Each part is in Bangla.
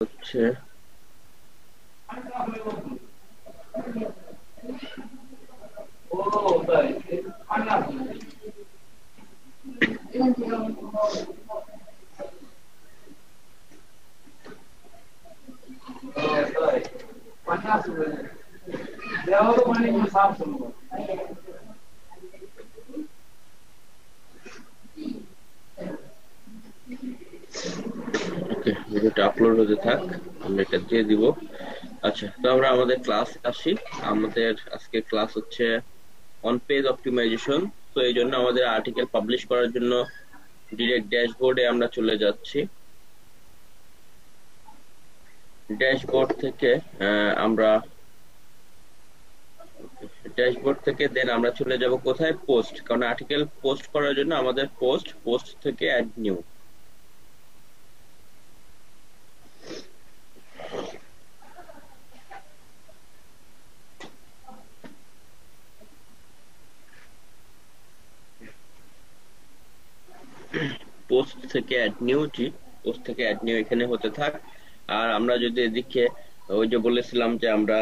হচ্ছে ওকে, ভিডিওটা আপলোড হতে থাক, আমরা এটা দিয়ে দিব। আচ্ছা, তো আমরা আমাদের ক্লাস আসি। আমাদের আজকে ক্লাস হচ্ছে অন পেজ অপটিমাইজেশন। তো এই জন্য আমাদের আর্টিকেল পাবলিশ করার জন্য ডিরেক্ট ড্যাশবোর্ডে আমরা চলে যাচ্ছি। ড্যাশবোর্ড থেকে আমরা দেন আমরা চলে যাব কোথায়, পোস্ট। কারণ আর্টিকেল পোস্ট করার জন্য আমাদের পোস্ট থেকে অ্যাড নিউ। পোস্ট থেকে অ্যাড নিউ, জি, পোস্ট থেকে অ্যাড নিউ এখানে হতে থাক। আর আমরা যদি এদিকে ওই যে বলেছিলাম যে আমরা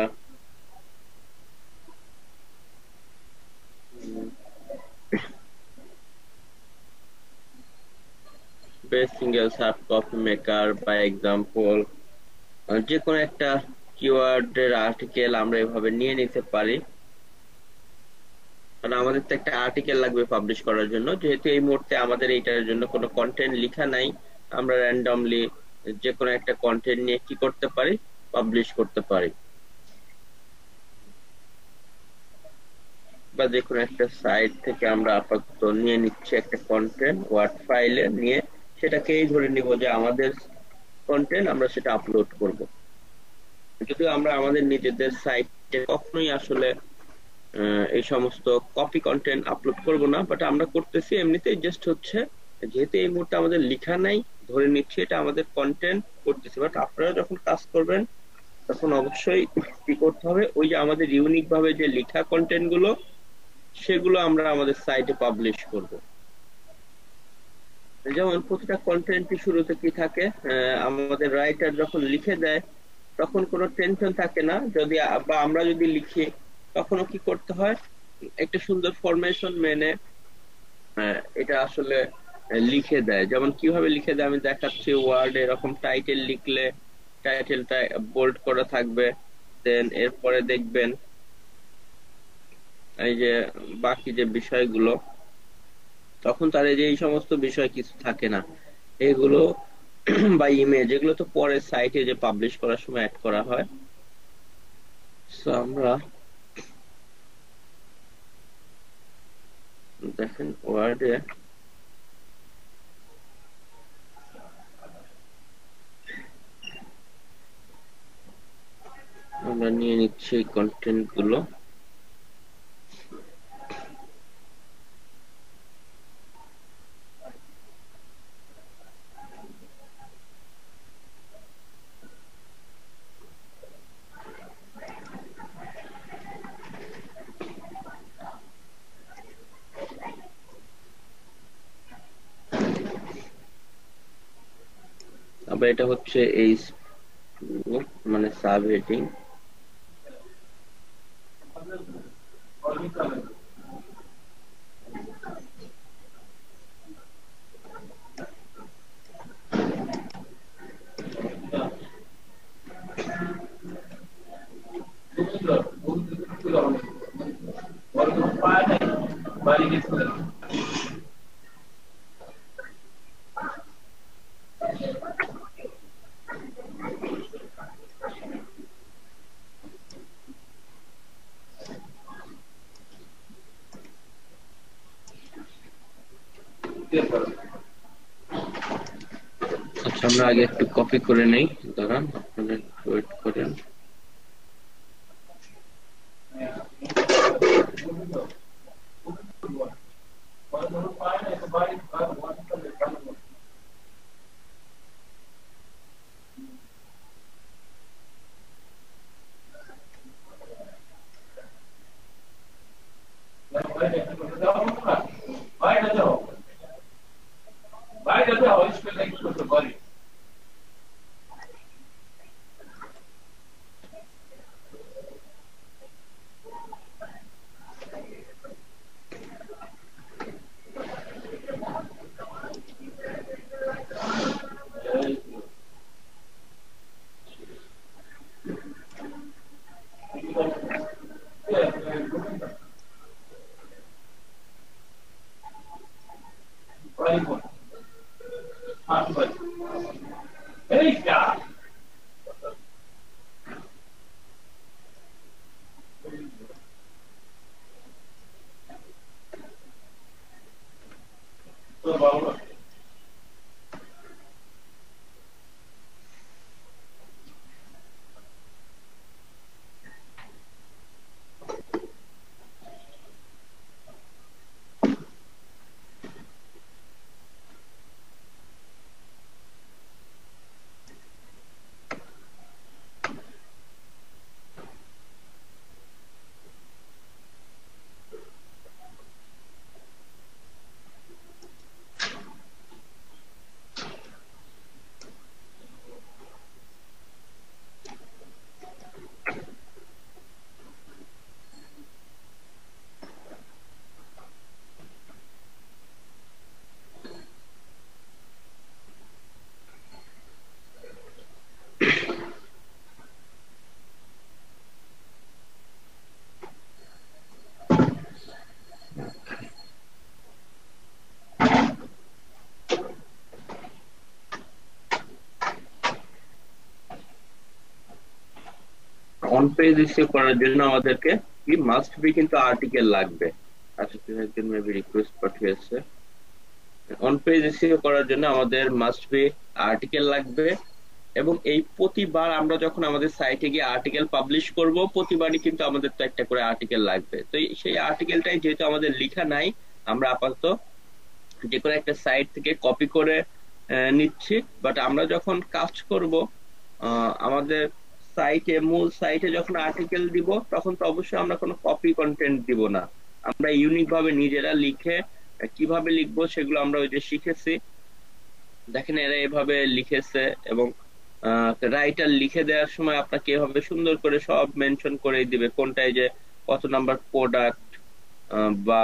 best single sub copy maker বা এক্সাম্পল, যে কোনো একটা কিওয়ার্ডের আর্টিকেল আমরা এভাবে নিয়ে নিতে পারি। কারণ আমাদের তো একটা আর্টিকেল লাগবে পাবলিশ করার জন্য, যেহেতু এই মুহূর্তে আমাদের এইটার জন্য কোনো কন্টেন্ট লেখা নাই, আমরা র্যান্ডমলি যে কোনো একটা কন্টেন্ট নিয়ে কি করতে পারি, পাবলিশ করতে পারি। বা যে কোনো একটা সাইট থেকে আমরা আপাতত নিয়ে নিচ্ছি একটা কন্টেন্ট ওয়ার্ড ফাইলে নিয়ে, সেটাকেই ধরে নিব যে আমাদের কন্টেন্ট, আমরা সেটা আপলোড করব। যদিও আমরা আমাদের নিজেদের সাইটে কখনোই আসলে এই সমস্ত কপি কন্টেন্ট আপলোড করব না, বাট আমরা করতেছি এমনিতেই, জাস্ট হচ্ছে যেহেতু এই মুহূর্তে আমাদের লেখা নাই, ধরে নিচ্ছি এটা আমাদের কন্টেন্ট করতেছি। বাট আপনারা যখন কাজ করবেন তখন অবশ্যই কি করতে হবে, ওই যে আমাদের ইউনিক ভাবে যে লেখা কন্টেন্ট গুলো, সেগুলো আমরা আমাদের সাইটে পাবলিশ করব। যেমন প্রতিটা কন্টেন্টই শুরুতে কি থাকে, আমাদের রাইটার যখন লিখে দেয় তখন কোনো টেনশন থাকে না। যদি বা আমরা যদি লিখি তখনও কি করতে হয়, একটা সুন্দর ফরমেশন মেনে এটা আসলে লিখে দেয়। যেমন কিভাবে লিখে দেয় আমি দেখাচ্ছি। ওয়ার্ড এরকম টাইটেল লিখলে টাইটেলটা বোল্ড করা থাকবে, দেন এরপরে দেখবেন এই যে বাকি যে বিষয়গুলো, তখন তার এই যে এই সমস্ত বিষয় কিছু থাকে না এগুলো বা ইমেজ, এগুলো তো পরে সাইটে যে পাবলিশ করার সময় অ্যাড করা হয়। সো আমরা দেখেন ওয়ার্ডে আমরা নিয়ে নিচ্ছি এই কন্টেন্ট গুলো। আবার এটা হচ্ছে এই মানে সাব হেডিং। আচ্ছা, আমরা আগে একটু কপি করে নেই, দাঁড়ান আপনাদের ওয়েট করেন। অন পেজ ইস্যু করার জন্য আমাদেরকে কি মাস্ট বি কিন্তু আর্টিকেল লাগবে। আচ্ছা, একজন মেবি রিকোয়েস্ট পাঠিয়েছে। অন পেজ ইস্যু করার জন্য আমাদের মাস্ট বি আর্টিকেল লাগবে, এবং এই প্রতিবার আমরা যখন আমাদের সাইটে গিয়ে আর্টিকেল পাবলিশ করব প্রতিবারই কিন্তু আমাদের তো একটা করে আর্টিকেল লাগবে। তো সেই আর্টিকেলটাই যেহেতু আমাদের লেখা নাই, আমরা আপাতত যে কোনো একটা সাইট থেকে কপি করে নিচ্ছি। বাট আমরা যখন কাজ করব আমাদের সাইটে, মূল সাইটে যখন আর্টিকেল দিব তখন তো অবশ্যই আমরা কোনো কপি কন্টেন্ট দিব না। আমরা ইউনিক ভাবে নিজেরা লিখে কিভাবে লিখবো সেগুলো আমরা ওই যে শিখেছি। দেখেন এরা এভাবে লিখেছে, এবং রাইটার লিখে দেওয়ার সময় আপনাকে এভাবে সুন্দর করে সব মেনশন করে দিবে কোনটায় যে কত নাম্বার প্রোডাক্ট, বা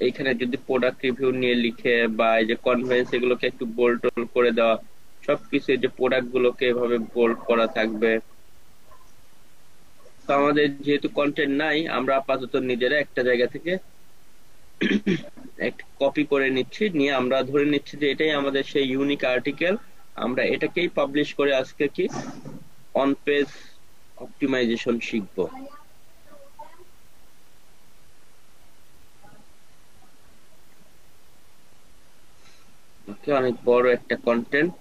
এইখানে যদি প্রোডাক্ট রিভিউ নিয়ে লিখে, বা এই যে কনভেন্স এগুলোকে একটু বোল্ড করে দেওয়া, সবকিছু এই যে প্রোডাক্ট গুলোকে এভাবে বোল্ড করা থাকবে। তো আমাদের যেহেতু কন্টেন্ট নাই, আমরা আপাতত নিজেরা একটা জায়গা থেকে একটা কপি করে নিচ্ছি, নিয়ে আমরা ধরে নিচ্ছি যে এটাই আমাদের সেই ইউনিক আর্টিকেল। আমরা এটাকেই পাবলিশ করে আজকে কি অন পেজ অপটিমাইজেশন শিখবো। ওকে, অনেক বড় একটা কন্টেন্ট।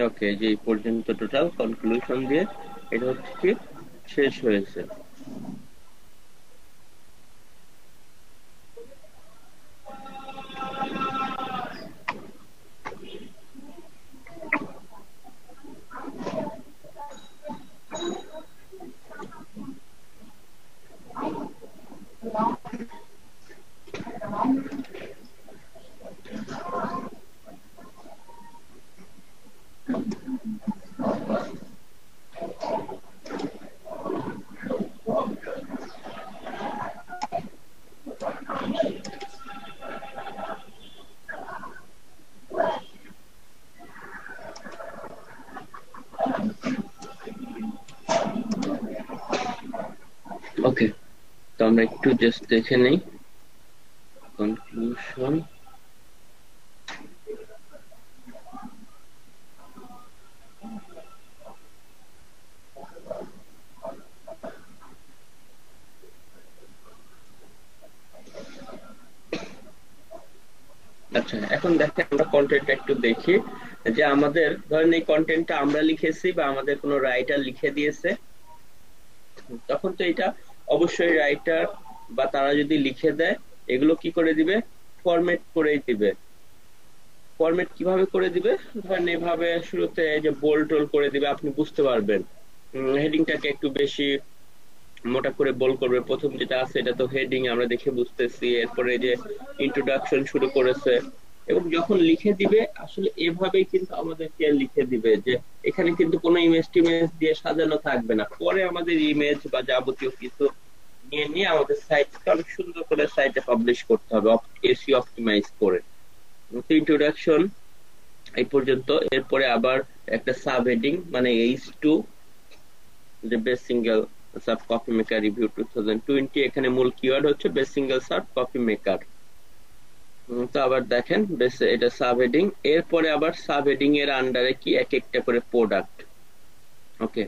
ওকে, যে এই পর্যন্ত টোটাল কনক্লুশন দিয়ে এটা হচ্ছে কি শেষ হয়েছে। ওকে, তো আমরা একটু জাস্ট দেখে নেই কনক্লুশন। আচ্ছা, এখন দেখেন আমরা কন্টেন্টটা একটু দেখি, যে আমাদের ধরেন এই কন্টেন্টটা আমরা লিখেছি বা আমাদের কোনো রাইটার লিখে দিয়েছে, তখন তো এটা অবশ্যই রাইটার বা তারা যদি লিখে দেয় এগুলো কি করে দিবে, ফরম্যাট করে দিবে। ফরম্যাট কিভাবে করে দিবে, ধরেন এভাবে শুরুতে যে বোল্ড টোল করে দিবে, আপনি বুঝতে পারবেন। হেডিংটাকে একটু বেশি মোটা করে বোল্ড করবে, প্রথম যেটা আছে এটা তো হেডিং আমরা দেখে বুঝতেছি। এরপরে যে ইন্ট্রোডাকশন শুরু করেছে, এবং যখন লিখে দিবে আসলে এভাবেই কিন্তু আমাদেরকে লিখে দিবে, যে এখানে কিন্তু কোনো ইমেজ টিমেজ দিয়ে সাজানো থাকবে না। পরে আমাদের ইমেজ বা যাবতীয় কিছু নিয়ে নিয়ে আমাদের সাইটকে অনেক সুন্দর করে সাইটে পাবলিশ করতে হবে এসইও অপটিমাইজ করে। ইন্ট্রোডাকশন এই পর্যন্ত, এরপরে আবার একটা সাব হেডিং মানে H2, যে best single sub coffee maker review 2020, এখানে মূল কিওয়ার্ড হচ্ছে best single sub coffee maker. তো আবার দেখেন বেশ এটা সাব হেডিং, এরপরে আবার সাব হেডিং এর আন্ডারে কি এক একটা করে প্রোডাক্ট। ওকে,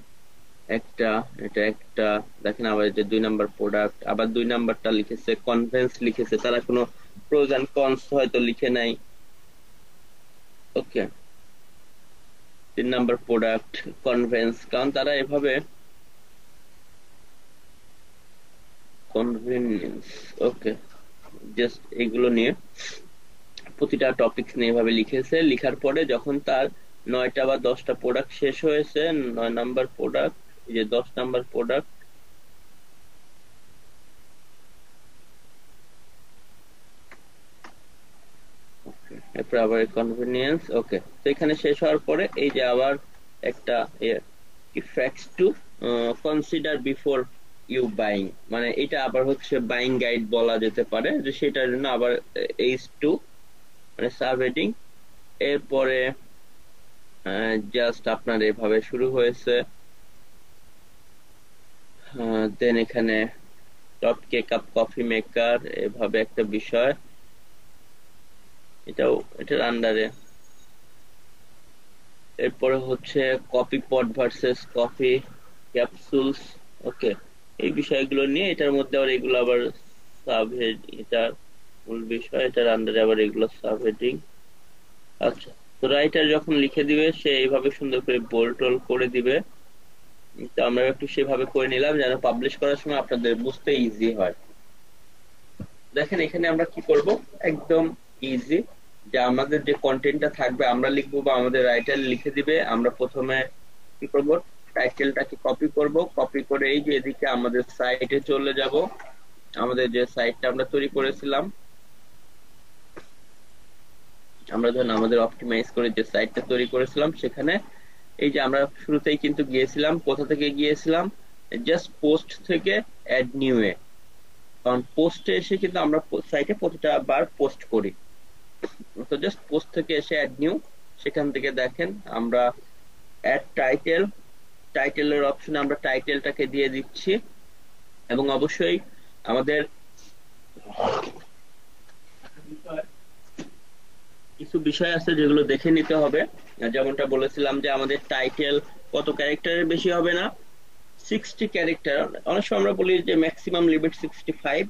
একটা, এটা একটা, দেখেন আবার যে 2 নাম্বার প্রোডাক্ট, আবার 2 নাম্বারটা লিখেছে কনভেন্স লিখেছে, তারা কোনো প্রোজ এন্ড কনস হয়তো লিখে নাই। ওকে, 3 নাম্বার প্রোডাক্ট কনভেন্স, কারণ তারা এভাবে কনভেনিয়েন্স। ওকে, জাস্ট এগুলো নিয়ে প্রতিটা টপিক নিয়ে এভাবে লিখেছে। লিখার পরে যখন তার 9টা বা 10টা প্রোডাক্ট শেষ হয়েছে, 9 নাম্বার প্রোডাক্ট, এই যে 10 নাম্বার প্রোডাক্ট, এরপর আবার কনভেনিয়েন্স। ওকে, তো এখানে শেষ হওয়ার পরে এই যে আবার একটা facts to consider before you buying, মানে এটা আবার হচ্ছে বাইং গাইড বলা যেতে পারে, যে সেটার জন্য আবার H2 মানে সাব হেডিং। এরপরে জাস্ট আপনার এভাবে শুরু হয়েছে, দেন এখানে top cake up coffee maker এভাবে একটা বিষয়, এটাও এটার আন্ডারে। এরপরে হচ্ছে কপি পট ভার্সেস কপি ক্যাপসুলস। ওকে, এই বিষয়গুলো নিয়ে এটার মধ্যে আবার এগুলো আবার সাবহেড, এটা মূল বিষয়, এটার আন্ডারে আবার এগুলো সাবহেডিং। আচ্ছা, তো রাইটার যখন লিখে দিবে সে এইভাবে সুন্দর করে বোল্ড টোল করে দিবে। তো আমরা একটু সেভাবে করে নিলাম যেন পাবলিশ করার সময় আপনাদের বুঝতে ইজি হয়। দেখেন এখানে আমরা কি করব, একদম ইজি, যে আমাদের যে কন্টেন্টটা থাকবে আমরা লিখবো বা আমাদের রাইটার লিখে দিবে। আমরা প্রথমে কি করব, টাইটেলটাকে কপি করব, কপি করে এই যে এদিকে আমাদের সাইটে চলে যাব। আমাদের যে সাইটটা আমরা তৈরি করেছিলাম, আমরা ধরুন আমাদের অপটিমাইজ করে যে সাইটটা তৈরি করেছিলাম সেখানে এই যে আমরা শুরুতেই কিন্তু গিয়েছিলাম, কোথা থেকে গিয়েছিলাম, জাস্ট পোস্ট থেকে অ্যাড নিউ এ। কারণ পোস্টে এসে কিন্তু আমরা সাইটে প্রতিটা বার পোস্ট করি, তো জাস্ট পোস্ট থেকে এসে অ্যাড নিউ, সেখান থেকে দেখেন আমরা অ্যাড টাইটেল, টাইটেলের অপশনে আমরা টাইটেলটাকে দিয়ে দিচ্ছি। এবং অবশ্যই আমাদের কিছু বিষয় আছে যেগুলো দেখে নিতে হবে। যেমনটা বলেছিলাম যে আমাদের টাইটেল কত ক্যারেক্টারের বেশি হবে না, 60 ক্যারেক্টার। অনেক সময় আমরা বলি যে ম্যাক্সিমাম লিমিট 65,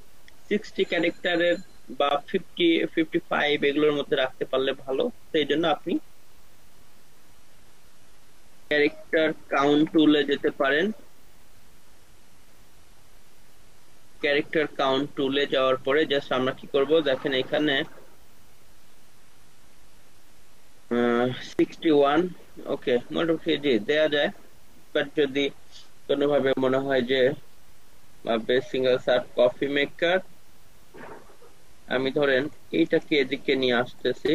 60 ক্যারেক্টারের বা 55 এগুলোর মধ্যে রাখতে পারলে ভালো। তো এই জন্য আপনি ক্যারেক্টার কাউন্ট টুলে যেতে পারেন। ক্যারেক্টার কাউন্ট টুলে যাওয়ার পরে জাস্ট আমরা কি করব, দেখেন এখানে 61। ওকে, মোটামুটি জি দেয়া যায়, বাট যদি কোনোভাবে মনে হয় যে best single serve coffee maker, আমি ধরেন এইটাকে এদিকে নিয়ে আসতেছি,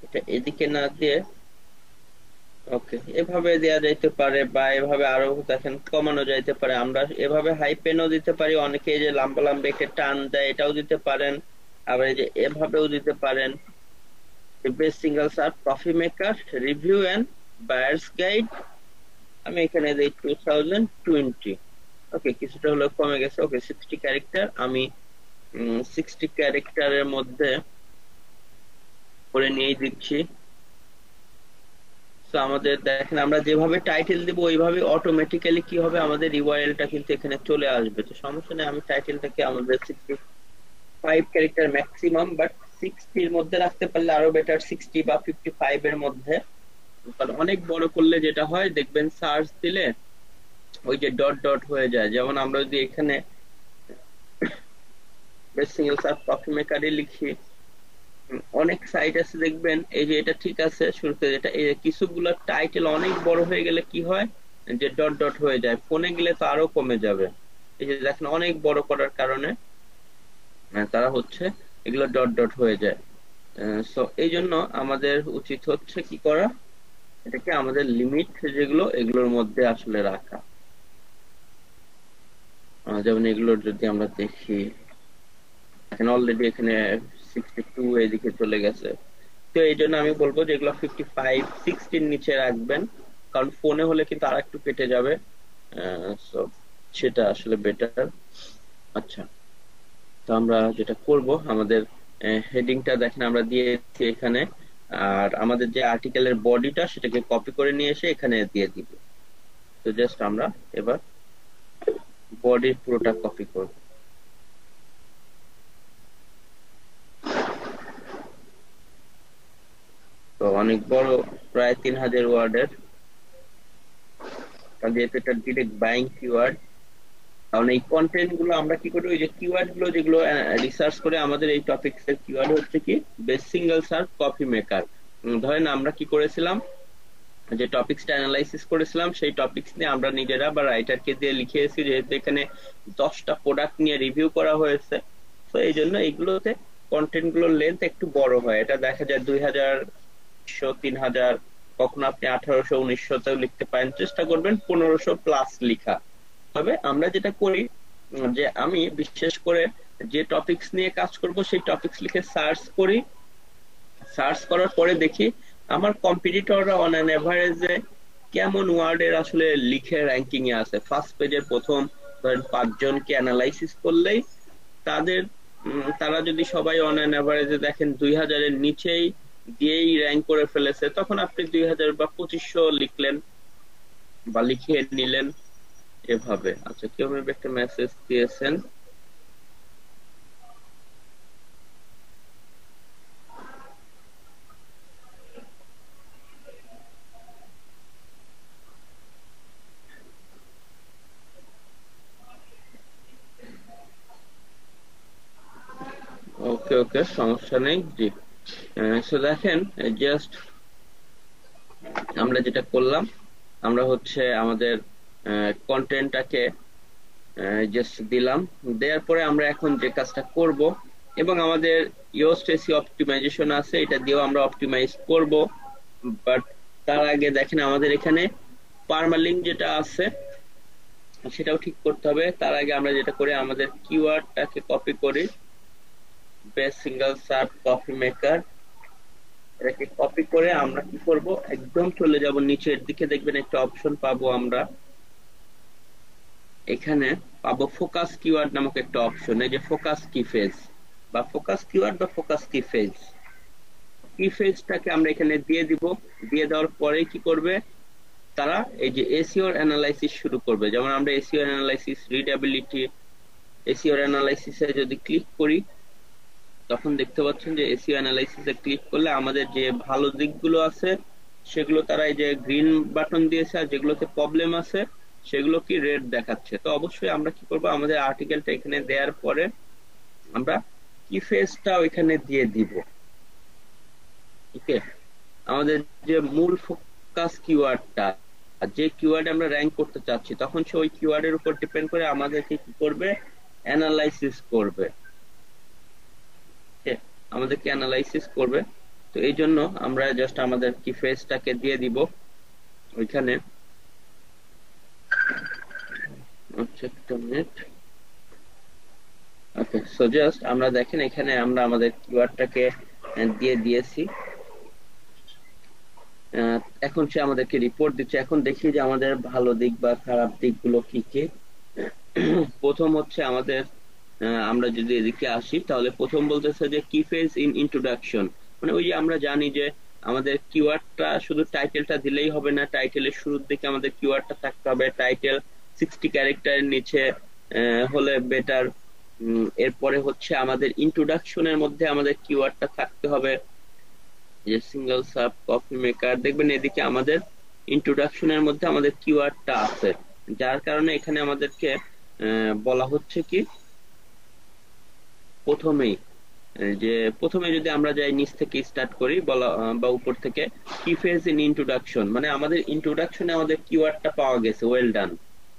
এটা এদিকে না দিয়ে ওকে এভাবে দেয়া যাইতে পারে, বা এভাবে আরো দেখেন কমানো যাইতে পারে। আমরা এভাবে হাই পেনও দিতে পারি, অনেকে এই যে লম্বা লম্বা একে টান দেয় এটাও দিতে পারেন, আবার এই যে এভাবেও দিতে পারেন। Best single serve coffee maker review and buyers guide, আমি এখানে দিই 2020। ওকে, কিছুটা হলো কমে গেছে। ওকে, 60 ক্যারেক্টার, আমি 60 ক্যারেক্টারের মধ্যে করে নিয়ে দিচ্ছি। তো আমাদের দেখেন আমরা যেভাবে টাইটেল দিব ওইভাবে অটোমেটিক্যালি কি হবে, আমাদের ইউআরএলটা কিন্তু এখানে চলে আসবে। তো সমস্যা নেই, আমি টাইটেলটাকে আমাদের 65 ক্যারেক্টার ম্যাক্সিমাম, বাট 60 এর মধ্যে রাখতে পারলে আরো বেটার, 60 বা 55 এর মধ্যে। কারণ অনেক বড় করলে যেটা হয় দেখবেন সার্চ দিলে ওই যে ডট ডট হয়ে যায়। যেমন আমরা যদি এখানে বেস্ট সিঙ্গেল সার্ভ কফি মেকারে লিখি, অনেক সাইট আছে দেখবেন এই যে এটা ঠিক আছে শুরুতে, যেটা এই কিছুগুলো টাইটেল অনেক বড় হয়ে গেলে কি হয় যে ডট ডট হয়ে যায়, ফোনে গেলে তো আরো কমে যাবে। এই যে দেখেন অনেক বড় করার কারণে তারা হচ্ছে এগুলো ডট ডট হয়ে যায়। সো এই জন্য আমাদের উচিত হচ্ছে কি করা, এটাকে আমাদের লিমিট যেগুলো এগুলোর মধ্যে আসলে রাখা। যেমন এগুলোর যদি আমরা দেখি, এখন অলরেডি এখানে 62 এদিকে চলে গেছে। তো এই জন্য আমি বলবো যে এগুলো 55 60 নিচে রাখবেন, কারণ ফোনে হলে কিন্তু আর একটু কেটে যাবে। সো সেটা আসলে বেটার। আচ্ছা, তো আমরা যেটা করব, আমাদের হেডিংটা দেখেন আমরা দিয়েছি এখানে, আর আমাদের যে আর্টিকেলের বডিটা সেটাকে কপি করে নিয়ে এসে এখানে দিয়ে দিব। তো জাস্ট আমরা এবার বডির পুরোটা কপি করব। তো অনেক বড়, প্রায় 3000 ওয়ার্ডের, যেহেতু এটা ডিরেক্ট বাইং কিওয়ার্ড। কারণ এই কন্টেন্ট গুলো আমরা কি করি, ওই যে কিওয়ার্ড গুলো যেগুলো রিসার্চ করে, আমাদের এই টপিকস এর কিওয়ার্ড হচ্ছে কি best single serve coffee maker. ধরেন আমরা কি করেছিলাম, যে টপিকসটা অ্যানালাইসিস করেছিলাম সেই টপিকস নিয়ে আমরা নিজেরা বা রাইটারকে দিয়ে লিখিয়েছি, যেহেতু এখানে 10টা প্রোডাক্ট নিয়ে রিভিউ করা হয়েছে। তো এই জন্য এইগুলোতে কন্টেন্ট গুলোর লেন্থ একটু বড় হয়, এটা দেখা যায় 2000, 3000, কখনো আপনি 1800, 1900তেও লিখতে পারেন। চেষ্টা করবেন 1500 প্লাস লিখা। তবে আমরা যেটা করি যে আমি বিশেষ করে যে টপিকস নিয়ে কাজ করব সেই টপিকস লিখে সার্চ করি, সার্চ করার পরে দেখি আমার কম্পিটিটররা অন অ্যান এভারেজে কেমন ওয়ার্ডের আসলে লিখে র্যাঙ্কিং এ আছে। ফার্স্ট পেজের প্রথম ধরেন 5 জনকে অ্যানালাইসিস করলেই তাদের তারা যদি সবাই অন অ্যান অ্যাভারেজে দেখেন 2000 এর নিচেই দিয়েই র্যাঙ্ক করে ফেলেছে, তখন আপনি 2000 বা 2500 লিখলেন বা লিখিয়ে নিলেন এভাবে। আচ্ছা, কেউ মেবি একটা মেসেজ দিয়েছেন। ওকে ওকে, সমস্যা নেই। জি, সো দেখেন, জাস্ট আমরা যেটা করলাম, আমরা হচ্ছে আমাদের কন্টেন্টটাকে জাস্ট দিলাম, দেওয়ার পরে আমরা এখন যে কাজটা করব, এবং আমাদের ইয়োস্ট এসিও অপটিমাইজেশন আছে, এটা দিয়েও আমরা অপটিমাইজ করব। বাট তার আগে দেখেন আমাদের এখানে পার্মালিঙ্ক যেটা আছে সেটাও ঠিক করতে হবে। তার আগে আমরা যেটা করি, আমাদের কিওয়ার্ডটাকে কপি করি, best single search coffee maker, এটাকে কপি করে আমরা কি করব, একদম চলে যাব নিচের দিকে, দেখবেন একটা অপশন পাবো আমরা, এখানে পাবো ফোকাস কিওয়ার্ড নামক একটা অপশন, এই যে ফোকাস কি ফেজ বা ফোকাস কিওয়ার্ড বা ফোকাস কি ফেজ, কি ফেজটাকে আমরা এখানে দিয়ে দিব। দিয়ে দেওয়ার পরে কি করবে তারা, এই যে এসইও অ্যানালাইসিস শুরু করবে। যেমন আমরা এসইও অ্যানালাইসিস, রিডেবিলিটি, এসইও অ্যানালাইসিসে যদি ক্লিক করি, তখন দেখতে পাচ্ছেন যে এসইও অ্যানালাইসিসে ক্লিক করলে আমাদের যে ভালো দিকগুলো আছে সেগুলো তারা এই যে গ্রিন বাটন দিয়েছে, আর যেগুলোতে প্রবলেম আছে সেগুলো কি রেড দেখাচ্ছে। তো অবশ্যই আমরা কি করব, আমাদের আর্টিকেলটা এখানে দেওয়ার পরে আমরা কি ফেজটা ওইখানে দিয়ে দিব। ওকে, আমাদের যে মূল ফোকাস কিওয়ার্ডটা, যে কিওয়ার্ড আমরা র্যাঙ্ক করতে চাচ্ছি, তখন সে ওই কিওয়ার্ডের উপর ডিপেন্ড করে আমাদেরকে কি করবে, অ্যানালাইসিস করবে। আমাদেরকে অ্যানালাইসিস করবে। তো এই জন্য আমরা জাস্ট আমাদের কি ফেজটাকে দিয়ে দিব ওইখানে। আচ্ছা, একটা মিনিট। ওকে, সো জাস্ট আমরা দেখেন এখানে আমরা আমাদের কিওয়ার্ডটাকে দিয়ে দিয়েছি। এখন সে আমাদেরকে রিপোর্ট দিচ্ছে। এখন দেখি যে আমাদের ভালো দিক বা খারাপ দিকগুলো কি কি। প্রথম হচ্ছে আমাদের, আমরা যদি এদিকে আসি, তাহলে প্রথম বলতেছে যে কি ফেজ ইন ইন্ট্রোডাকশন, মানে ওই যে আমরা জানি যে আমাদের কিওয়ার্ডটা শুধু টাইটেলটা দিলেই হবে না, টাইটেলের শুরুর দিকে আমাদের কিওয়ার্ডটা থাকতে হবে, টাইটেল 60 ক্যারেক্টারের নিচে হলে বেটার। এরপরে হচ্ছে আমাদের ইন্ট্রোডাকশনের মধ্যে আমাদের কিওয়ার্ডটা থাকতে হবে, যে সিঙ্গেল সাব কফি মেকার, দেখবেন এদিকে আমাদের ইন্ট্রোডাকশনের মধ্যে আমাদের কিওয়ার্ডটা আছে, যার কারণে এখানে আমাদেরকে বলা হচ্ছে কি প্রথমেই, যে প্রথমে যদি আমরা যাই নিচ থেকে স্টার্ট করি বলা, বা উপর থেকে, কি ফেজ ইন ইন্ট্রোডাকশন, মানে আমাদের ইন্ট্রোডাকশনে আমাদের কিওয়ার্ডটা পাওয়া গেছে, ওয়েল ডান।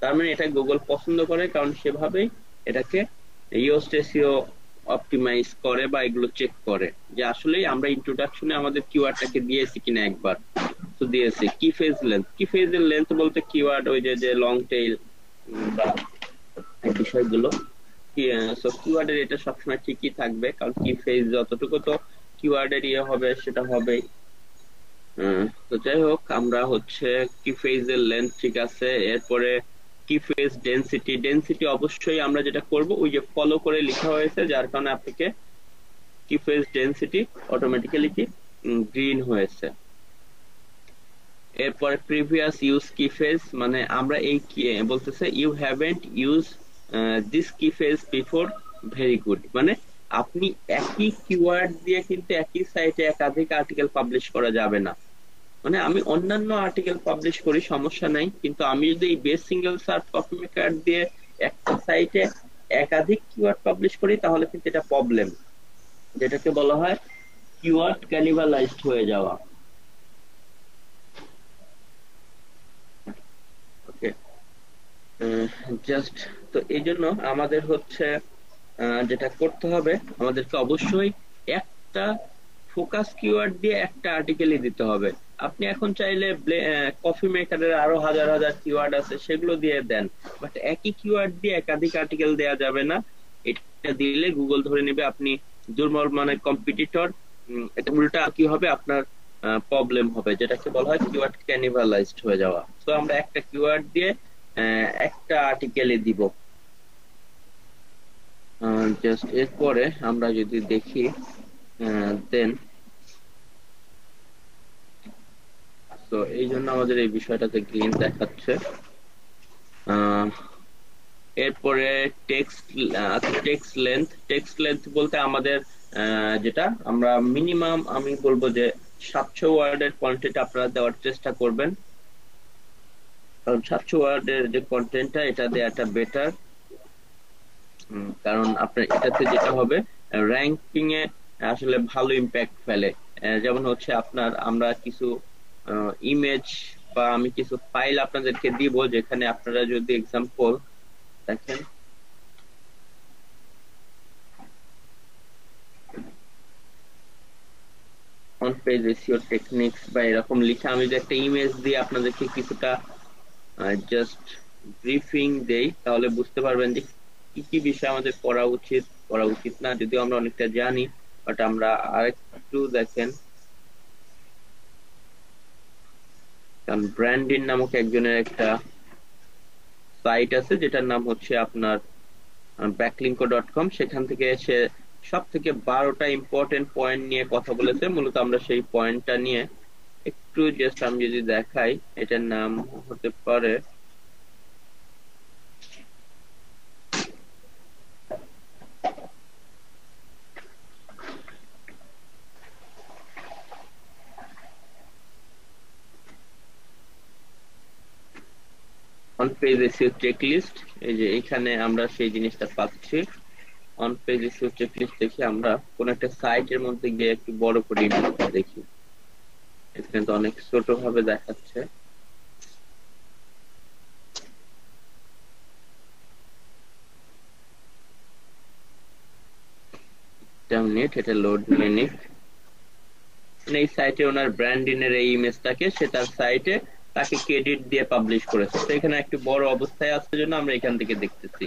তার মানে এটা গুগল পছন্দ করে, কারণ সেভাবেই এটাকে ইয়োস্ট এসইও অপটিমাইজ করে বা এগুলো চেক করে যে আসলেই আমরা ইন্ট্রোডাকশনে আমাদের কিওয়ার্ডটাকে দিয়েছি কিনা একবার। তো দিয়েছি। কি ফেজ লেন্থ, কি ফেজের লেন্থ বলতে কিওয়ার্ড ওই যে লং টেইল বা এই বিষয়গুলো, কিওয়ার্ডের এটা সবসময় ঠিকই থাকবে, কারণ কি ফেজ যতটুকু তো কিওয়ার্ডের ইয়ে হবে সেটা হবেই। তো যাই হোক, আমরা হচ্ছে কি ফেজের লেন্থ ঠিক আছে। এরপরে কি ফেজ ডেনসিটি, ডেনসিটি অবশ্যই আমরা যেটা করব ওই যে ফলো করে লেখা হয়েছে, যার কারণে আপনাকে কি ফেজ ডেনসিটি অটোমেটিক্যালি কি গ্রিন হয়েছে। এরপরে প্রিভিয়াস ইউজ কি ফেজ, মানে আমরা এই বলতেছে ইউ হ্যাভেন্ট ইউজ দিস কি ফেজ বিফোর, ভেরি গুড, মানে আপনি একই কিওয়ার্ড দিয়ে কিন্তু একই সাইটে একাধিক আর্টিকেল পাবলিশ করা যাবে না। মানে আমি অন্যান্য আর্টিকেল পাবলিশ করি সমস্যা নাই, কিন্তু আমি যদি এই best single search copy maker দিয়ে একটা সাইটে একাধিক কিওয়ার্ড পাবলিশ করি, তাহলে কিন্তু এটা প্রবলেম, যেটাকে বলা হয় কিওয়ার্ড ক্যানিবালাইজড হয়ে যাওয়া। ওকে, জাস্ট তো এই জন্য আমাদের হচ্ছে যেটা করতে হবে, আমাদেরকে অবশ্যই একটা ফোকাস কিওয়ার্ড দিয়ে একটা আর্টিকেলই দিতে হবে। আপনি এখন চাইলে কফি মেকারের আরো হাজার হাজার কিওয়ার্ড আছে সেগুলো দিয়ে দেন, বাট একই কিওয়ার্ড দিয়ে একাধিক আর্টিকেল দেওয়া যাবে না। এটা দিলে গুগল ধরে নেবে আপনি দুর্বল মানে কম্পিটিটর। এটা উল্টা কি হবে, আপনার প্রবলেম হবে, যেটাকে বলা হয় কিওয়ার্ড ক্যানিবালাইজড হয়ে যাওয়া। তো আমরা একটা কিওয়ার্ড দিয়ে একটা আর্টিকেলে দিব। জাস্ট এরপরে আমরা যদি দেখি দেন তো এই জন্য আমাদের এই বিষয়টাতে গ্রিন দেখাচ্ছে। এরপরে টেক্সট লেন্থ বলতে আমাদের যেটা আমরা মিনিমাম আমি বলবো যে 700 ওয়ার্ডের কন্টেন্ট আপনারা দেওয়ার চেষ্টা করবেন, কারণ 700 ওয়ার্ডের যে কন্টেন্টটা এটা দেওয়াটা বেটার। কারণ আপনার এটাতে যেটা হবে র্যাঙ্কিং এ আসলে ভালো ইম্প্যাক্ট ফেলে। যেমন হচ্ছে আপনার আমরা কিছু ইমেজ বা আমি কিছু ফাইল আপনাদেরকে দিব, যেখানে আপনারা যদি এক্সাম্পল দেখেন অন পেজ এসইও টেকনিক্স বা এরকম লিখে আমি যদি একটা ইমেজ দিয়ে আপনাদেরকে কিছুটা জাস্ট ব্রিফিং দেই, তাহলে বুঝতে পারবেন যে কি কি বিষয় আমাদের করা উচিত না, যদিও আমরা অনেকটা জানি। বাট আমরা আরেকটু দেখেন, কারণ ব্র্যান্ডিন নামক একজনের একটা সাইট আছে যেটার নাম হচ্ছে আপনার backlinko.com, সেখান থেকে সে সব থেকে 12টা ইম্পর্টেন্ট পয়েন্ট নিয়ে কথা বলেছে। মূলত আমরা সেই পয়েন্টটা নিয়ে একটু জাস্ট আমি যদি দেখাই, এটার নাম হতে পারে অন পেজ এসইও চেকলিস্ট। এই যে এখানে আমরা সেই জিনিসটা পাচ্ছি। অন পেজ এসইও চেকলিস্ট দেখি আমরা কোন একটা সাইটের মধ্যে গিয়ে একটু বড় করে ইমেজটা দেখি, এখানে তো অনেক ছোট ভাবে দেখাচ্ছে। এটা লোড নিয়ে নিক। এই সাইটে ওনার ব্র্যান্ডিনের এই ইমেজটাকে সে তার সাইটে তাকে ক্রেডিট দিয়ে পাবলিশ করেছে, তো এখানে একটু বড় অবস্থায় আসার জন্য আমরা এখান থেকে দেখতেছি।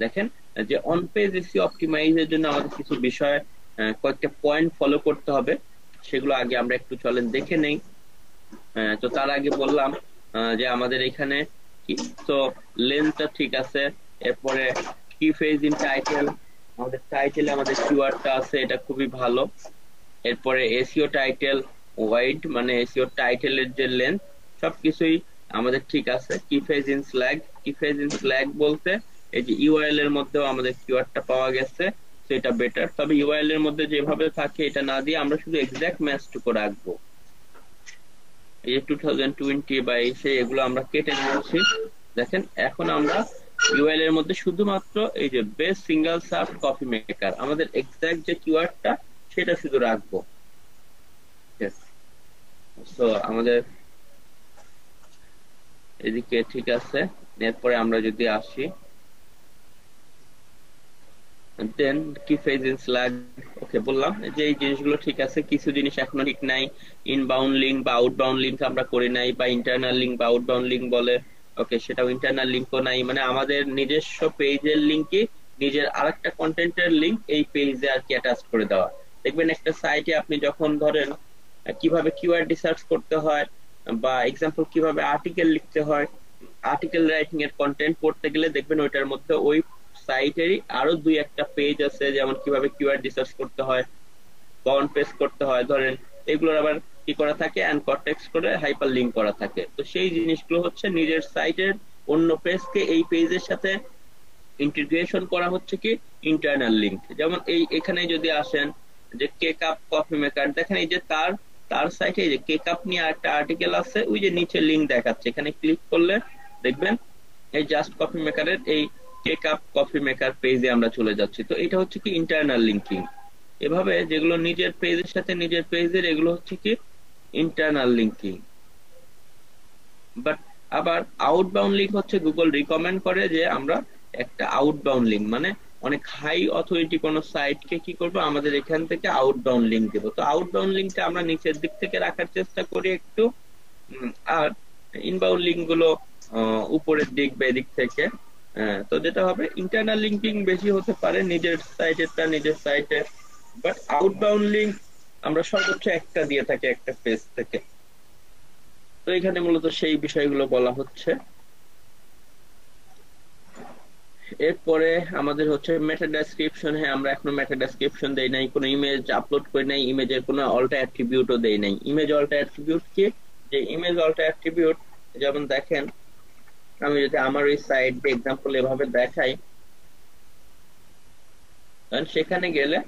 দেখেন যে অন পেজ এসইও অপটিমাইজের জন্য আমাদের কিছু বিষয় কয়েকটা পয়েন্ট ফলো করতে হবে, সেগুলো আগে আমরা একটু চলেন দেখে নেই। তো তার আগে বললাম যে আমাদের এখানে তো লেন্থটা ঠিক আছে, এরপরে কি ফেজ ইন টাইটেল, আমাদের টাইটেলে আমাদের কিওয়ার্ডটা আছে, এটা খুবই ভালো। এরপরে এসইও টাইটেল ওয়াইড, মানে এসইও টাইটেলের যে লেন্থ সবকিছুই আমাদের ঠিক আছে। কি ফেজ ইন স্ল্যাগ বলতে এই যে ইউআরএল এর মধ্যেও আমাদের কিওয়ার্ডটা পাওয়া গেছে, সেটা বেটার। তবে ইউআরএল এর মধ্যে যেভাবে থাকে এটা না দিয়ে আমরা শুধু এক্সাক্ট ম্যাচটুকু রাখবো। এই যে 2020 বা এগুলো আমরা কেটে দিচ্ছি। দেখেন এখন আমরা ইউআরএল এর মধ্যে শুধুমাত্র এই যে best single serve coffee maker আমাদের এক্সাক্ট যে কিওয়ার্ডটা সেটা শুধু রাখবো। তো আমাদের এদিকে ঠিক আছে। এরপরে আমরা যদি আসি দেন কি ফেজ ইন স্ল্যাগ, ওকে বললাম যে এই জিনিসগুলো ঠিক আছে। কিছু জিনিস এখনো ঠিক নাই, ইনবাউন্ড লিঙ্ক বা আউটবাউন্ড লিঙ্ক আমরা করি নাই, বা ইন্টারনাল লিঙ্ক বা আউটবাউন্ড লিঙ্ক বলে, ওকে সেটাও ইন্টারনাল লিঙ্কও নাই, মানে আমাদের নিজস্ব পেজের লিঙ্কে নিজের আরেকটা কন্টেন্টের লিঙ্ক এই পেজে আর কি অ্যাটাচ করে দেওয়া। দেখবেন একটা সাইটে আপনি যখন ধরেন কিভাবে কিওয়ার্ড রিসার্চ করতে হয় বা এক্সাম্পল কিভাবে আর্টিকেল লিখতে হয়, আর্টিকেল রাইটিং এর কন্টেন্ট পড়তে গেলে দেখবেন ওইটার মধ্যে ওই সাইটেরই আরো দুই একটা পেজ আছে, যেমন কিভাবে কিওয়ার্ড রিসার্চ করতে হয়, বাউন্ড পেজ করতে হয়, ধরেন এগুলোর আবার কি করা থাকে অ্যানকর টেক্সট করে হাইপার লিংক করা থাকে। তো সেই জিনিসগুলো হচ্ছে নিজের সাইটের অন্য পেজকে এই পেজের সাথে ইন্টিগ্রেশন করা হচ্ছে কি ইন্টারনাল লিংক। যেমন এখানে যদি আসেন যে কেক আপ কফি মেকার, দেখেন এই যে তার সাইটে এই যে কেক আপ নিয়ে একটা আর্টিকেল আছে, ওই যে নিচে লিংক দেখাচ্ছে, এখানে ক্লিক করলে দেখবেন এই জাস্ট কফি মেকারের এই কেক আপ কফি মেকার পেজে আমরা চলে যাচ্ছি। তো এটা হচ্ছে কি ইন্টারনাল লিঙ্কিং। এভাবে যেগুলো নিজের পেজের সাথে নিজের পেজের, এগুলো হচ্ছে কি ইন্টারনাল লিঙ্কিং। বাট আবার আউটবাউন্ড লিঙ্ক হচ্ছে গুগল রিকমেন্ড করে যে আমরা একটা আউটবাউন্ড লিঙ্ক, মানে অনেক হাই অথরিটি কোন সাইটকে কি করবো আমাদের এখান থেকে আউটবাউন্ড লিঙ্ক দেবো। তো আউটবাউন্ড লিঙ্কটা আমরা নিচের দিক থেকে রাখার চেষ্টা করি একটু, আর ইনবাউন্ড লিঙ্ক গুলো উপরের দিক বা এদিক থেকে। তো যেটা হবে ইন্টারনাল লিঙ্কিং বেশি হতে পারে নিজের সাইটে, বাট আউটবাউন্ড লিঙ্ক আমরা সর্বোচ্চ একটা দিয়ে থাকি একটা পেজ থেকে। তো এখানে মূলত সেই বিষয়গুলো বলা হচ্ছে। এরপরে আমাদের হচ্ছে মেটা ডেসক্রিপশন। হ্যাঁ, আমরা এখনো মেটা ডেসক্রিপশন দেই নাই, কোনো ইমেজ আপলোড করি নাই, ইমেজের কোনো অল্টা অ্যাট্রিবিউটও দেই নাই। ইমেজ অল্টা অ্যাট্রিবিউট কি? যে ইমেজ অল্টা অ্যাট্রিবিউট, যেমন দেখেন আমি যদি আমার ওই সাইট এক্সাম্পল এভাবে দেখাই, সেখানে গেলে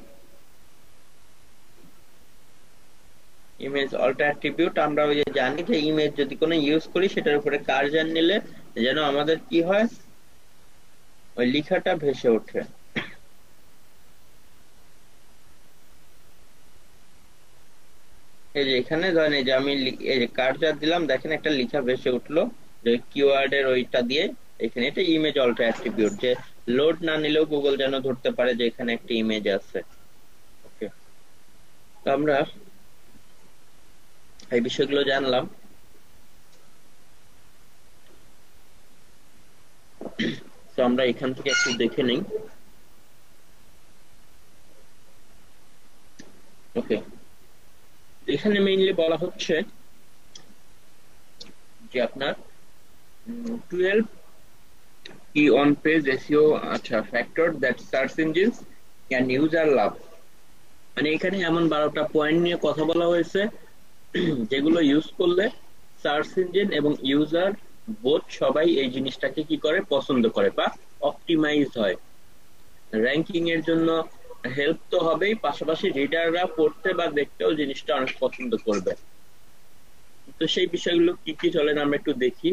ইমেজ অল্টা অ্যাট্রিবিউট, আমরা ওই যে জানি যে ইমেজ যদি কোনো ইউজ করি সেটার উপরে কার্সর নিলে যেন আমাদের কি হয়, ওই লেখাটা ভেসে ওঠে। এই যে এখানে ধরেন এই যে আমি এই যে কার্সর দিলাম, দেখেন একটা লেখা ভেসে উঠলো যে কিওয়ার্ড এর ওইটা দিয়ে। এখানে এটা ইমেজ অল্টা অ্যাট্রিবিউট, যে লোড না নিলেও গুগল যেন ধরতে পারে যে এখানে একটা ইমেজ আছে। ওকে, তো আমরা এই বিষয়গুলো জানলাম। তো আমরা এখান থেকে একটু দেখে নিই। ওকে, এখানে মেইনলি বলা হচ্ছে যে আপনার 12 কি অন পেজ এসইও আচ্ছা factor that search engines can use আর লাভ। মানে এখানে এমন 12টা পয়েন্ট নিয়ে কথা বলা হয়েছে যেগুলো ইউজ করলে সার্চ ইঞ্জিন এবং ইউজার বোথ সবাই এই জিনিসটাকে কি করে, পছন্দ করে বা অপটিমাইজ হয়। র্যাঙ্কিং এর জন্য হেল্প তো হবেই, পাশাপাশি রিডাররা পড়তে বা দেখতেও জিনিসটা অনেক পছন্দ করবে। তো সেই বিষয়গুলো কি কি চলেন আমরা একটু দেখি।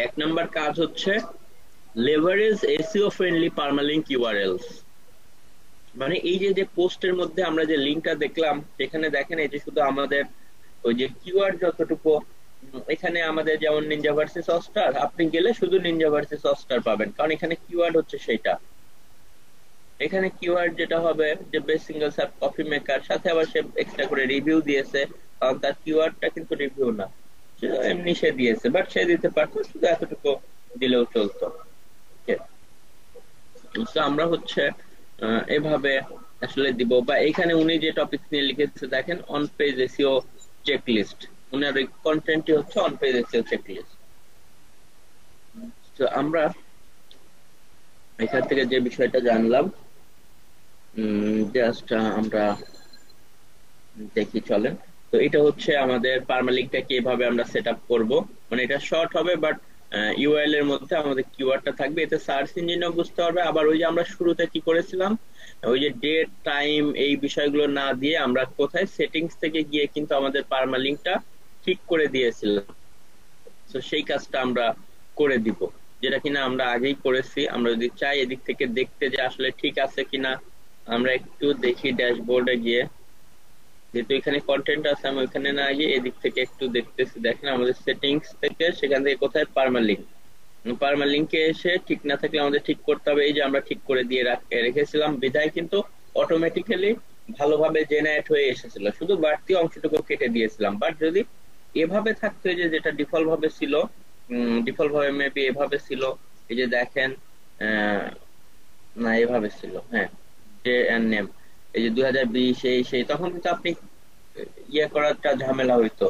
1 নাম্বার কাজ হচ্ছে লেভারেজ এসইও ফ্রেন্ডলি পার্মালিঙ্ক ইউআরএলস। মানে এই যে যে পোস্টের মধ্যে আমরা যে লিঙ্কটা দেখলাম, সেখানে দেখেন এই যে শুধু আমাদের ওই যে কিওয়ার্ড যতটুকু, এখানে আমাদের যেমন নিনজা ভার্সেস অস্টার, আপনি গেলে শুধু নিনজা ভার্সেস অস্টার পাবেন, কারণ এখানে কিওয়ার্ড হচ্ছে সেটা। এখানে কিওয়ার্ড যেটা হবে যে best single sub coffee maker, সাথে আবার সে এক্সট্রা করে রিভিউ দিয়েছে, কারণ তার কিওয়ার্ডটা কিন্তু রিভিউ না, এমনি সে দিয়েছে, বাট সে দিতে পারতো, শুধু এতটুকু দিলেও চলতো। তো আমরা হচ্ছে এভাবে আসলে দিব। বা এখানে উনি যে টপিক নিয়ে লিখেছে দেখেন, অন পেজ এসইও চেকলিস্ট, উনার ওই কন্টেন্টটি হচ্ছে অন পেজ এসইও চেকলিস্ট। তো আমরা এখান থেকে যে বিষয়টা জানলাম, জাস্ট আমরা দেখি চলেন। তো এটা হচ্ছে আমাদের পার্মালিঙ্কটা কিভাবে আমরা সেট আপ করবো। মানে এটা শর্ট হবে, বাট ইউআরএল এর মধ্যে আমাদের কিওয়ার্ডটা থাকবে, এতে সার্চ ইঞ্জিনও বুঝতে পারবে। আবার ওই যে আমরা শুরুতে কি করেছিলাম, ওই যে ডেট টাইম এই বিষয়গুলো না দিয়ে আমরা কোথায় সেটিংস থেকে গিয়ে কিন্তু আমাদের পার্মালিঙ্কটা ঠিক করে দিয়েছিলাম। তো সেই কাজটা আমরা করে দিব, যেটা কিনা আমরা আগেই করেছি। আমরা যদি চাই এদিক থেকে দেখতে যে আসলে ঠিক আছে কিনা, আমরা একটু দেখি ড্যাশবোর্ডে গিয়ে, যেহেতু এখানে কন্টেন্ট আছে, আমি ওইখানে না গিয়ে এদিক থেকে একটু দেখতেছি। দেখেন আমাদের সেটিংস থেকে, সেখান থেকে কোথায় পার্মালিঙ্ক, পার্মালিঙ্কে এসে ঠিক না থাকলে আমাদের ঠিক করতে হবে। এই যে আমরা ঠিক করে দিয়ে রেখেছিলাম, বিধায় কিন্তু অটোমেটিক্যালি ভালোভাবে জেনারেট হয়ে এসেছিল, শুধু বাড়তি অংশটুকু কেটে দিয়েছিলাম। বাট যদি এভাবে থাকতো, যে যেটা ডিফল্ট ভাবে ছিল, ডিফল্ট ভাবে মেবি এভাবে ছিল, এই যে দেখেন, না এভাবে ছিল, হ্যাঁ, ডে এন্ড নেম, এই যে 2020 এই সেই, তখন কিন্তু আপনি ইয়ে করাটা ঝামেলা হইতো।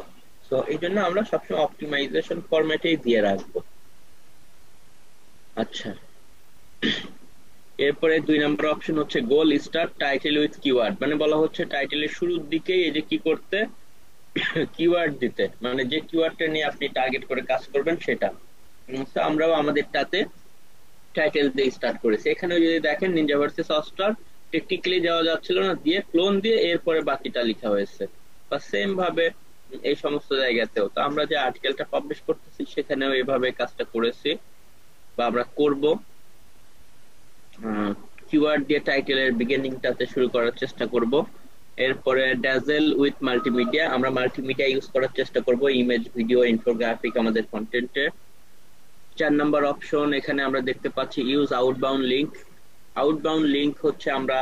তো এই জন্য আমরা সবসময় অপটিমাইজেশন ফরম্যাটেই দিয়ে রাখবো। আচ্ছা, এরপরে 2 নম্বর অপশন হচ্ছে গোল স্টার্ট টাইটেল উইথ কিওয়ার্ড। মানে বলা হচ্ছে টাইটেলের শুরুর দিকেই এই যে কি করতে, কিওয়ার্ড দিতে, মানে যে কিওয়ার্ডটা নিয়ে আপনি টার্গেট করে কাজ করবেন সেটা। তো আমরাও আমাদেরটাতে টাইটেল দিয়ে স্টার্ট করেছি। এখানে যদি দেখেন নিনজা ভার্সেস অস্টার টেকনিক্যালি যাওয়া যাচ্ছিল না, দিয়ে ক্লোন দিয়ে এরপরে বাকিটা লেখা হয়েছে। বা সেম ভাবে এই সমস্ত জায়গাতেও, তো আমরা যে আর্টিকেলটা পাবলিশ করতেছি সেখানেও এভাবে কাজটা করেছি বা আমরা করব। কিওয়ার্ড দিয়ে টাইটেলের বিগিনিংটাতে শুরু করার চেষ্টা করব। এরপরে ড্যাজেল উইথ মাল্টিমিডিয়া, আমরা মাল্টিমিডিয়া ইউজ করার চেষ্টা করব, ইমেজ ভিডিও ইনফোগ্রাফিক আমাদের কন্টেন্টে। 4 নাম্বার অপশন, এখানে আমরা দেখতে পাচ্ছি use outbound link. Outbound link হচ্ছে আমরা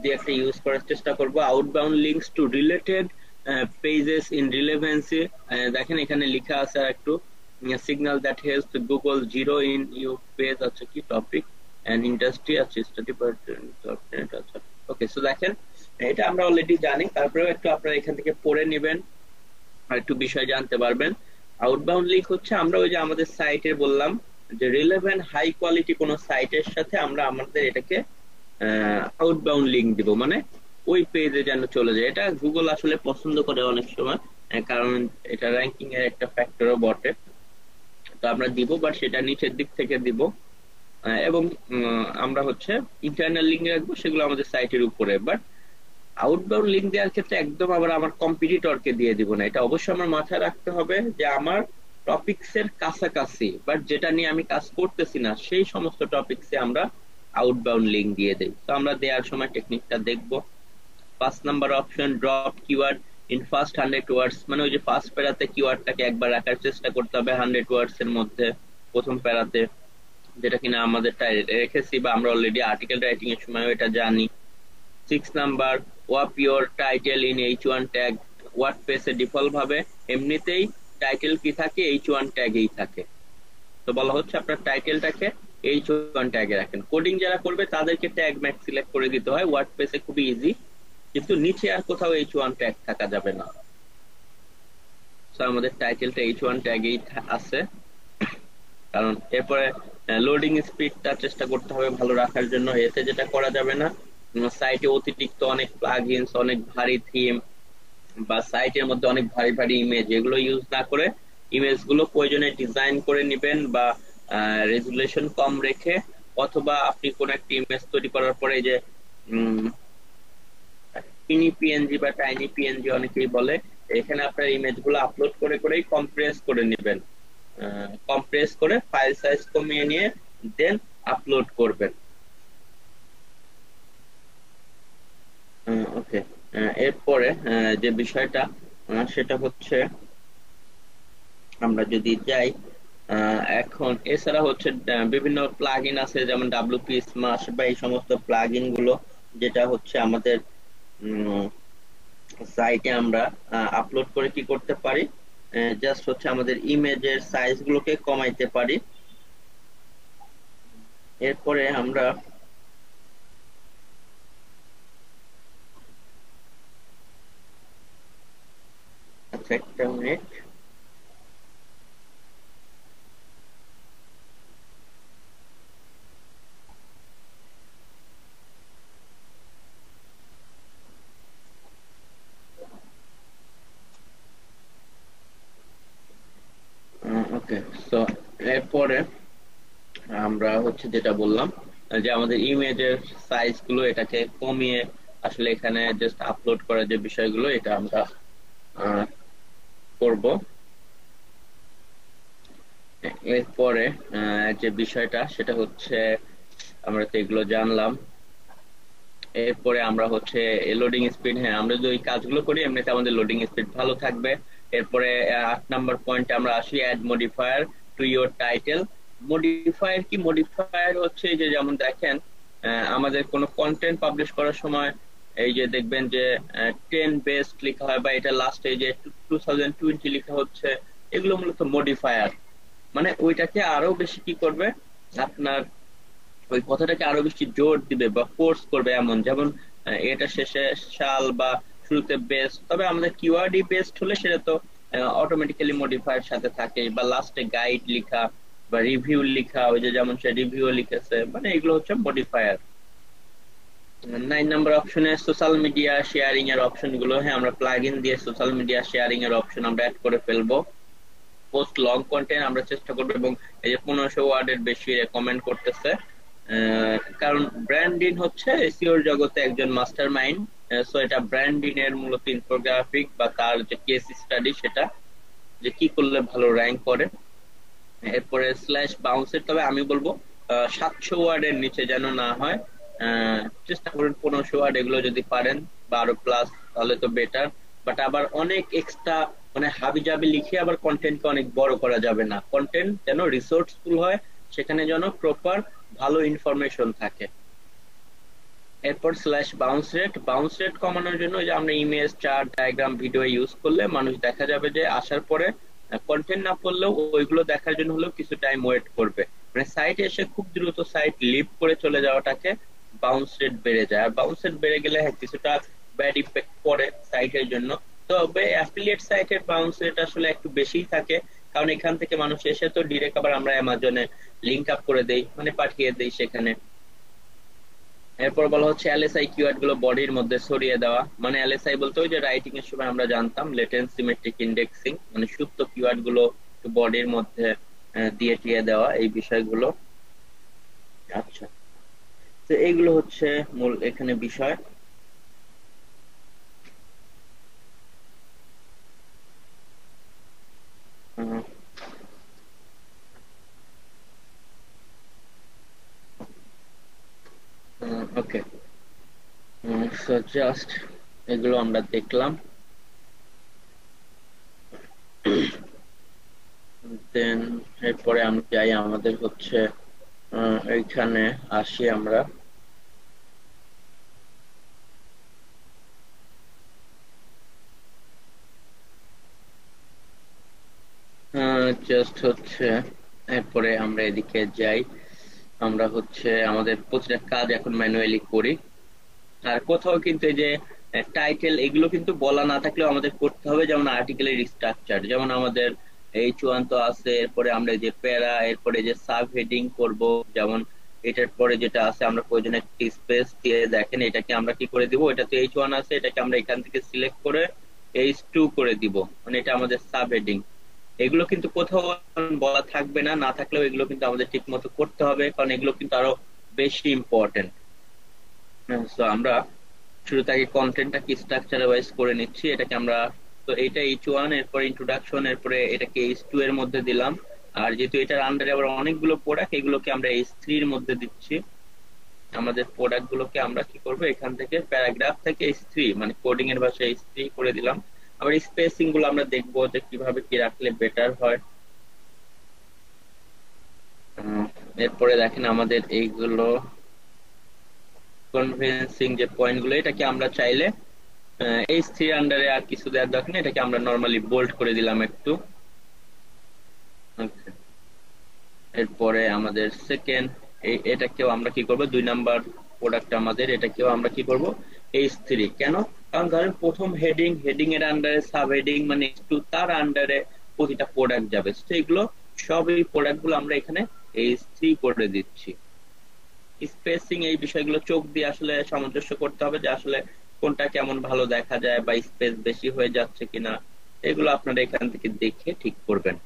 দিয়ে একটা ইউজ করার চেষ্টা করব, outbound links to related pages in relevancy. দেখেন এখানে লেখা আছে একটু, signal that helps Google zero in your page, আছে কি টপিক এন্ড ইন্ডাস্ট্রি, আছে স্টাডি পার্সেন্ট, আচ্ছা। ওকে, সো দেখেন এটা আমরা অলরেডি জানি, তারপরেও একটু আপনারা এখান থেকে পড়ে নেবেন আর একটু বিষয় জানতে পারবেন। আউটবাউন্ড লিংক হচ্ছে আমরা ওই যে আমাদের সাইটে বললাম যে রিলেভেন্ট হাই কোয়ালিটি কোনো সাইটের সাথে আমরা আমাদের এটাকে আউটবাউন্ড লিংক দিব, মানে ওই পেজে যেন চলে যায়। এটা গুগল আসলে পছন্দ করে অনেক সময়, কারণ এটা র্যাঙ্কিং এর একটা ফ্যাক্টরও বটে। তো আমরা দিব, বাট সেটা নিচের দিক থেকে দিব। এবং আমরা হচ্ছে ইন্টারনাল লিঙ্ক রাখবো, সেগুলো আমাদের সাইটের উপরে। বাট আউটবাউন্ড লিঙ্ক দেওয়ার ক্ষেত্রে একদম আবার আমার কম্পিটিটরকে দিয়ে দিব না। এটা অবশ্যই আমার মাথায় রাখতে হবে যে আমার টপিকস এর কাছাকাছি, বাট যেটা নিয়ে আমি কাজ করতেছি না সেই সমস্ত টপিকসে আমরা আউটবাউন্ড লিঙ্ক দিয়ে দেই। তো আমরা দেওয়ার সময় টেকনিকটা দেখবো। 5 number option, drop keyword in first 100 ওয়ার্ডস, মানে ওই যে ফার্স্ট প্যারাতে কিওয়ার্ডটাকে একবার রাখার চেষ্টা করতে হবে 100 ওয়ার্ডস এর মধ্যে, প্রথম প্যারাতে, যেটা কিনা আমাদের রেখেছি বা আমরা অলরেডি আর্টিকেল রাইটিং এর সময় এটা জানি। 6 number, wrap your title in H1 tag. ওয়ার্ডপ্রেসে ডিফল্ট ভাবে এমনিতেই টাইটেল কি থাকে, H1 ট্যাগেই থাকে। তো বলা হচ্ছে আপনার টাইটেলটাকে H1 ট্যাগে রাখেন। কোডিং যারা করবে তাদেরকে ট্যাগ ম্যাক্স সিলেক্ট করে দিতে হয়, ওয়ার্ডপ্রেসে খুবই ইজি, কিন্তু নিচে আর কোথাও H1 ট্যাগ থাকা যাবে না। তো আমাদের টাইটেলটা H1 ট্যাগেই আছে। কারণ এরপরে লোডিং স্পিডটা চেষ্টা করতে হবে ভালো রাখার জন্য। এতে যেটা করা যাবে না, সাইটে অতিরিক্ত অনেক প্লাগইনস, অনেক ভারী থিম বা সাইটের মধ্যে অনেক ভারী ভারী ইমেজ, এগুলো ইউজ না করে ইমেজ গুলো প্রয়োজনে ডিজাইন করে নেবেন বা রেজুলেশন কম রেখে, অথবা আপনি কোন একটা ইমেজ তৈরি করার পরে যে মিনি পিএনজি বা টাইনি পিএনজি অনেকেই বলে, এখানে আপনার ইমেজ গুলো আপলোড করে করেই কম্প্রেস করে নেবেন, কম্প্রেস করে ফাইল সাইজ কমিয়ে নিয়ে দেন আপলোড করবেন। ওকে, এরপরে যে বিষয়টা সেটা হচ্ছে, আমরা যদি যাই এখন, এছাড়া হচ্ছে বিভিন্ন প্লাগইন আছে, যেমন WP স্মাশ বা এই সমস্ত প্লাগইন গুলো, যেটা হচ্ছে আমাদের সাইটে আমরা আপলোড করে কি করতে পারি, জাস্ট হচ্ছে আমাদের ইমেজের সাইজ গুলোকে কমাইতে পারি। এরপরে আমরা আচ্ছা একটা মিনিট, ওকে। সো এরপরে আমরা হচ্ছে যেটা বললাম যে আমাদের ইমেজের সাইজ গুলো এটাকে কমিয়ে আসলে এখানে জাস্ট আপলোড করার যে বিষয়গুলো এটা আমরা করব। এরপরে যে বিষয়টা সেটা হচ্ছে, আমরা তো এগুলো জানলাম। এরপরে আমরা হচ্ছে লোডিং স্পিড, হ্যাঁ আমরা যদি ওই কাজগুলো করি এমনিতে আমাদের লোডিং স্পিড ভালো থাকবে। এরপরে 8 নাম্বার পয়েন্টে আমরা আসি, add modifier to your title. Modifier কি? মডিফায়ার হচ্ছে যে, যেমন দেখেন আমাদের কোনো কন্টেন্ট পাবলিশ করার সময় এই যে দেখবেন যে 10 বেস্ট লেখা হয়, বা এটা লাস্টে যে 2020 লেখা হচ্ছে, এগুলো মূলত মডিফায়ার। মানে ওইটাকে আরো বেশি কি করবে, আপনার ওই কথাটাকে আরো বেশি জোর দিবে বা ফোর্স করবে। এমন যেমন এটা শেষে সাল বা শুরুতে বেস্ট, তবে আমাদের কিওয়ার্ডই বেস্ট হলে সেটা তো অটোমেটিক্যালি মডিফায়ার সাথে থাকে, বা লাস্টে গাইড লেখা বা রিভিউ লেখা, ওই যে যেমন সে রিভিউ লিখেছে, মানে এগুলো হচ্ছে মডিফায়ার। 9 নাম্বার অপশনে সোশ্যাল মিডিয়া শেয়ারিং এর অপশন গুলো, হ্যাঁ আমরা প্লাগইন দিয়ে সোশ্যাল মিডিয়া শেয়ারিং এর অপশন আমরা অ্যাড করে ফেলবো। পোস্ট লং কন্টেন্ট আমরা চেষ্টা করবো, এবং এই যে 1500 ওয়ার্ডের বেশি রেকমেন্ড করতেছে, কারণ ব্র্যান্ডিং হচ্ছে এসইওর জগতে একজন মাস্টার মাইন্ড। সো এটা ব্র্যান্ডিং এর মূলত ইনফোগ্রাফিক বা তার যে কেস স্টাডি, সেটা যে কি করলে ভালো র্যাঙ্ক করে। এরপরে স্ল্যাশ বাউন্সের, তবে আমি বলবো 700 ওয়ার্ডের নিচে যেন না হয়, চেষ্টা করুন 1500 ওয়ার্ড, এগুলো যদি পারেন বা আরো প্লাস তাহলে তো বেটার। বাট আবার অনেক এক্সট্রা মানে হাবি জাবি লিখে আবার কন্টেন্টকে অনেক বড় করা যাবে না, কন্টেন্ট যেন রিসোর্সফুল হয়, সেখানে যেন প্রপার ভালো ইনফরমেশন থাকে। এরপর slash bounce rate, bounce rate কমানোর জন্য যে আমরা image, chart, diagram, video use করলে মানুষ দেখা যাবে যে আসার পরে কন্টেন্ট না পড়লেও ওইগুলো দেখার জন্য হলেও কিছু টাইম ওয়েট করবে, মানে সাইটে এসে খুব দ্রুত সাইট লিভ করে চলে যাওয়াটাকে বাউন্স রেট বেড়ে যায়। আর বাউন্স রেট বেড়ে গেলে হ্যাঁ কিছুটা ব্যাড ইফেক্ট পড়ে সাইটের জন্য। তবে অ্যাফিলিয়েট সাইটের বাউন্স রেট আসলে একটু বেশিই থাকে, কারণ এখান থেকে মানুষ এসে তো ডিরেক্ট আবার আমরা অ্যামাজনে লিংক আপ করে দেই, মানে পাঠিয়ে দেই সেখানে। এরপর বলা হচ্ছে এলএসআই কিওয়ার্ড গুলো বডির মধ্যে ছড়িয়ে দেওয়া, মানে এলএসআই বলতে ওই যে রাইটিং এর সময় আমরা জানতাম লেটেন্ট সিমেট্রিক ইন্ডেক্সিং, মানে সুপ্ত কিওয়ার্ড গুলো বডির মধ্যে দিয়ে টিয়ে দেওয়া, এই বিষয়গুলো। আচ্ছা, তো এইগুলো হচ্ছে মূল এখানে বিষয়। ওকে, সো জাস্ট এগুলো আমরা দেখলাম। দেন এরপরে আমি যাই আমাদের হচ্ছে এইখানে আসি আমরা। জাস্ট হচ্ছে এরপরে আমরা এদিকে যাই। আমরা হচ্ছে আমাদের প্রতিটা কাজ এখন ম্যানুয়ালি করি। আর কোথাও কিন্তু এই যে টাইটেল এগুলো কিন্তু বলা না থাকলেও আমাদের করতে হবে, যেমন আর্টিকেলের স্ট্রাকচার, যেমন আমাদের H1 তো আছে, এরপরে আমরা এই যে প্যারা, এরপরে যে সাব হেডিং করব, যেমন এটার পরে যেটা আছে আমরা প্রয়োজনে একটি স্পেস দিয়ে দেখেন এটাকে আমরা কি করে দিব, এটা তো H1 আছে, এটাকে আমরা এখান থেকে সিলেক্ট করে H2 করে দিব, মানে এটা আমাদের সাব হেডিং। এগুলো কিন্তু কোথাও বলা থাকবে না, না থাকলেও এগুলো কিন্তু আমাদের ঠিক মতো করতে হবে, কারণ এগুলো কিন্তু আরো বেশি ইম্পর্টেন্ট। তো আমরা শুরুতে আগে কন্টেন্টটা কি স্ট্রাকচার ওয়াইজ করে নিচ্ছি, এটাকে আমরা, তো এটা H1, এরপরে ইন্ট্রোডাকশন, এরপরে এটাকে H2 এর মধ্যে দিলাম। আর যেহেতু এটার আন্ডারে আবার অনেকগুলো প্রোডাক্ট, এগুলোকে আমরা H3 এর মধ্যে দিচ্ছি। আমাদের প্রোডাক্ট গুলোকে আমরা কি করব, এখান থেকে প্যারাগ্রাফ থেকে H3, মানে কোডিং এর ভাষায় H3 করে দিলাম। আবার স্পেসিং গুলো আমরা দেখবো যে কিভাবে কি রাখলে বেটার হয়। আহ, এরপরে দেখেন আমাদের এইগুলো কনভিন্সিং যে পয়েন্ট গুলো, এটাকে আমরা চাইলে H3 আন্ডারে আর কিছু দেওয়ার দরকার নেই, এটাকে আমরা নর্মালি বোল্ড করে দিলাম একটু। Okay. এরপরে আমাদের সেকেন্ড, এটাকেও আমরা কি করব, 2 নাম্বার প্রোডাক্ট আমাদের, এটাকেও আমরা কি করব H3। কেন? কারণ ধরেন প্রথম হেডিং, হেডিং এর আন্ডারে সাব হেডিং, মানে একটু তার আন্ডারে প্রতিটা প্রোডাক্ট যাবে, তো এগুলো সব এই প্রোডাক্ট গুলো আমরা এখানে H3 করে দিচ্ছি। স্পেসিং এই বিষয়গুলো চোখ দিয়ে আসলে সামঞ্জস্য করতে হবে, যে আসলে কোনটা কেমন ভালো দেখা যায় বা স্পেস বেশি হয়ে যাচ্ছে কিনা, এগুলো আপনারা এখান থেকে দেখে ঠিক করবেন।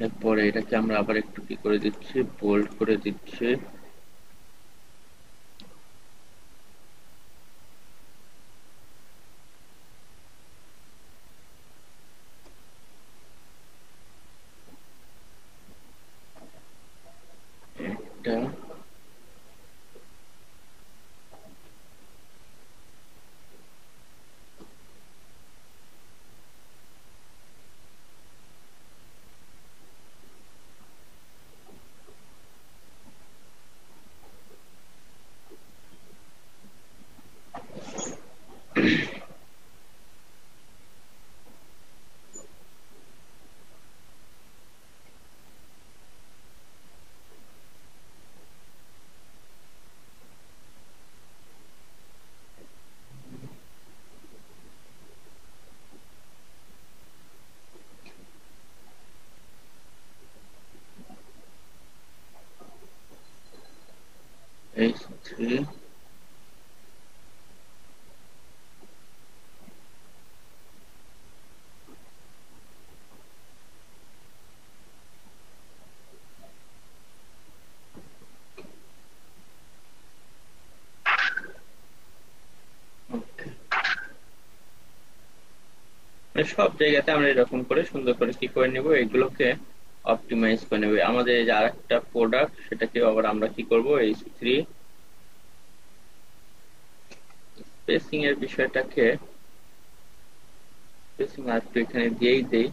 এরপরে এটাকে আমরা আবার একটু কি করে দিচ্ছি, বোল্ড করে দিচ্ছি। এটা H3। সব জায়গাতে আমরা এরকম করে সুন্দর করে কি করে নেব, এগুলোকে অপটিমাইজ করে নেব। আমাদের এই যে আরেকটা প্রোডাক্ট, সেটাকে আবার আমরা কি করব, H3 স্পেসিং এর বিষয়টাকে, স্পেসিং আর একটু এখানে দিয়েই দেই।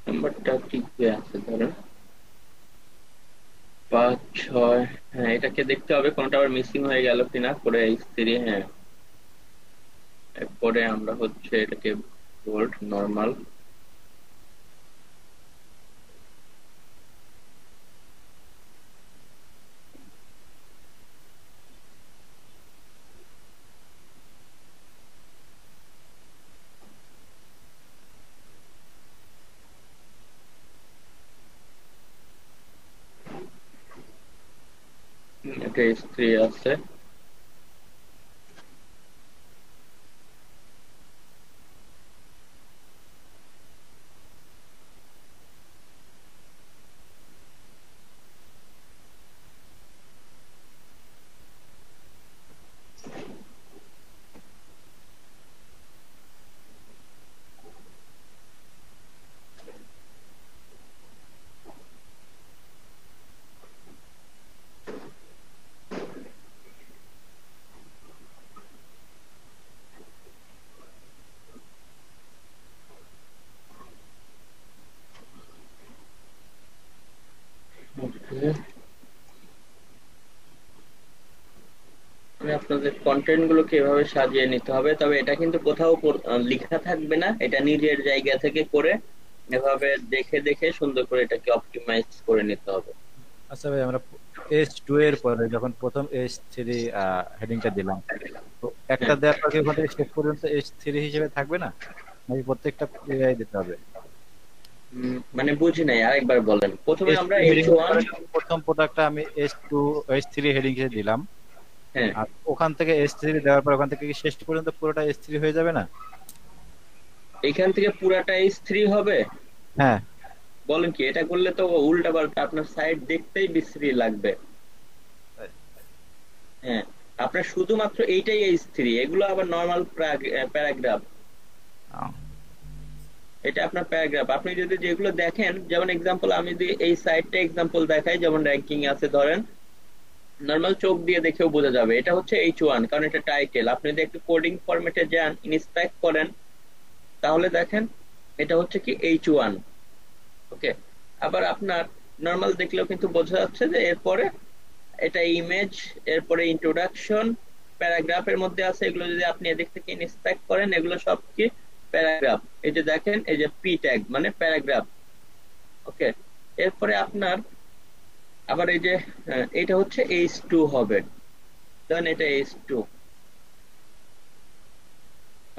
নাম্বারটা ঠিক হয়ে আছে ধরেন 5 6। হ্যাঁ, এটাকে দেখতে হবে কোনটা আবার মিসিং হয়ে গেল কিনা, করে H3। হ্যাঁ, এরপরে আমরা হচ্ছে এটাকে বোল্ড নরমাল, এটা স্ত্রী আছে। আপনাদের কন্টেন্ট গুলোকে এভাবে সাজিয়ে নিতে হবে, তবে এটা কিন্তু কোথাও লেখা থাকবে না, এটা নিজের জায়গা থেকে করে এভাবে দেখে দেখে সুন্দর করে এটাকে অপটিমাইজ করে নিতে হবে। আচ্ছা ভাই, আমরা H2 এর পরে যখন প্রথম H3 হেডিংটা দিলাম, তো একটা হ্যাঁ, দেওয়ার পর কি ওখান থেকে শেষ পর্যন্ত H3 হিসেবে থাকবে না, নাকি প্রত্যেকটা এআই দিতে হবে? মানে বুঝি নাই, আরেকবার বলেন। প্রথমে আমরা H3 হেডিং এইচ এর ওয়ান। পরে যখন প্রথম প্রোডাক্টটা আমি H3 হেডিং হিসেবে দিলাম, হ্যাঁ, আর ওখান থেকে H3 দেওয়ার পর ওখান থেকে কি শেষ পর্যন্ত পুরোটা H3 হয়ে যাবে না? এখান থেকে পুরাটা এইচ থ্রি হবে? হ্যাঁ। বলেন কি, এটা করলে তো উল্টা পাল্টা, আপনার সাইড দেখতেই বিশ্রী লাগবে। হ্যাঁ, আপনার শুধুমাত্র এইটাই এইচ থ্রি, এগুলো আবার নর্মাল প্যারাগ্রাফ। আহ, এটা আপনার প্যারাগ্রাফ। আপনি যদি যেগুলো দেখেন, যেমন এক্সাম্পল, আমি যদি এই সাইডটা এক্সাম্পল দেখাই, যেমন র্যাঙ্কিং আছে ধরেন, নর্মাল চোখ দিয়ে দেখেও বোঝা যাবে এটা হচ্ছে এইচ ওয়ান, কারণ এটা টাইটেল। আপনি যদি একটু কোডিং ফরম্যাটে যান, ইনস্পেক্ট করেন, তাহলে দেখেন এটা হচ্ছে কি এইচ ওয়ান। ওকে, আবার আপনার নর্মাল দেখলেও কিন্তু বোঝা যাচ্ছে যে এরপরে এটা ইমেজ, এরপরে ইন্ট্রোডাকশন, প্যারাগ্রাফের মধ্যে আছে। এগুলো যদি আপনি এদিক থেকে ইন্সপেক্ট করেন, এগুলো সব কি প্যারাগ্রাফ। এই যে দেখেন, এই যে পি ট্যাগ মানে প্যারাগ্রাফ। ওকে, এরপরে আপনার আবার এই যে এটা হচ্ছে এইচ টু হবে, দেন এটা এইচ টু।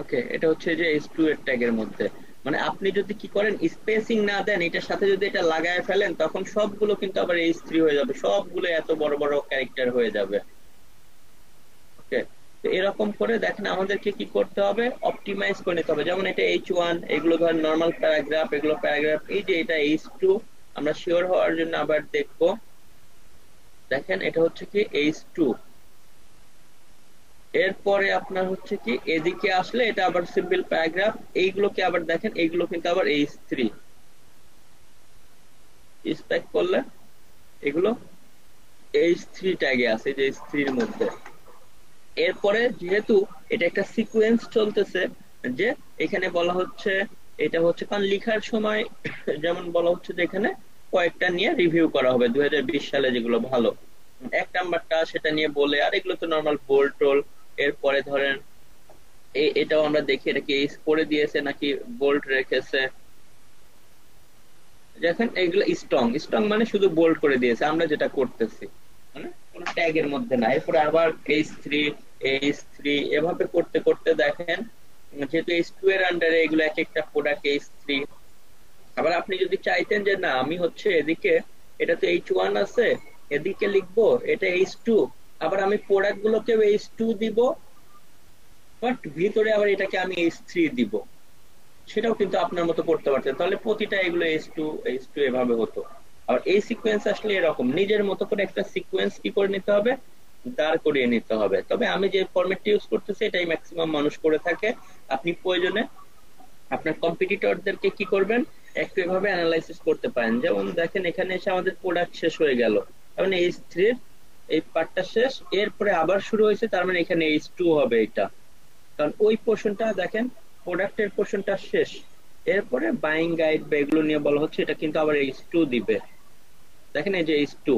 ওকে, এটা হচ্ছে যে এইচ টু এর ট্যাগের মধ্যে। মানে আপনি যদি কি করেন, স্পেসিং না দেন, এটার সাথে যদি এটা লাগায় ফেলেন, তখন সবগুলো কিন্তু আবার এইচ থ্রি হয়ে যাবে, সবগুলো এত বড় বড় ক্যারেক্টার হয়ে যাবে। ওকে, তো এরকম করে দেখেন আমাদেরকে কি করতে হবে, অপটিমাইজ করে নিতে হবে। যেমন এটা এইচ ওয়ান, এগুলো ধর নর্মাল প্যারাগ্রাফ, এগুলো প্যারাগ্রাফ। এই যে এটা এইচ টু, আমরা শিওর হওয়ার জন্য আবার দেখবো। দেখেন এটা হচ্ছে কি এইচ টু। এরপরে আপনার হচ্ছে কি এদিকে আসলে এটা আবার সিম্পল প্যারাগ্রাফ। এইগুলোকে আবার দেখেন, এইগুলো কিন্তু আবার এইচ থ্রি। স্পেক করলে এগুলো এইচ থ্রি ট্যাগে আছে, যে এইচ3 এর মধ্যে। এরপরে যেহেতু এটা একটা সিকোয়েন্স চলতেছে, যে এখানে বলা হচ্ছে, এটা হচ্ছে কারণ লিখার সময় যেমন বলা হচ্ছে যে এখানে কয়েকটা নিয়ে রিভিউ করা হবে 2020 সালে, যেগুলো ভালো এক নাম্বারটা সেটা নিয়ে বলে। আর এগুলো তো নর্মাল বোল্ড টোল। এরপরে ধরেন এটাও আমরা দেখি, এটা কি এইচ করে দিয়েছে নাকি বোল্ড রেখেছে। দেখেন এগুলো স্ট্রং, স্ট্রং মানে শুধু বোল্ড করে দিয়েছে, আমরা যেটা করতেছি মানে কোনো ট্যাগের মধ্যে না। এরপরে আবার এইচ থ্রি, এইচ থ্রি, এভাবে করতে করতে দেখেন, যেহেতু এইচ টু এর আন্ডারে এগুলো এক একটা প্রোডাক্ট এইচ থ্রি। আবার আপনি যদি চাইতেন যে না, আমি হচ্ছে এদিকে, এটা তো এইচ ওয়ান আছে, এদিকে লিখবো এটা এইচ টু, আবার আমি প্রোডাক্ট গুলোকে এইচ টু দিব, বাট ভিতরে আবার এটাকে আমি এইচ থ্রি দিব, সেটাও কিন্তু আপনার মতো করতে পারতেন। তাহলে প্রতিটা এগুলো এইচ টু, এইচ টু এভাবে হতো। আর এই সিকোয়েন্স আসলে এরকম নিজের মতো করে একটা সিকোয়েন্স কি করে নিতে হবে, দাঁড় করিয়ে নিতে হবে। তবে আমি যে ফরম্যাটটি ইউজ করতেছি এটাই ম্যাক্সিমাম মানুষ করে থাকে। আপনি প্রয়োজনে আপনার কম্পিটিটরদেরকে কি করবেন, একটু এভাবে অ্যানালাইসিস করতে পারেন। যেমন দেখেন এখানে এসে আমাদের প্রোডাক্ট শেষ হয়ে গেল, তার মানে এইচ3 এই পার্টটা শেষ, এরপরে আবার শুরু হয়েছে, তার মানে এখানে এইচ টু হবে এটা। কারণ ওই পোর্শনটা দেখেন, প্রোডাক্টের পোর্শনটা শেষ, এরপরে বাইং গাইড বা এগুলো নিয়ে বলা হচ্ছে, এটা কিন্তু আবার এইচ টু দিবে। দেখেন এই যে এইচ টু,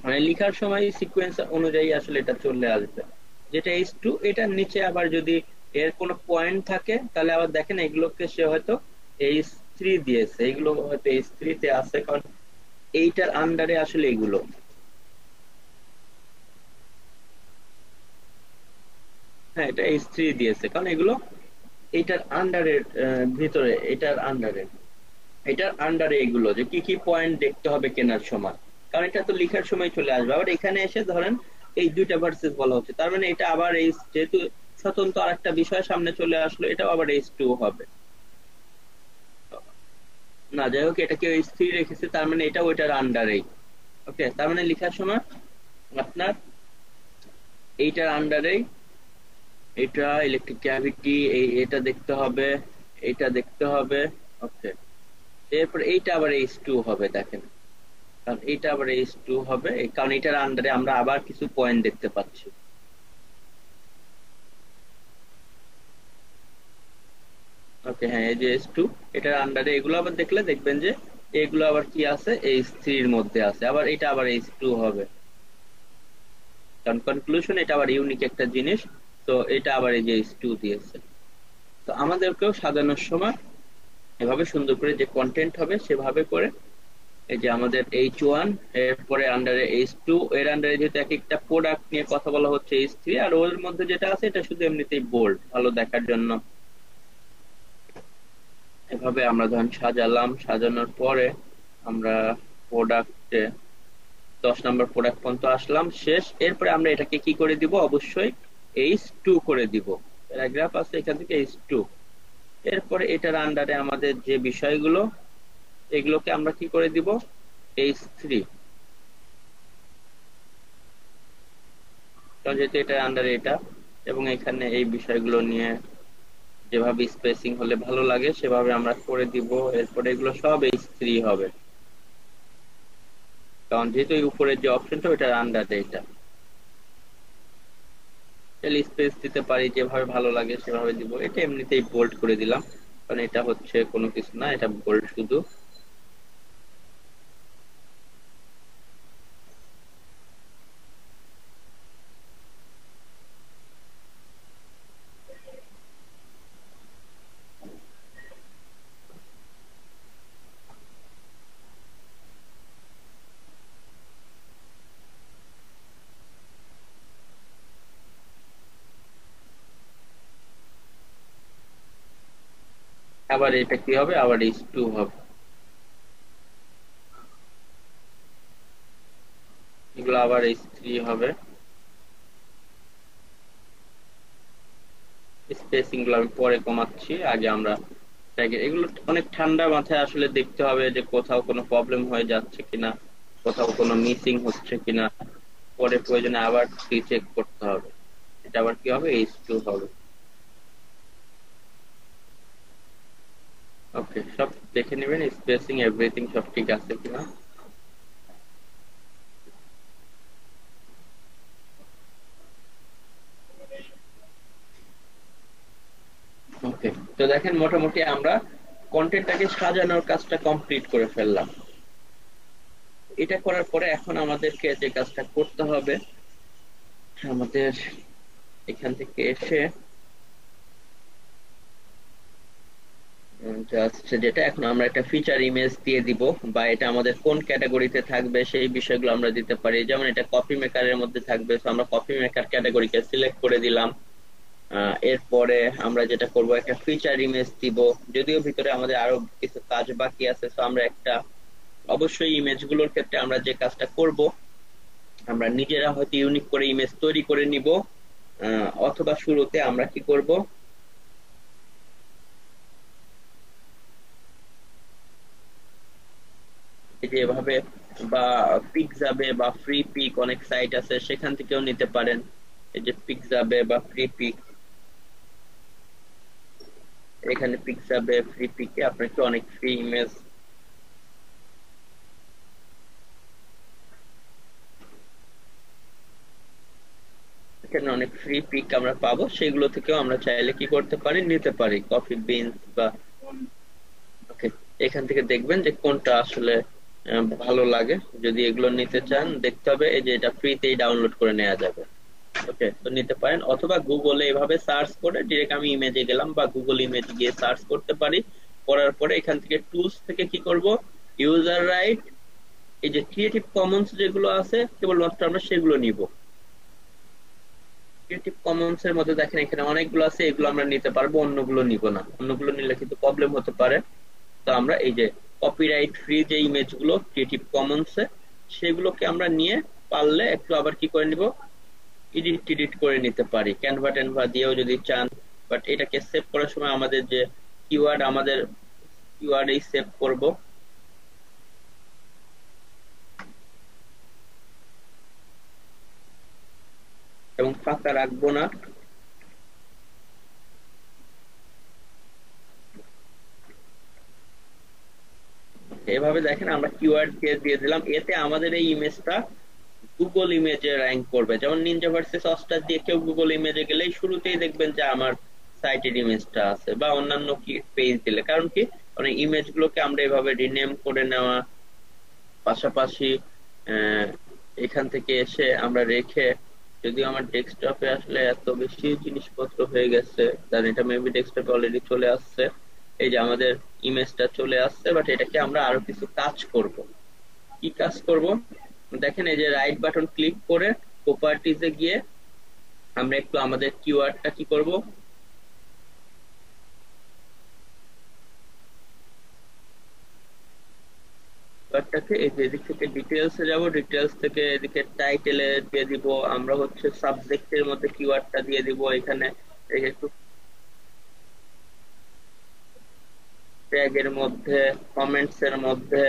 মানে লিখার সময় সিকোয়েন্স অনুযায়ী আসলে এটা চলে আসবে, যেটা এইচ টু। এটার নিচে আবার যদি এর কোনো পয়েন্ট থাকে তাহলে আবার দেখেন এগুলোকে সে হয়তো H3 দিয়েছে, এগুলো হয়তো H3 তে আছে, কারণ এইটার আন্ডারে আসলে এগুলো, হ্যাঁ এটা H3 দিয়েছে কারণ এগুলো এইটার আন্ডারের ভিতরে, এটার আন্ডারে এগুলো যে কি কি পয়েন্ট দেখতে হবে কেনার সময়, কারণ এটা তো লেখার সময় চলে আসবে। আবার এখানে এসে ধরেন এই দুইটা ভার্সেস বলা হচ্ছে, তার মানে এটা আবার এই যেহেতু স্বতন্ত্র আরেকটা বিষয় সামনে চলে আসলো, এটাও আবার H2 হবে না। যাই হোক, এটা কেউ স্থির রেখেছে, তার মানে এটা ওইটার আন্ডারেই। ওকে, তার মানে লেখার সময় আপনার এইটার আন্ডারেই এটা ইলেকট্রিক ক্যাভিটি, এটা দেখতে হবে, এটা দেখতে হবে। ওকে, এরপর এইটা আবার H2 হবে দেখেন, কারণ এইটা আবার H2 হবে কারণ এটার আন্ডারে আমরা আবার কিছু পয়েন্ট দেখতে পাচ্ছি। ওকে, হ্যাঁ এই যে H2, এটার আন্ডারে এগুলো আবার দেখলে দেখবেন যে এগুলো আবার কি আছে, H3 এর মধ্যে আছে, আবার এটা আবার H2 হবে, কারণ কনক্লুশন এটা আবার ইউনিক একটা জিনিস। তো এটা আবার এই যে H2 দিয়েছে। তো আমাদেরকেও সাজানোর সময় এভাবে সুন্দর করে যে কন্টেন্ট হবে সেভাবে করে, এই যে আমাদের H1, এরপরে আন্ডারে H2, এর আন্ডারে যেহেতু এক একটা প্রোডাক্ট নিয়ে কথা বলা হচ্ছে H3, আর ওর মধ্যে যেটা আছে এটা শুধু এমনিতেই বোল্ড ভালো দেখার জন্য। এভাবে আমরা ধরেন সাজালাম, সাজানোর পরে আমরা প্রোডাক্টে 10 নম্বর প্রোডাক্ট পর্যন্ত আসলাম, শেষ। এরপরে আমরা এটাকে কি করে দিব, অবশ্যই H2 করে দিব, প্যারাগ্রাফ আছে এখান থেকে H2। এরপরে এটার আন্ডারে আমাদের যে বিষয়গুলো, এগুলোকে আমরা কি করে দিব, H3, কারণ যেহেতু এটার আন্ডারে এটা, এবং এখানে এই বিষয়গুলো নিয়ে যেভাবে স্পেসিং হলে ভালো লাগে সেভাবে আমরা করে দিব। এরপরে এগুলো সব H3 হবে, কারণ যেহেতু এই উপরের যে অপশনটা ওইটার আন্ডারে এটা। তাহলে স্পেস দিতে পারি যেভাবে ভালো লাগে সেভাবে দিব। এটা এমনিতেই বোল্ড করে দিলাম, কারণ এটা হচ্ছে কোনো কিছু না, এটা বোল্ড শুধু। আবার এটা কি হবে, আবার H2 হবে, এগুলো আবার H3 হবে। স্পেসিং গুলো আমি পরে কমাচ্ছি, আগে আমরা এগুলো অনেক ঠান্ডা মাথায় আসলে দেখতে হবে যে কোথাও কোনো প্রবলেম হয়ে যাচ্ছে কিনা, কোথাও কোনো মিসিং হচ্ছে কিনা, পরে প্রয়োজনে আবার চেক করতে হবে। এটা আবার কি হবে, H2 হবে। ওকে, সব দেখে নেবেন স্পেসিং এভরিথিং সব ঠিক আছে কিনা। ওকে, তো দেখেন মোটামুটি আমরা কন্টেন্টটাকে সাজানোর কাজটা কমপ্লিট করে ফেললাম। এটা করার পরে এখন আমাদেরকে যে কাজটা করতে হবে, আমাদের এখান থেকে এসে জাস্ট যেটা এখন আমরা একটা ফিচার ইমেজ দিয়ে দিব, বা এটা আমাদের কোন ক্যাটাগরিতে থাকবে সেই বিষয়গুলো আমরা দিতে পারি। যেমন এটা কপি মেকারের মধ্যে থাকবে, তো আমরা কপি মেকার ক্যাটাগরিকে সিলেক্ট করে দিলাম। এরপরে আমরা যেটা করব, একটা ফিচার ইমেজ দিব, যদিও ভিতরে আমাদের আরো কিছু কাজ বাকি আছে। তো আমরা একটা অবশ্যই ইমেজগুলোর ক্ষেত্রে আমরা যে কাজটা করব, আমরা নিজেরা হয়তো ইউনিক করে ইমেজ তৈরি করে নিব, অথবা শুরুতে আমরা কি করব, এই যে এভাবে, বা পিকজাবে বা ফ্রি পিক অনেক সাইট আছে সেখান থেকেও নিতে পারেন। এই যে পিকজাবে বা ফ্রি পিক, এখানে পিকজাবে ফ্রি পিকে আপনাকে অনেক ফ্রি ইমেজ, এখানে অনেক ফ্রি পিক আমরা পাবো, সেগুলো থেকেও আমরা চাইলে কি করতে পারি, নিতে পারি কফি বিনস বা। ওকে, এখান থেকে দেখবেন যে কোনটা আসলে ভালো লাগে। যদি এগুলো নিতে চান, দেখতে হবে এই যে এটা ফ্রিতেই ডাউনলোড করে নেওয়া যাবে। ওকে, তো নিতে পারেন, অথবা গুগলে এভাবে সার্চ করে ডিরেক্ট আমি ইমেজে গেলাম বা গুগল ইমেজে গিয়ে সার্চ করতে পারি। করার পরে এখান থেকে টুলস থেকে কি করব, ইউজার রাইট, এই যে ক্রিয়েটিভ কমন্স যেগুলো আছে কেবলমাত্র আমরা সেগুলো নিব। ক্রিয়েটিভ কমন্স এর মধ্যে দেখেন এখানে অনেকগুলো আছে, এগুলো আমরা নিতে পারবো, অন্যগুলো নিব না, অন্যগুলো নিলে কিন্তু প্রবলেম হতে পারে। তো আমরা এই যে কপিরাইট ফ্রি যে ইমেজ গুলো ক্রিয়েটিভ কমন্স এ, সেগুলোকে আমরা নিয়ে পারলে একটু আবার কি করে নিব, এডিট টিডিট করে নিতে পারি ক্যানভা ট্যানভা দিয়েও যদি চান। বাট এটাকে সেভ করার সময় আমাদের যে কিওয়ার্ড, আমাদের কিওয়ার্ড এই সেভ করব, এবং ফাঁকা রাখবো না। এভাবে দেখেন আমরা কিওয়ার্ড দিয়ে দিয়ে দিলাম, এতে আমাদের এই ইমেজটা গুগল ইমেজে র্যাঙ্ক করবে। যেমন নিনজা ভার্সেস অস্টার দিয়ে কেউ গুগল ইমেজে গেলেই শুরুতেই দেখবেন যে আমার সাইটের ইমেজটা আছে, বা অন্যান্য কি পেজ দিলে, কারণ কি, মানে ইমেজ গুলোকে আমরা এভাবে রিনেম করে নেওয়া, পাশাপাশি আহ, এখান থেকে এসে আমরা রেখে, যদিও আমার ডেস্কটপে আসলে এত বেশি জিনিসপত্র হয়ে গেছে, কারণ এটা মেবি ডেস্কটপে অলরেডি চলে আসছে, এই যে আমাদের ইমেজটা চলে আসছে, বাট এটাকে আমরা আরো কিছু কাজ করব। কি কাজ করব, দেখেন এই যে রাইট বাটন ক্লিক করে প্রপার্টিজে গিয়ে আমরা একটু আমাদের কিওয়ার্ডটা কি করব, কিওয়ার্ডটাকে এই যে এদিক থেকে ডিটেলস এ যাব, ডিটেলস থেকে এদিকে টাইটেলে দিয়ে দিব, আমরা হচ্ছে সাবজেক্টের মধ্যে কিওয়ার্ডটা দিয়ে দিব এখানে, এই যে একটু ট্যাগের মধ্যে, কমেন্টস এর মধ্যে,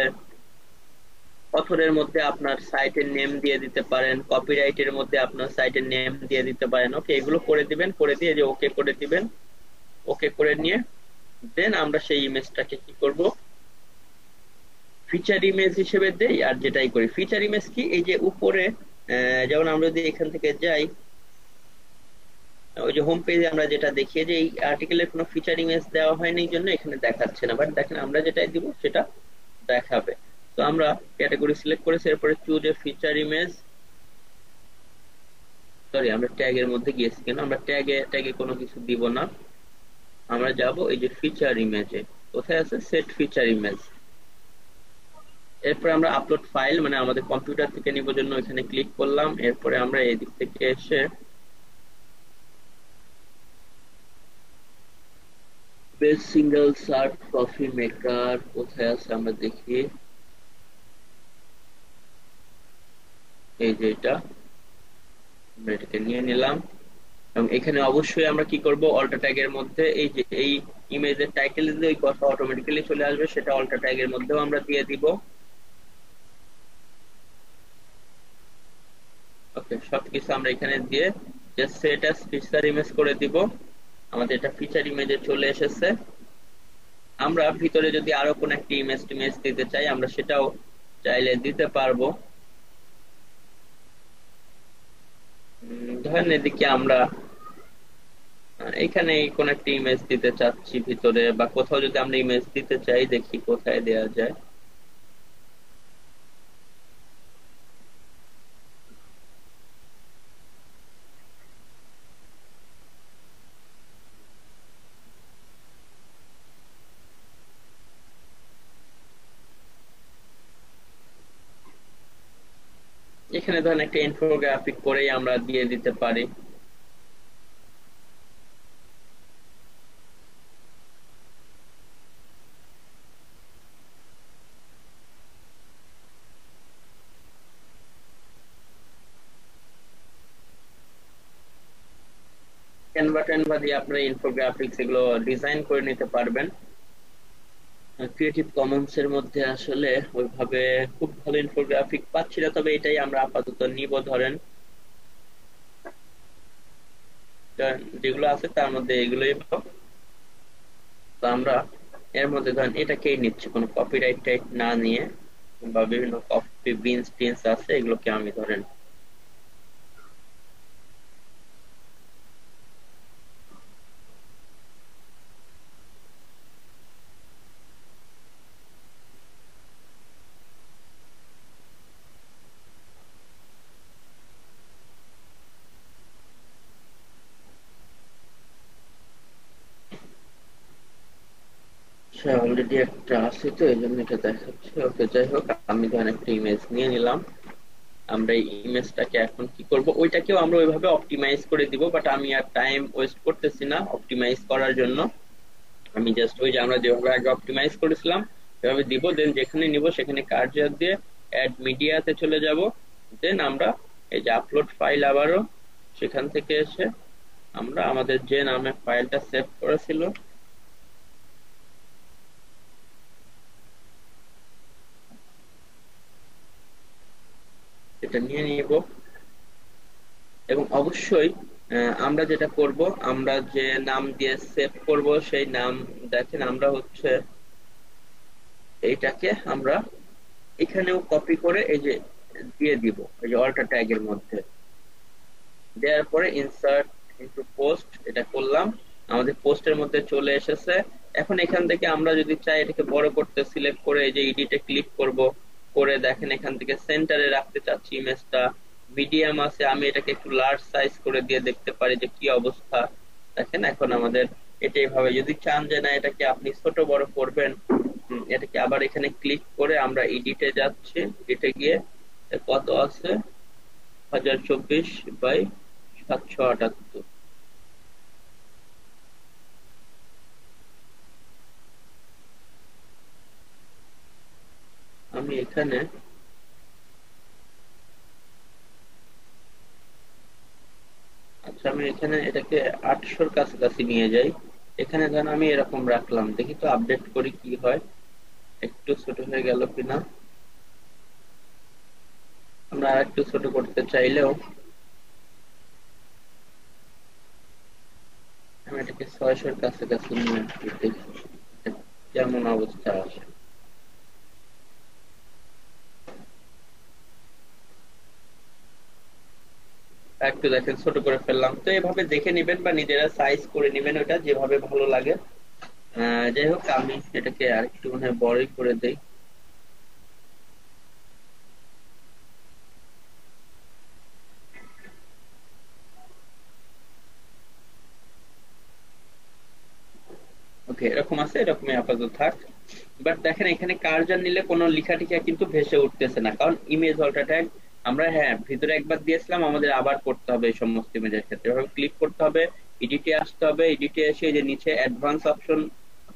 অথরের মধ্যে আপনার সাইটের নেম দিয়ে দিতে পারেন, কপিরাইটের মধ্যে আপনার সাইটের নেম দিয়ে দিতে পারেন। ওকে, এগুলো করে দিবেন, করে দিয়ে যে ওকে করে দিবেন, ওকে করে নিয়ে দেন আমরা সেই ইমেজটাকে কি করব, ফিচার ইমেজ হিসেবে দেই। আর যেটাই করি, ফিচার ইমেজ কি, এই যে উপরে যেমন আমরা যদি এখান থেকে যাই, ওই যে হোম পেজে আমরা যেটা দেখি যে এই আর্টিকেলের কোনো ফিচার ইমেজ দেওয়া হয়নি, এই জন্য এখানে দেখাচ্ছে না, বাট দেখেন আমরা যেটাই দিব সেটা দেখাবে। তো আমরা ক্যাটাগরি সিলেক্ট করেছি, এরপরে choose a feature image, sorry আমরা ট্যাগের মধ্যে গিয়েছি কেন, আমরা ট্যাগে ট্যাগে কোনো কিছু দিব না, আমরা যাব এই যে ফিচার ইমেজে, কোথায় আছে সেট ফিচার ইমেজ। এরপরে আমরা আপলোড ফাইল, মানে আমাদের কম্পিউটার থেকে নিব জন্য এখানে ক্লিক করলাম, এরপরে আমরা এই দিক থেকে এসে best single search coffee maker কোথায় আছে আমরা দেখি, এই যে এটা, আমরা এটাকে নিয়ে নিলাম। এবং এখানে অবশ্যই আমরা কি করব, অল্টা ট্যাগের মধ্যে এই যে এই ইমেজের টাইটেল যে ওই কথা অটোমেটিক্যালি চলে আসবে, সেটা অল্টা ট্যাগের মধ্যেও আমরা দিয়ে দিব। ওকে, সবকিছু আমরা এখানে দিয়ে just set as feature image করে দিব। আমাদের এটা ফিচার ইমেজে চলে এসেছে। আমরা ভিতরে যদি আরো কোন একটা ইমেজ টিমেজ দিতে চাই, আমরা সেটাও চাইলে দিতে পারবো। ধরেন এদিকে আমরা এখানে কোন একটা ইমেজ দিতে চাচ্ছি ভিতরে, বা কোথাও যদি আমরা ইমেজ দিতে চাই, দেখি কোথায় দেয়া যায়। এখানে ধরেন একটা ইনফোগ্রাফিক করেই আমরা দিয়ে দিতে পারি। ক্যানভা ট্যানভা দিয়ে আপনারা ইনফোগ্রাফিক্স এগুলো ডিজাইন করে নিতে পারবেন। ক্রিয়েটিভ কমন্স এর মধ্যে আসলে ওইভাবে খুব ভালো ইনফোগ্রাফিক পাচ্ছি না, তবে এটাই আমরা আপাতত নিব। ধরেন যেগুলো আছে তার মধ্যে এগুলোই পাবো। তো আমরা এর মধ্যে ধরেন এটাকেই নিচ্ছি, কোনো কপিরাইট টাইট না নিয়ে, বা বিভিন্ন কপি বিনস টিনস আছে এগুলোকে আমি ধরেন আচ্ছা, অলরেডি একটা আছে তো এই জন্য এটা দেখাচ্ছে। ওকে, যাই হোক, আমি ধরেন একটা ইমেজ নিয়ে নিলাম। আমরা এই ইমেজটাকে এখন কি করব, ওইটাকেও আমরা ওইভাবে অপটিমাইজ করে দিব, বাট আমি আর টাইম ওয়েস্ট করতেছি না অপটিমাইজ করার জন্য। আমি জাস্ট ওই যে আমরা যেভাবে আগে অপটিমাইজ করেছিলাম সেভাবে দিব, দেন যেখানে নিব সেখানে কার্সার দিয়ে অ্যাড মিডিয়াতে চলে যাব। দেন আমরা এই যে আপলোড ফাইল, আবারও সেখান থেকে এসে আমরা আমাদের যে নামে ফাইলটা সেভ করেছিল এটা নিয়ে নিব। এবং অবশ্যই আমরা যেটা করব, আমরা যে নাম দিয়ে সেভ করব সেই নাম, দেখেন আমরা হচ্ছে এইটাকে আমরা এখানেও কপি করে এই যে দিয়ে দিব এই যে অল্টার ট্যাগের মধ্যে। দেওয়ার পরে ইনসার্ট ইনটু পোস্ট এটা করলাম, আমাদের পোস্টের মধ্যে চলে এসেছে। এখন এখান থেকে আমরা যদি চাই এটাকে বড় করতে, সিলেক্ট করে এই যে এডিটে ক্লিক করব, করে দেখেন এখান থেকে সেন্টারে রাখতে চাচ্ছি ইমেজটা, মিডিয়াম আছে, আমি এটাকে একটু লার্জ সাইজ করে দিয়ে দেখতে পারি যে কি অবস্থা। দেখেন এখন আমাদের এটা এইভাবে, যদি চান যে না এটাকে আপনি ছোট বড় করবেন, এটাকে আবার এখানে ক্লিক করে আমরা এডিটে যাচ্ছি, এডিটে গিয়ে কত আছে 1024/778। আমি এখানে আচ্ছা, আমি এখানে এটাকে 800-র কাছাকাছি নিয়ে যাই। এখানে ধরেন আমি এরকম রাখলাম, দেখি তো আপডেট করি কি হয়, একটু ছোট হয়ে গেল কিনা। আমরা আর একটু ছোট করতে চাইলেও আমি এটাকে 600-র কাছাকাছি নিয়ে আসি, দেখি এটা কেমন অবস্থা আসে। একটু দেখেন ছোট করে ফেললাম। তো এভাবে দেখে নিবেন বা নিজেরা সাইজ করে নিবেন, ওটা যেভাবে ভালো লাগে। যাই হোক, আমি এটাকে আরেকটু মনে হয় বড়ই করে দেই। ওকে, এরকম আছে, এরকমই আপাতত থাক। বাট দেখেন এখানে কার্সর নিলে কোনো লেখা টিখা কিন্তু ভেসে উঠতেছে না, কারণ ইমেজ অল্টা ট্যাগ আমরা হ্যাঁ ভিতরে একবার দিয়েছিলাম, আমাদের আবার করতে হবে এই সমস্ত ইমেজের ক্ষেত্রে। এভাবে ক্লিক করতে হবে, এডিটে আসতে হবে, এডিটে এসে এই যে নিচে অ্যাডভান্স অপশন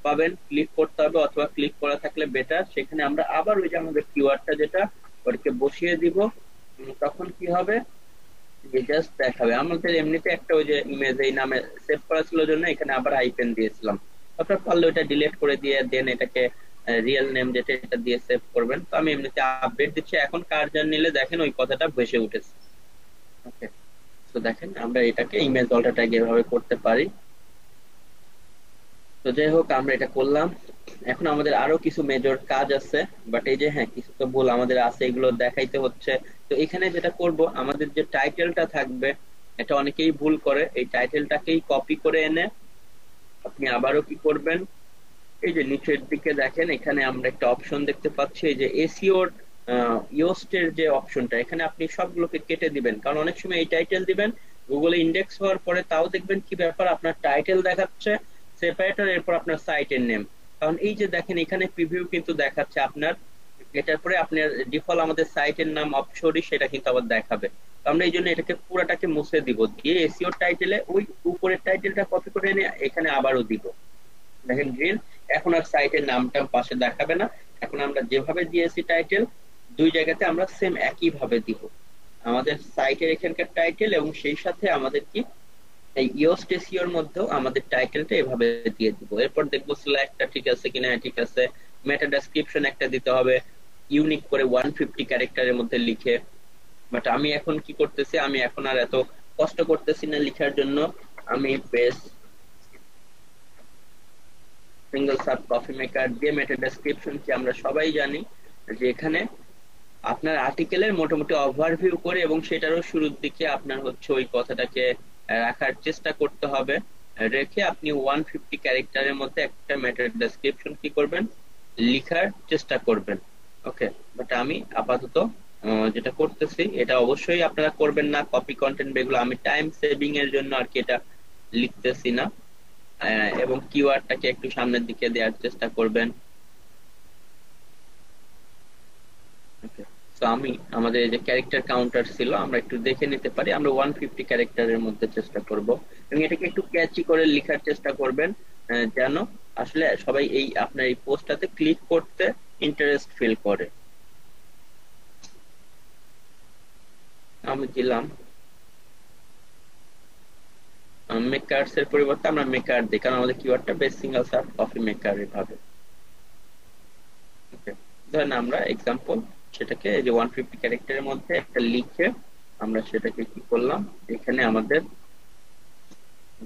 পাবেন, ক্লিক করতে হবে, অথবা ক্লিক করা থাকলে বেটার, সেখানে আমরা আবার ওই যে আমাদের কিওয়ার্ডটা যেটা ওটাকে বসিয়ে দিব। তখন কি হবে, যে জাস্ট দেখাবে আমাদের এমনিতে একটা ওই যে ইমেজ এই নামে সেভ করা ছিল জন্য এখানে আবার আইপেন দিয়েছিলাম। আপনার পারলে ওটা ডিলিট করে দিয়ে দেন এটাকে রিয়েল নেম যেটা এটা দিয়ে সেভ করবেন। তো আমি এমনিতে আপডেট দিচ্ছি, এখন কার্সর নিলে দেখেন ওই কথাটা ভেসে উঠেছে। ওকে, তো দেখেন আমরা এটাকে ইমেজ অল্টা ট্যাগ এভাবে করতে পারি। তো যাই হোক, আমরা এটা করলাম। এখন আমাদের আরো কিছু মেজর কাজ আছে, বাট এই যে হ্যাঁ কিছু তো ভুল আমাদের আছে, এগুলো দেখাইতে হচ্ছে। তো এখানে যেটা করব, আমাদের যে টাইটেলটা থাকবে, এটা অনেকেই ভুল করে, এই টাইটেলটাকেই কপি করে এনে আপনি আবারও কি করবেন, এই যে নিচের দিকে দেখেন এখানে আমরা একটা অপশন দেখতে পাচ্ছি, এই যে এসইও ইয়োস্টের যে অপশনটা, এখানে আপনি সবগুলোকে কেটে দিবেন, কারণ অনেক সময় এই টাইটেল দিবেন গুগলে ইন্ডেক্স হওয়ার পরে তাও দেখবেন কি ব্যাপার, আপনার টাইটেল দেখাচ্ছে সেপারেটর, এরপর আপনার সাইটের নেম। কারণ এই যে দেখেন এখানে প্রিভিউ কিন্তু দেখাচ্ছে আপনার, এটার পরে আপনার ডিফল্ট আমাদের সাইটের নাম অপশনই সেটা কিন্তু আবার দেখাবে। তো আমরা এই জন্য এটাকে পুরাটাকে মুছে দিব, দিয়ে এসইও টাইটেলে ওই উপরের টাইটেলটা কপি করে এনে এখানে আবারও দিব। দেখেন গ্রিন, এখন আর সাইটের নামটা পাশে দেখাবে না। এখন আমরা যেভাবে দিয়েছি টাইটেল, দুই জায়গাতে আমরা সেম একই ভাবে দিব আমাদের সাইটের এখানকার টাইটেল, এবং সেই সাথে আমাদের কি এই ইওস টেসিওর মধ্যেও আমাদের টাইটেলটা এভাবে দিয়ে দিব। এরপর দেখবো সিলেক্টটা ঠিক আছে কিনা, ঠিক আছে। মেটা ডেসক্রিপশন একটা দিতে হবে ইউনিক করে 150 ক্যারেক্টারের মধ্যে লিখে। বাট আমি এখন কি করতেছি, আমি এখন আর এত কষ্ট করতেছি না লিখার জন্য। আমি base single sub coffee maker দিয়ে মেটা ডেসক্রিপশন কি আমরা সবাই জানি যে এখানে আপনার আর্টিকেলের মোটামুটি ওভারভিউ করে, এবং সেটারও শুরুর দিকে আপনার হচ্ছে ওই কথাটাকে রাখার চেষ্টা করতে হবে। রেখে আপনি 150 ক্যারেক্টারের মধ্যে একটা মেটা ডেসক্রিপশন কি করবেন, লিখার চেষ্টা করবেন। ওকে, বাট আমি আপাতত যেটা করতেছি এটা অবশ্যই আপনারা করবেন না, কপি কন্টেন্ট এগুলো আমি টাইম সেভিং এর জন্য আর কি এটা লিখতেছি না। এবং কিওয়ার্ডটাকে একটু সামনের দিকে দেওয়ার চেষ্টা করবেন। ওকে, তো আমি আমাদের এই যে ক্যারেক্টার কাউন্টার ছিল আমরা একটু দেখে নিতে পারি, আমরা 150 ক্যারেক্টারের মধ্যে চেষ্টা করব, এবং এটাকে একটু ক্যাচি করে লেখার চেষ্টা করবেন, যেন আসলে সবাই এই আপনার এই পোস্টটাতে ক্লিক করতে ইন্টারেস্ট ফিল করে। আমি দিলাম মেকারস এর পরিবর্তে আমরা মেকার দিই, কারণ আমাদের কিওয়ার্ডটা best single search coffee maker এভাবে। ওকে, ধরেন আমরা এক্সাম্পল সেটাকে এই যে 150 ক্যারেক্টারের মধ্যে একটা লিখে আমরা সেটাকে কি করলাম, এখানে আমাদের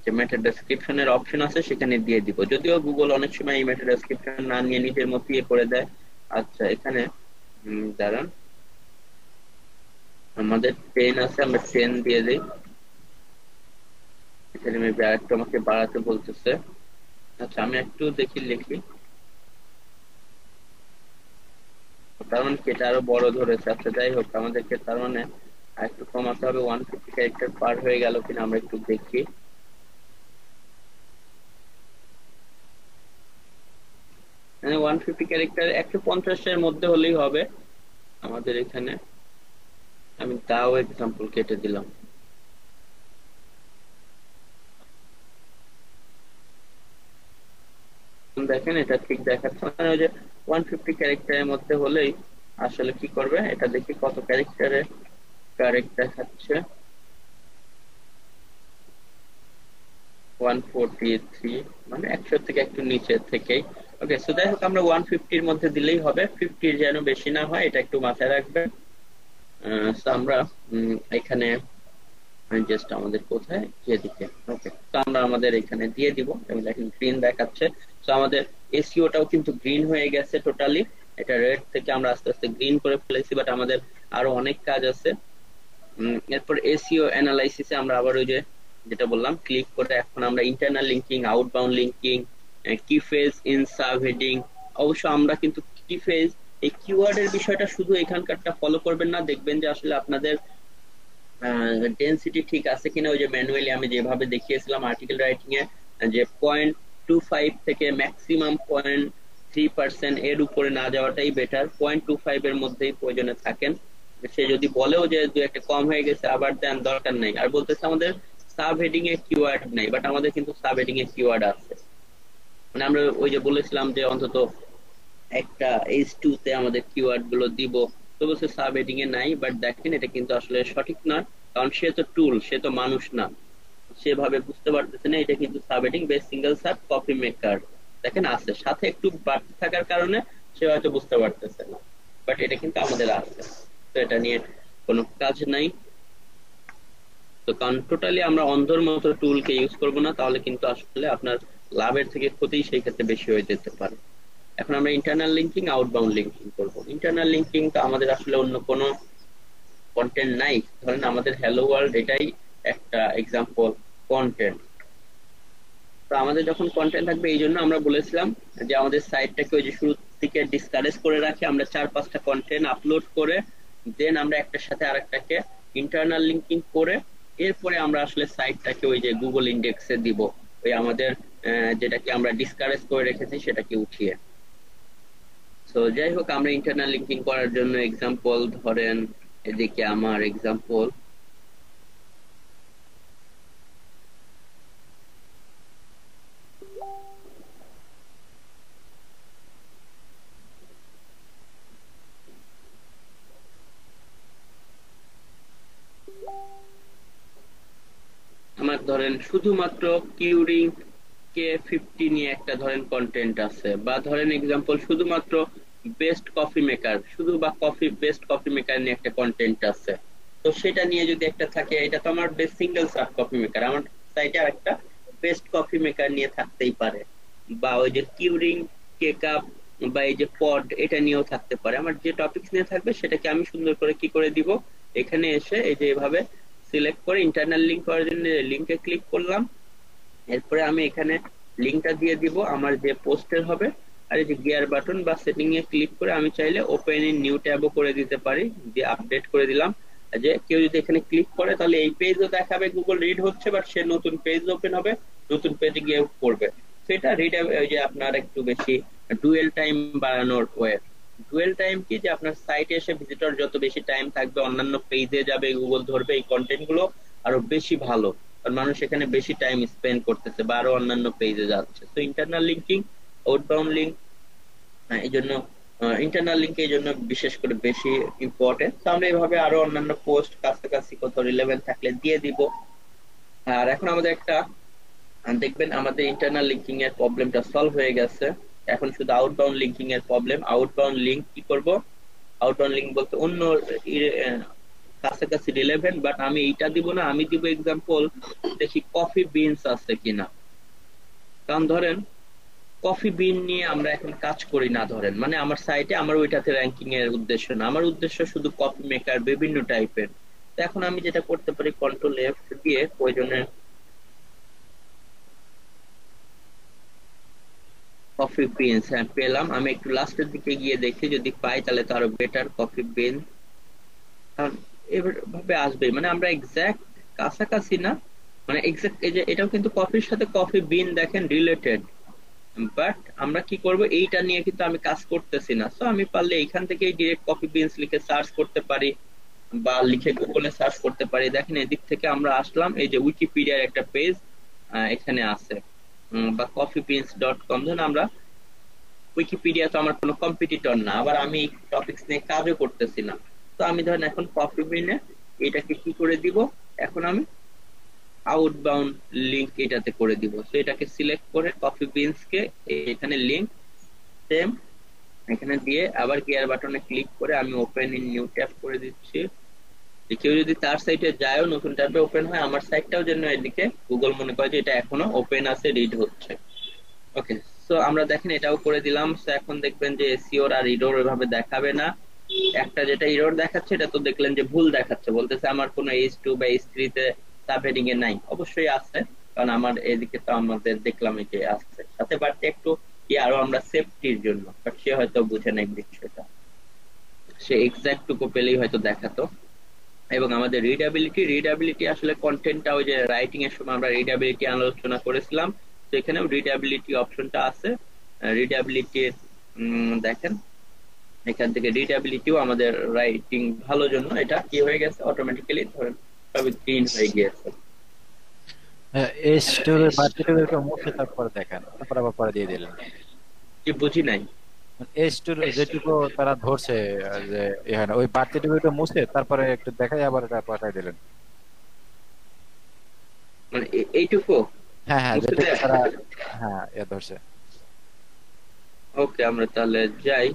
যে মেটা ডেসক্রিপশনের অপশন আছে সেখানে দিয়ে দিব, যদিও গুগল অনেক সময় এই মেটা ডেসক্রিপশন না নিয়ে নিজের মতো ইয়ে করে দেয়। আচ্ছা, এখানে দাঁড়ান, আমাদের 10 আছে, আমরা 10 দিয়ে দিই। এখানে মেবি আরেকটু আমাকে বাড়াতে বলতেছে। আচ্ছা, আমি একটু দেখি লিখি, তার মানে কি এটা আরো বড় ধরেছে। আচ্ছা, যাই হোক, আমাদেরকে তার মানে আর একটু কমাতে হবে, 150 ক্যারেক্টার পার হয়ে গেল কিনা আমরা একটু দেখি। মানে 150 ক্যারেক্টার 150 এর মধ্যে হলেই হবে আমাদের এখানে। আমি তাও এক্সাম্পল কেটে দিলাম। দেখেন এটা ঠিক দেখাচ্ছে, মানে ওই যে 150 ক্যারেক্টারের মধ্যে হলেই আসলে কি করবে, এটা দেখি কত ক্যারেক্টারে কারেক্ট দেখাচ্ছে, 143, মানে 100 থেকে একটু নিচে থেকেই। ওকে, সো যাই হোক, আমরা 150 এর মধ্যে দিলেই হবে, 50 যেন বেশি না হয় এটা একটু মাথায় রাখবেন। সো আমরা এখানে জাস্ট আমাদের কোথায় যেদিকে, ওকে, তো আমরা আমাদের এখানে দিয়ে দিব, এবং দেখেন গ্রিন দেখাচ্ছে। তো আমাদের এসইওটাও কিন্তু গ্রিন হয়ে গেছে টোটালি, এটা রেড থেকে আমরা আস্তে আস্তে গ্রিন করে ফেলেছি, বাট আমাদের আরো অনেক কাজ আছে। এরপর এসইও অ্যানালাইসিসে আমরা আবার ওই যে যেটা বললাম ক্লিক করে এখন আমরা ইন্টারনাল লিঙ্কিং, আউটবাউন্ড লিঙ্কিং, কি ফেজ ইন সাব হেডিং। অবশ্য আমরা কিন্তু কি ফেজ এই কিওয়ার্ডের বিষয়টা শুধু এখানকারটা ফলো করবেন না, দেখবেন যে আসলে আপনাদের ডেনসিটি ঠিক আছে কিনা। ওই যে ম্যানুয়ালি আমি যেভাবে দেখিয়েছিলাম আর্টিকেল রাইটিং এ, যে 0.25 থেকে ম্যাক্সিমাম 0.3% এর উপরে না যাওয়াটাই বেটার, 0.25 এর মধ্যেই প্রয়োজনে থাকেন। সে যদি বলেও যে দু একটা কম হয়ে গেছে আবার দেন, দরকার নেই। আর বলতেছে আমাদের সাব হেডিং এ কিওয়ার্ড নেই, বাট আমাদের কিন্তু সাব হেডিং এ কিওয়ার্ড আছে। মানে আমরা ওই যে বলেছিলাম যে অন্তত একটা H2 তে আমাদের কিওয়ার্ড গুলো দিব, তো বলছে সাব হেডিং এ নাই। বাট দেখেন এটা কিন্তু আসলে সঠিক না, কারণ সে তো টুল, সে তো মানুষ না, সেভাবে বুঝতে পারতেছে না এটা কিন্তু sub heading best single sub copy maker. দেখেন আছে, সাথে একটু বাড়তি থাকার কারণে সে হয়তো বুঝতে পারতেছে না, বাট এটা কিন্তু আমাদের আছে, তো এটা নিয়ে কোনো কাজ নাই। তো কারণ টোটালি আমরা অন্ধর মতো টুলকে ইউজ করব না, তাহলে কিন্তু আসলে আপনার লাভের থেকে ক্ষতি সেই ক্ষেত্রে বেশি হয়ে যেতে পারে। এখন আমরা ইন্টারনাল লিঙ্কিং, আউটবাউন্ড লিঙ্কিং করব। ইন্টারনাল লিঙ্কিং তো আমাদের আসলে অন্য কোনো কন্টেন্ট নাই, ধরেন আমাদের হ্যালো ওয়ার্ল্ড এটাই একটা এক্সাম্পল কন্টেন্ট। তো আমাদের যখন কন্টেন্ট থাকবে, এই জন্য আমরা বলেছিলাম যে আমাদের সাইটটাকে ওই যে শুরু থেকে ডিসকারেজ করে রাখি, আমরা 4-5টা কন্টেন্ট আপলোড করে দেন আমরা একটার সাথে আরেকটাকে ইন্টারনাল লিঙ্কিং করে এরপরে আমরা আসলে সাইটটাকে ওই যে গুগল ইন্ডেক্সে দিব, ওই আমাদের যেটাকে আমরা ডিসকারেজ করে রেখেছি সেটাকে উঠিয়ে। তো যাই হোক, আমরা ইন্টারনাল লিঙ্কিং করার জন্য এক্সাম্পল ধরেন এদিকে আমার এক্সাম্পল আমার ধরেন শুধুমাত্র কিউরিং K50 নিয়ে একটা ধরেন কন্টেন্ট আছে, বা ধরেন এক্সাম্পল শুধুমাত্র বেস্ট কফি মেকার, শুধু বা কফি বেস্ট কফি মেকার নিয়ে একটা কন্টেন্ট আছে, তো সেটা নিয়ে যদি একটা থাকে, এটা তো আমার best single sub coffee maker, আমার সাইটে আর একটা বেস্ট কফি মেকার নিয়ে থাকতেই পারে। বা ওই যে কিউরিং কে কাপ বা এই যে পড, এটা নিয়েও থাকতে পারে। আমার যে টপিকস নিয়ে থাকবে সেটাকে আমি সুন্দর করে কি করে দিব, এখানে এসে এই যে এভাবে সিলেক্ট করে ইন্টারনাল লিঙ্ক করার জন্য লিঙ্কে ক্লিক করলাম, এরপরে আমি এখানে লিঙ্কটা দিয়ে দিব আমার যে পোস্টের হবে। আর এই যে গিয়ার বাটন বা সেটিং এ ক্লিক করে আমি চাইলে ওপেন ইন নিউ ট্যাবও করে দিতে পারি, দিয়ে আপডেট করে দিলাম। যে কেউ যদি এখানে ক্লিক করে তাহলে এই পেজও দেখাবে গুগল রিড হচ্ছে, বাট সে নতুন পেজ ওপেন হবে, নতুন পেজে গিয়ে পড়বে। সেটা রিড, ওই যে আপনার একটু বেশি ডুয়েল টাইম বাড়ানোর ওয়ে। ডুয়েল টাইম কি, যে আপনার সাইটে এসে ভিজিটর যত বেশি টাইম থাকবে অন্যান্য পেজে যাবে, গুগল ধরবে এই কন্টেন্ট গুলো আরো বেশি ভালো, কারণ মানুষ এখানে বেশি টাইম স্পেন্ড করতেছে বা আরো অন্যান্য পেজে যাচ্ছে। তো ইন্টারনাল লিঙ্কিং, আউটবাউন্ড লিঙ্ক, এই জন্য ইন্টারনাল লিঙ্ক এই জন্য বিশেষ করে বেশি ইম্পর্টেন্ট। তো আমরা এইভাবে আরো অন্যান্য পোস্ট কাছাকাছি কোথাও রিলেভেন্ট থাকলে দিয়ে দিব। আর এখন আমাদের একটা দেখবেন আমাদের ইন্টারনাল লিঙ্কিং এর প্রবলেমটা সলভ হয়ে গেছে। এখন শুধু আউটবাউন্ড লিঙ্কিং এর প্রবলেম। আউটবাউন্ড লিঙ্ক কি করব? আউটবাউন্ড লিঙ্ক বলতে অন্য কাছাকাছি রিলেভেন্ট, বাট আমি এইটা দিব না, আমি দিব এক্সাম্পল, দেখি কফি বিনস আছে কিনা। কারণ ধরেন কফি বিন নিয়ে আমরা এখন কাজ করি না, ধরেন মানে আমার সাইটে আমার ওইটাতে র্যাঙ্কিং এর উদ্দেশ্য না, আমার উদ্দেশ্য শুধু কফি মেকার বিভিন্ন টাইপের। তো এখন আমি যেটা করতে পারি, কন্ট্রোল এফ দিয়ে প্রয়োজনে কফি বিনস, হ্যাঁ পেলাম। আমি একটু লাস্টের দিকে গিয়ে দেখি, যদি পাই তাহলে তো আরো বেটার। কফি বিন এভাবে আসবে, মানে আমরা এক্সাক্ট কাছাকাছি না, মানে এক্সাক্ট এই যে এটাও কিন্তু কফির সাথে কফি বিন দেখেন রিলেটেড, বাট আমরা কি করব, এইটা নিয়ে কিন্তু আমি কাজ করতেছি না। তো আমি পারলে এইখান থেকেই ডিরেক্ট কফি বিনস লিখে সার্চ করতে পারি বা লিখে গুগলে সার্চ করতে পারি। দেখেন এদিক থেকে আমরা আসলাম, এই যে উইকিপিডিয়ার একটা পেজ এখানে আছে, বা coffeebeans.com। ধরুন আমরা উইকিপিডিয়া তো আমার কোনো কম্পিটিটর না, আবার আমি এই টপিকস নিয়ে কাজও করতেছি না। তো আমি ধরেন এখন কফি বিনে এটাকে কি করে দিব, এখন আমি আউটবাউন্ড লিংক এটাতে করে দিব। তো এটাকে সিলেক্ট করে কফি বিনস কে এখানে লিংক সেম এখানে দিয়ে আবার গিয়ার বাটনে ক্লিক করে আমি ওপেন ইন নিউ ট্যাব করে দিচ্ছি। যে কেউ যদি তার সাইটে যায়ও নতুন ট্যাবে ওপেন হয়, আমার সাইটটাও যেন এদিকে গুগল মনে করে যে এটা এখনো ওপেন আছে, রিড হচ্ছে। ওকে, সো আমরা দেখেন এটাও করে দিলাম। সো এখন দেখবেন যে এসইওর আর ইরর এভাবে দেখাবে না। একটা যেটা ইরর দেখাচ্ছে এটা তো দেখলেন যে ভুল দেখাচ্ছে, বলতেছে আমার কোনো H2 বা H3 তে সাবহেডিং এ নাই। অবশ্যই আছে, কারণ আমার এদিকে তো আমাদের দেখলাম এই যে আছে সাথে, বাট একটু কি আরো আমরা সেফটির জন্য, বাট সে হয়তো বুঝে নাই বিষয়টা, সে এক্সাক্ট টুকু পেলেই হয়তো দেখাতো। এবং আমাদের রিডাবিলিটি, রিডাবিলিটি আসলে কন্টেন্টটা ওই যে রাইটিং এর সময় আমরা রিডাবিলিটি আলোচনা করেছিলাম, তো এখানেও রিডাবিলিটি অপশনটা আছে। রিডাবিলিটির দেখেন এখান থেকে রিডাবিলিটিও আমাদের রাইটিং ভালো জন্য এটা কি হয়ে গেছে, অটোমেটিক্যালি ধরেন সবই গ্রিন হয়ে গিয়েছে। এস টুর বাড়তি টুর মুছে তারপরে দেখেন, তারপর আবার পরে দিয়ে দিলেন। কি বুঝি নাই? এস টুর যেটুকু তারা ধরছে যে এখানে ওই বাড়তি টুকু মুছে তারপরে একটু দেখাই আবার এটা পাঠাই দিলেন। মানে এইটুকু হ্যাঁ হ্যাঁ, বুঝতে যেটুকু দেয়? তারা হ্যাঁ ধরছে। ওকে, আমরা তাহলে যাই।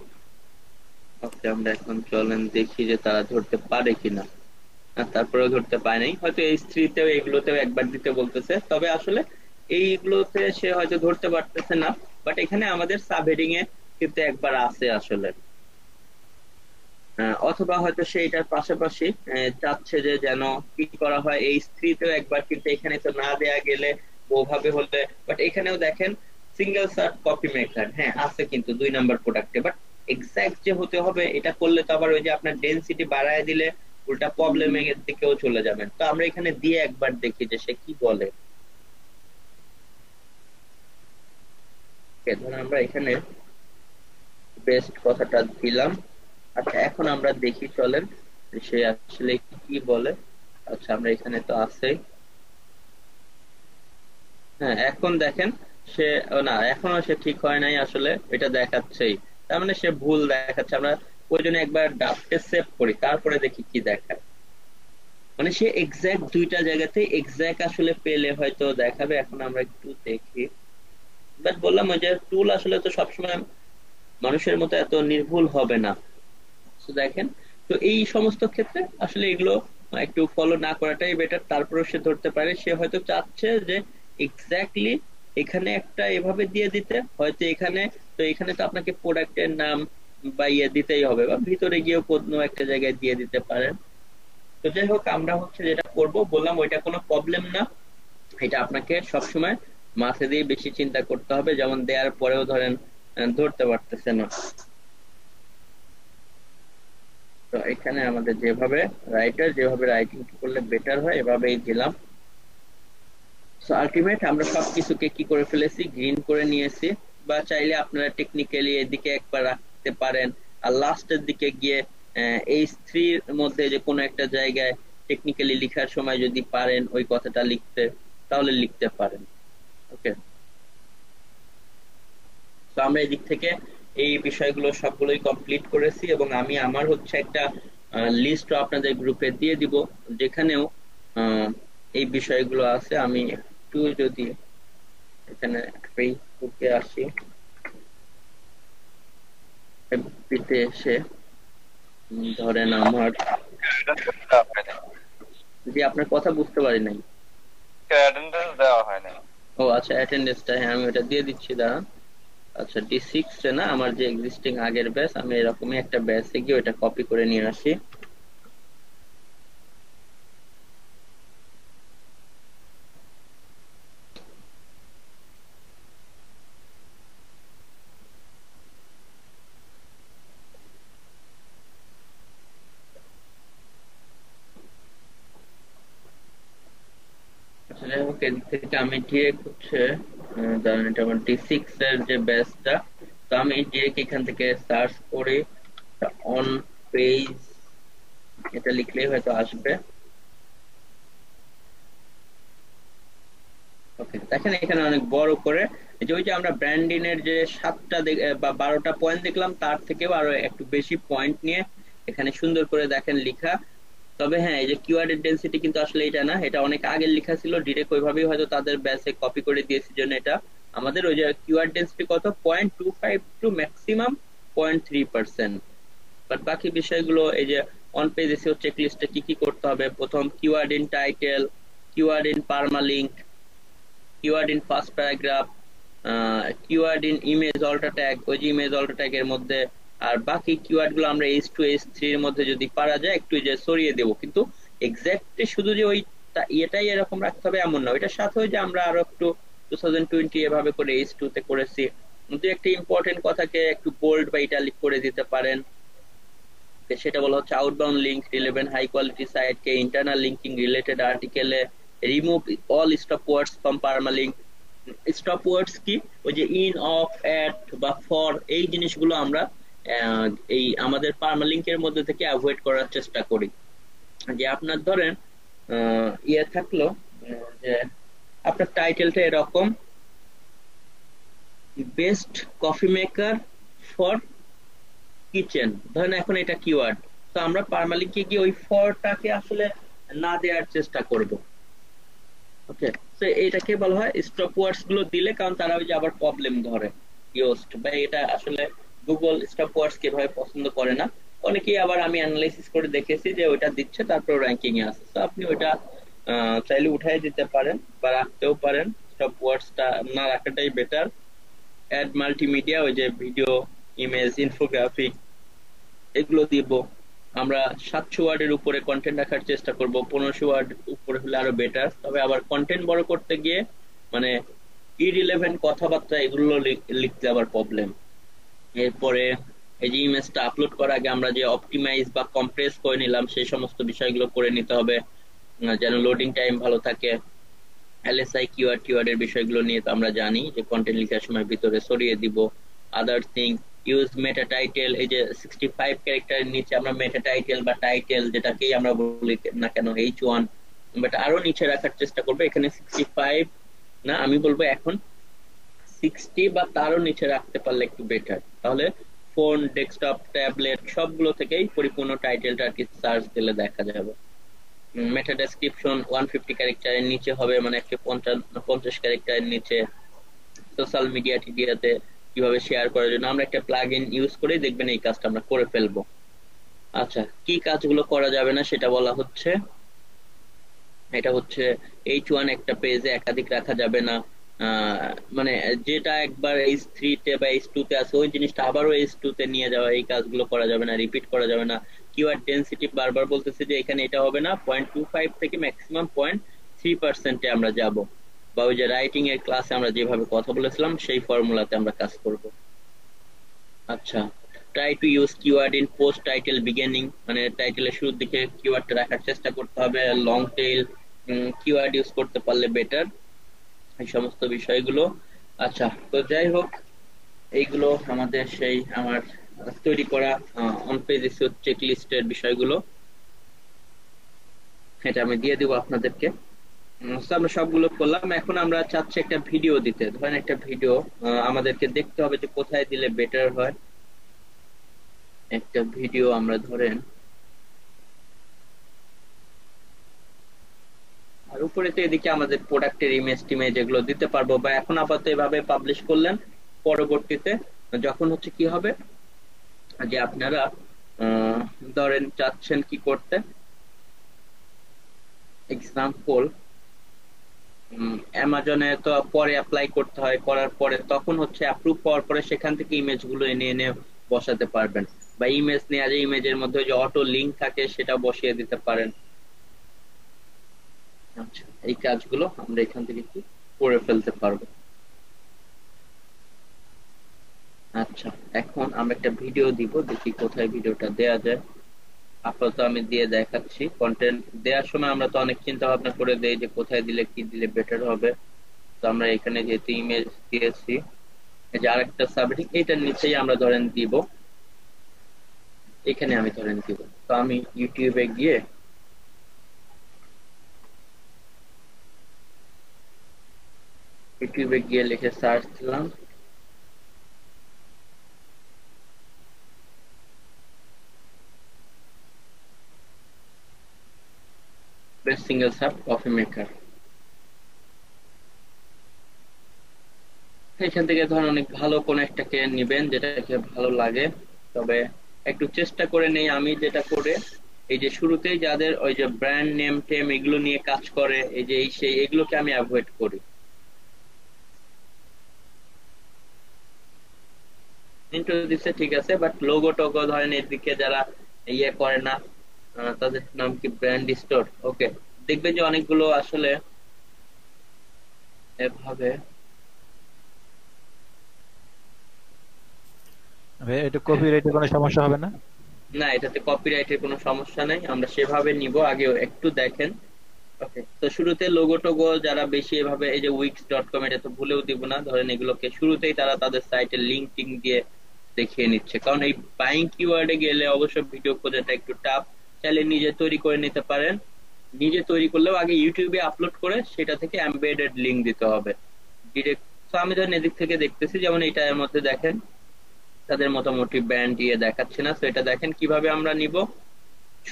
ওকে, আমরা এখন চলেন দেখি যে তারা ধরতে পারে কিনা। আর তারপরেও ধরতে পায় নাই, হয়তো এই স্ত্রীতেও এগুলোতেও একবার দিতে বলতেছে, তবে আসলে এইগুলোতে সে হয়তো ধরতে পারতেছে না, বাট এখানে আমাদের সাব হেডিং এ কিন্তু একবার আছে আসলে। অথবা হয়তো সে এটার পাশাপাশি চাচ্ছে যে যেন কি করা হয়, এই স্ত্রীতেও একবার, কিন্তু এখানে তো না দেয়া গেলে ওভাবে হলে, বাট এখানেও দেখেন সিঙ্গেল সার্ট কপি মেকার হ্যাঁ আছে কিন্তু 2 নাম্বার প্রোডাক্টে, বাট এক্সাক্ট যে হতে হবে এটা করলে তো আবার ওই যে আপনার ডেনসিটি বাড়ায় দিলে উল্টা প্রবলেমের দিকেও চলে যাবেন। তো আমরা এখানে দিয়ে একবার দেখি যে সে কি বলে। Okay, ধরুন আমরা এখানে বেস্ট কথাটা দিলাম। আচ্ছা, এখন আমরা দেখি চলেন যে সে আসলে কি বলে। আচ্ছা, আমরা এখানে তো আছে, হ্যাঁ এখন দেখেন সে না এখনো সে ঠিক হয় নাই আসলে, এটা দেখাচ্ছেই, তার মানে সে ভুল দেখাচ্ছে। আমরা প্রয়োজনে একবার ড্রাফটে সেভ করি তারপরে দেখি কি দেখায়। মানে সে এক্সাক্ট দুইটা জায়গাতে এক্সাক্ট আসলে পেলে হয়তো দেখাবে। এখন আমরা একটু দেখি, বাট বললাম ওই যে টুল আসলে তো সবসময় মানুষের মতো এত নির্ভুল হবে না। তো দেখেন, তো এই সমস্ত ক্ষেত্রে আসলে এগুলো একটু ফলো না করাটাই বেটার। তারপরে সে ধরতে পারে, সে হয়তো চাচ্ছে যে এক্স্যাক্টলি এখানে একটা এভাবে দিয়ে দিতে, হয়তো এখানে, তো এখানে তো আপনাকে প্রোডাক্টের নাম বা ইয়ে দিতেই হবে, বা ভিতরে গিয়েও কোনো একটা জায়গায় দিয়ে দিতে পারেন। তো যাই হোক, আমরা হচ্ছে যেটা করব বললাম ওইটা কোনো প্রবলেম না, এটা আপনাকে সবসময় মাথা দিয়ে বেশি চিন্তা করতে হবে। যেমন দেওয়ার পরেও ধরেন ধরতে পারতেছে না, তো এখানে আমাদের যেভাবে রাইটিং করলে বেটার হয় এভাবেই দিলাম। সো আলটিমেট আমরা সবকিছুকে কি করে ফেলেছি, গ্রিন করে নিয়েছি। বা চাইলে আপনারা টেকনিক্যালি এদিকে একবার রাখতে পারেন, আর লাস্টের দিকে গিয়ে H3 এর মধ্যে যে কোনো একটা জায়গায় টেকনিক্যালি লেখার সময় যদি পারেন ওই কথাটা লিখতে, তাহলে লিখতে পারেন। ওকে, তো আমরা এদিক থেকে এই বিষয়গুলো সবগুলোই কমপ্লিট করেছি, এবং আমি আমার হচ্ছে একটা লিস্ট আপনাদের গ্রুপে দিয়ে দিব, যেখানেও আহ, এই বিষয়গুলো আছে। আমি একটু যদি এখানে ফেসবুকে আসি, এফবিতে এসে ধরেন আমার, যদি আপনার কথা বুঝতে পারি নাই। অ্যাটেন্ডেন্স দেওয়া হয় না। ও আচ্ছা, অ্যাটেন্ডেন্সটা, হ্যাঁ আমি ওটা দিয়ে দিচ্ছি, দাঁড়ান। আচ্ছা, D6 এ না, আমার যে এক্সিস্টিং আগের ব্যাচ, আমি এরকমই একটা ব্যাচে গিয়ে ওটা কপি করে নিয়ে আসি। আচ্ছা, যাই হোক, এদিক থেকে আমি ডিরেক্ট হচ্ছে ধরেন এটা আমার D6 এর যে ব্যাচটা, তো আমি ডিরেক্ট এখান থেকে সার্চ করে অন পেজ এটা লিখলেই হয়তো আসবে। ওকে, দেখেন এখানে অনেক বড় করে এই যে ওই যে আমরা ব্র্যান্ডিং এর যে 7টা বা 12টা পয়েন্ট দেখলাম, তার থেকেও আরো একটু বেশি পয়েন্ট নিয়ে এখানে সুন্দর করে দেখেন লিখা। তবে হ্যাঁ, এই যে কিওয়ার্ড এর ডেনসিটি কিন্তু আসলে এটা না, এটা অনেক আগে লেখা ছিল, ডিরেক্ট ওইভাবেই হয়তো তাদের ব্যাচে কপি করে দিয়েছি, জন্য এটা আমাদের ওই যে কিওয়ার্ড ডেনসিটি কত 0.25 টু ম্যাক্সিমাম 0.3%। বাট বাকি বিষয়গুলো এই যে অন পেজ এসিও চেকলিস্টে কি কি করতে হবে, প্রথম keyword in title, keyword in permalink, keyword in first paragraph, keyword in image alt tag, ওই যে ইমেজ অল্টা ট্যাগ এর মধ্যে। আর বাকি কিওয়ার্ড গুলো আমরা H2 H3 এর মধ্যে যদি পারা যায় একটু যে সরিয়ে দেবো, কিন্তু এক্স্যাক্টলি শুধু যে ওই এটাই এরকম রাখতে হবে এমন না, ওইটার সাথে ওই যে আমরা আরো একটু 2020 এভাবে করে H2 তে করেছি, কিন্তু একটা ইম্পর্টেন্ট কথাকে একটু বোল্ড বা ইটালিক করে দিতে পারেন। সেটা বলা হচ্ছে outbound link relevant high quality site কে ইন্টারনাল লিঙ্কিং রিলেটেড আর্টিকেলে remove all stop words from permalink. Stop words কি, ওই যে ইন, অফ, এট বা ফর, এই জিনিসগুলো আমরা এই আমাদের পার্মালিঙ্কের মধ্যে থেকে অ্যাভয়েড করার চেষ্টা করি। যে আপনার ধরেন ইয়ে থাকলো, যে আপনার টাইটেলটা এরকম, best coffee maker for kitchen, ধরেন এখন এটা কিওয়ার্ড, তো আমরা পার্মালিঙ্কে গিয়ে ওই ফরটাকে আসলে না দেওয়ার চেষ্টা করব। ওকে, তো এটাকে বলা হয় স্টপ ওয়ার্ডস গুলো দিলে, কারণ তারা ওই যে আবার প্রবলেম ধরে ইয়োস্ট বা এটা আসলে গুগল স্টপ ওয়ার্ডস কিভাবে পছন্দ করে না। অনেকেই আবার আমি অ্যানালাইসিস করে দেখেছি যে ওইটা দিচ্ছে, তারপর র্যাঙ্কিং এ আছে, তো আপনি ওইটা চাইলে উঠাই দিতে পারেন বা রাখতেও পারেন। স্টপ ওয়ার্ডসটা না রাখাটাই বেটার। অ্যাড মাল্টিমিডিয়া, ওই যে ভিডিও, ইমেজ, ইনফোগ্রাফিক, এগুলো দিব। আমরা 700 ওয়ার্ডের উপরে কন্টেন্ট রাখার চেষ্টা করব, 1500 ওয়ার্ড উপরে হলে আরো বেটার। তবে আবার কন্টেন্ট বড় করতে গিয়ে মানে ইরিলেভেন্ট কথাবার্তা এগুলো লিখতে আবার প্রবলেম। এরপরে এই যে ইমেজটা আপলোড করার আগে আমরা যে অপটিমাইজ বা কম্প্রেস করে নিলাম, সেই সমস্ত বিষয়গুলো করে নিতে হবে, যেন লোডিং টাইম ভালো থাকে। এলএসআই কিওয়ার্ডের বিষয়গুলো নিয়ে তো আমরা জানি যে কন্টেন্ট লেখার সময় ভিতরে সরিয়ে দিব। আদার থিং, ইউজ মেটা টাইটেল, এই যে 65 ক্যারেক্টারের নিচে আমরা মেটা টাইটেল বা টাইটেল যেটাকেই আমরা বলি না কেন H1, বাট আরো নিচে রাখার চেষ্টা করবো। এখানে 65 না, আমি বলবো এখন 60 বা তারও নিচে রাখতে পারলে একটু বেটার, তাহলে ফোন, ডেস্কটপ, ট্যাবলেট সবগুলো থেকেই পরিপূর্ণ টাইটেলটা আর কি সার্চ দিলে দেখা যাবে। মেটা ডেসক্রিপশন 150 ক্যারেক্টারের নিচে হবে, মানে 150 ক্যারেক্টারের নিচে। সোশ্যাল মিডিয়া টিডিয়াতে কিভাবে শেয়ার করার জন্য আমরা একটা প্লাগ ইন ইউজ করে দেখবেন এই কাজটা আমরা করে ফেলবো। আচ্ছা, কি কাজগুলো করা যাবে না সেটা বলা হচ্ছে, এটা হচ্ছে H1 একটা পেজে একাধিক রাখা যাবে না। মানে যেটা একবার H3 তে বা H2 তে আছে ওই জিনিসটা আবারও H2 তে নিয়ে যাওয়া, এই কাজগুলো করা যাবে না, রিপিট করা যাবে না। কিওয়ার্ড ডেনসিটি বারবার বলতেছে যে এখানে এটা হবে না, 0.25 থেকে ম্যাক্সিমাম 0.3% এ আমরা যাব, বা ওই যে রাইটিং এর ক্লাসে আমরা যেভাবে কথা বলেছিলাম সেই ফর্মুলাতে আমরা কাজ করব। আচ্ছা, try to use keyword in post title beginning, মানে টাইটেলের শুরুর দিকে কিওয়ার্ডটা রাখার চেষ্টা করতে হবে। লং টেইল কিওয়ার্ড ইউজ করতে পারলে বেটার, এই সমস্ত বিষয়গুলো। আচ্ছা, তো যাই হোক, এইগুলো আমাদের সেই আমার তৈরি করা অন পেজ এসইও চেকলিস্টের বিষয়গুলো, এটা আমি দিয়ে দিব আপনাদেরকে। তো আমরা সবগুলো করলাম। এখন আমরা চাচ্ছি একটা ভিডিও দিতে। ধরেন একটা ভিডিও আমাদেরকে দেখতে হবে যে কোথায় দিলে বেটার হয়। একটা ভিডিও আমরা ধরেন, আর উপরে তো এদিকে আমাদের প্রোডাক্টের ইমেজ টিমেজ এগুলো দিতে পারবো, বা এখন আপাতত এভাবে পাবলিশ করলেন। পরবর্তীতে যখন হচ্ছে কি হবে যে আপনারা ধরেন চাচ্ছেন কি করতে, এক্সাম্পল অ্যামাজনে তো পরে অ্যাপ্লাই করতে হয়, করার পরে তখন হচ্ছে অ্যাপ্রুভ পাওয়ার পরে সেখান থেকে ইমেজ গুলো এনে এনে বসাতে পারবেন, বা ইমেজ নেওয়া যায়, ইমেজের মধ্যে যে অটো লিঙ্ক থাকে সেটা বসিয়ে দিতে পারেন। আচ্ছা, এই কাজগুলো আমরা এখান থেকে কি করে ফেলতে পারবো। আচ্ছা, এখন আমরা একটা ভিডিও দিব, দেখি কোথায় ভিডিওটা দেয়া যায়। আপাতত আমি দিয়ে দেখাচ্ছি। কন্টেন্ট দেওয়ার সময় আমরা তো অনেক চিন্তা ভাবনা করে দেই যে কোথায় দিলে কি দিলে বেটার হবে। তো আমরা এখানে যেহেতু ইমেজ দিয়েছি, এই যে আরেকটা সাবহেডিং, এটার নিচেই আমরা ধরেন দিব, এখানে আমি ধরেন দিব। তো আমি ইউটিউবে গিয়ে লিখে সার্চ দিলাম best single sub coffee maker. এখান থেকে ধরেন অনেক ভালো কোন একটাকে নিবেন যেটাকে ভালো লাগে। তবে একটু চেষ্টা করে নেই, আমি যেটা করে এই যে শুরুতেই যাদের ওই যে ব্র্যান্ড নেম টেম এগুলো নিয়ে কাজ করে, এই যে এই সেই এগুলোকে আমি অ্যাভয়েড করি। ইন্ট্রো দিচ্ছে ঠিক আছে, বাট লোগো টোগো ধরেন এদিকে যারা ইয়ে করে না, তাদের নাম কি ব্র্যান্ড স্টোর, ওকে। দেখবেন যে অনেকগুলো আসলে এভাবে। ভাই এটা কপিরাইটের কোনো সমস্যা হবে না? না, এটাতে কপিরাইটের কোনো সমস্যা নাই, আমরা সেভাবে নিব। আগে একটু দেখেন। ওকে, তো শুরুতে লোগো টোগো যারা বেশি এভাবে, এই যে wix.com, এটা তো ভুলেও দিব না, ধরেন এগুলোকে শুরুতেই তারা তাদের সাইটের লিঙ্ক টিঙ্ক দিয়ে দেখিয়ে নিচ্ছে, কারণ এই বাইং কিওয়ার্ডে গেলে অবশ্য ভিডিও খোঁজাটা একটু টাফ। চাইলে নিজে তৈরি করে নিতে পারেন, নিজে তৈরি করলেও আগে ইউটিউবে আপলোড করে সেটা থেকে এমবেডেড লিঙ্ক দিতে হবে ডিরেক্ট। তো আমি ধরেন এদিক থেকে দেখতেছি, যেমন এটা এর মধ্যে দেখেন তাদের মোটামুটি ব্যান্ড দিয়ে দেখাচ্ছে না। তো এটা দেখেন কিভাবে আমরা নিব।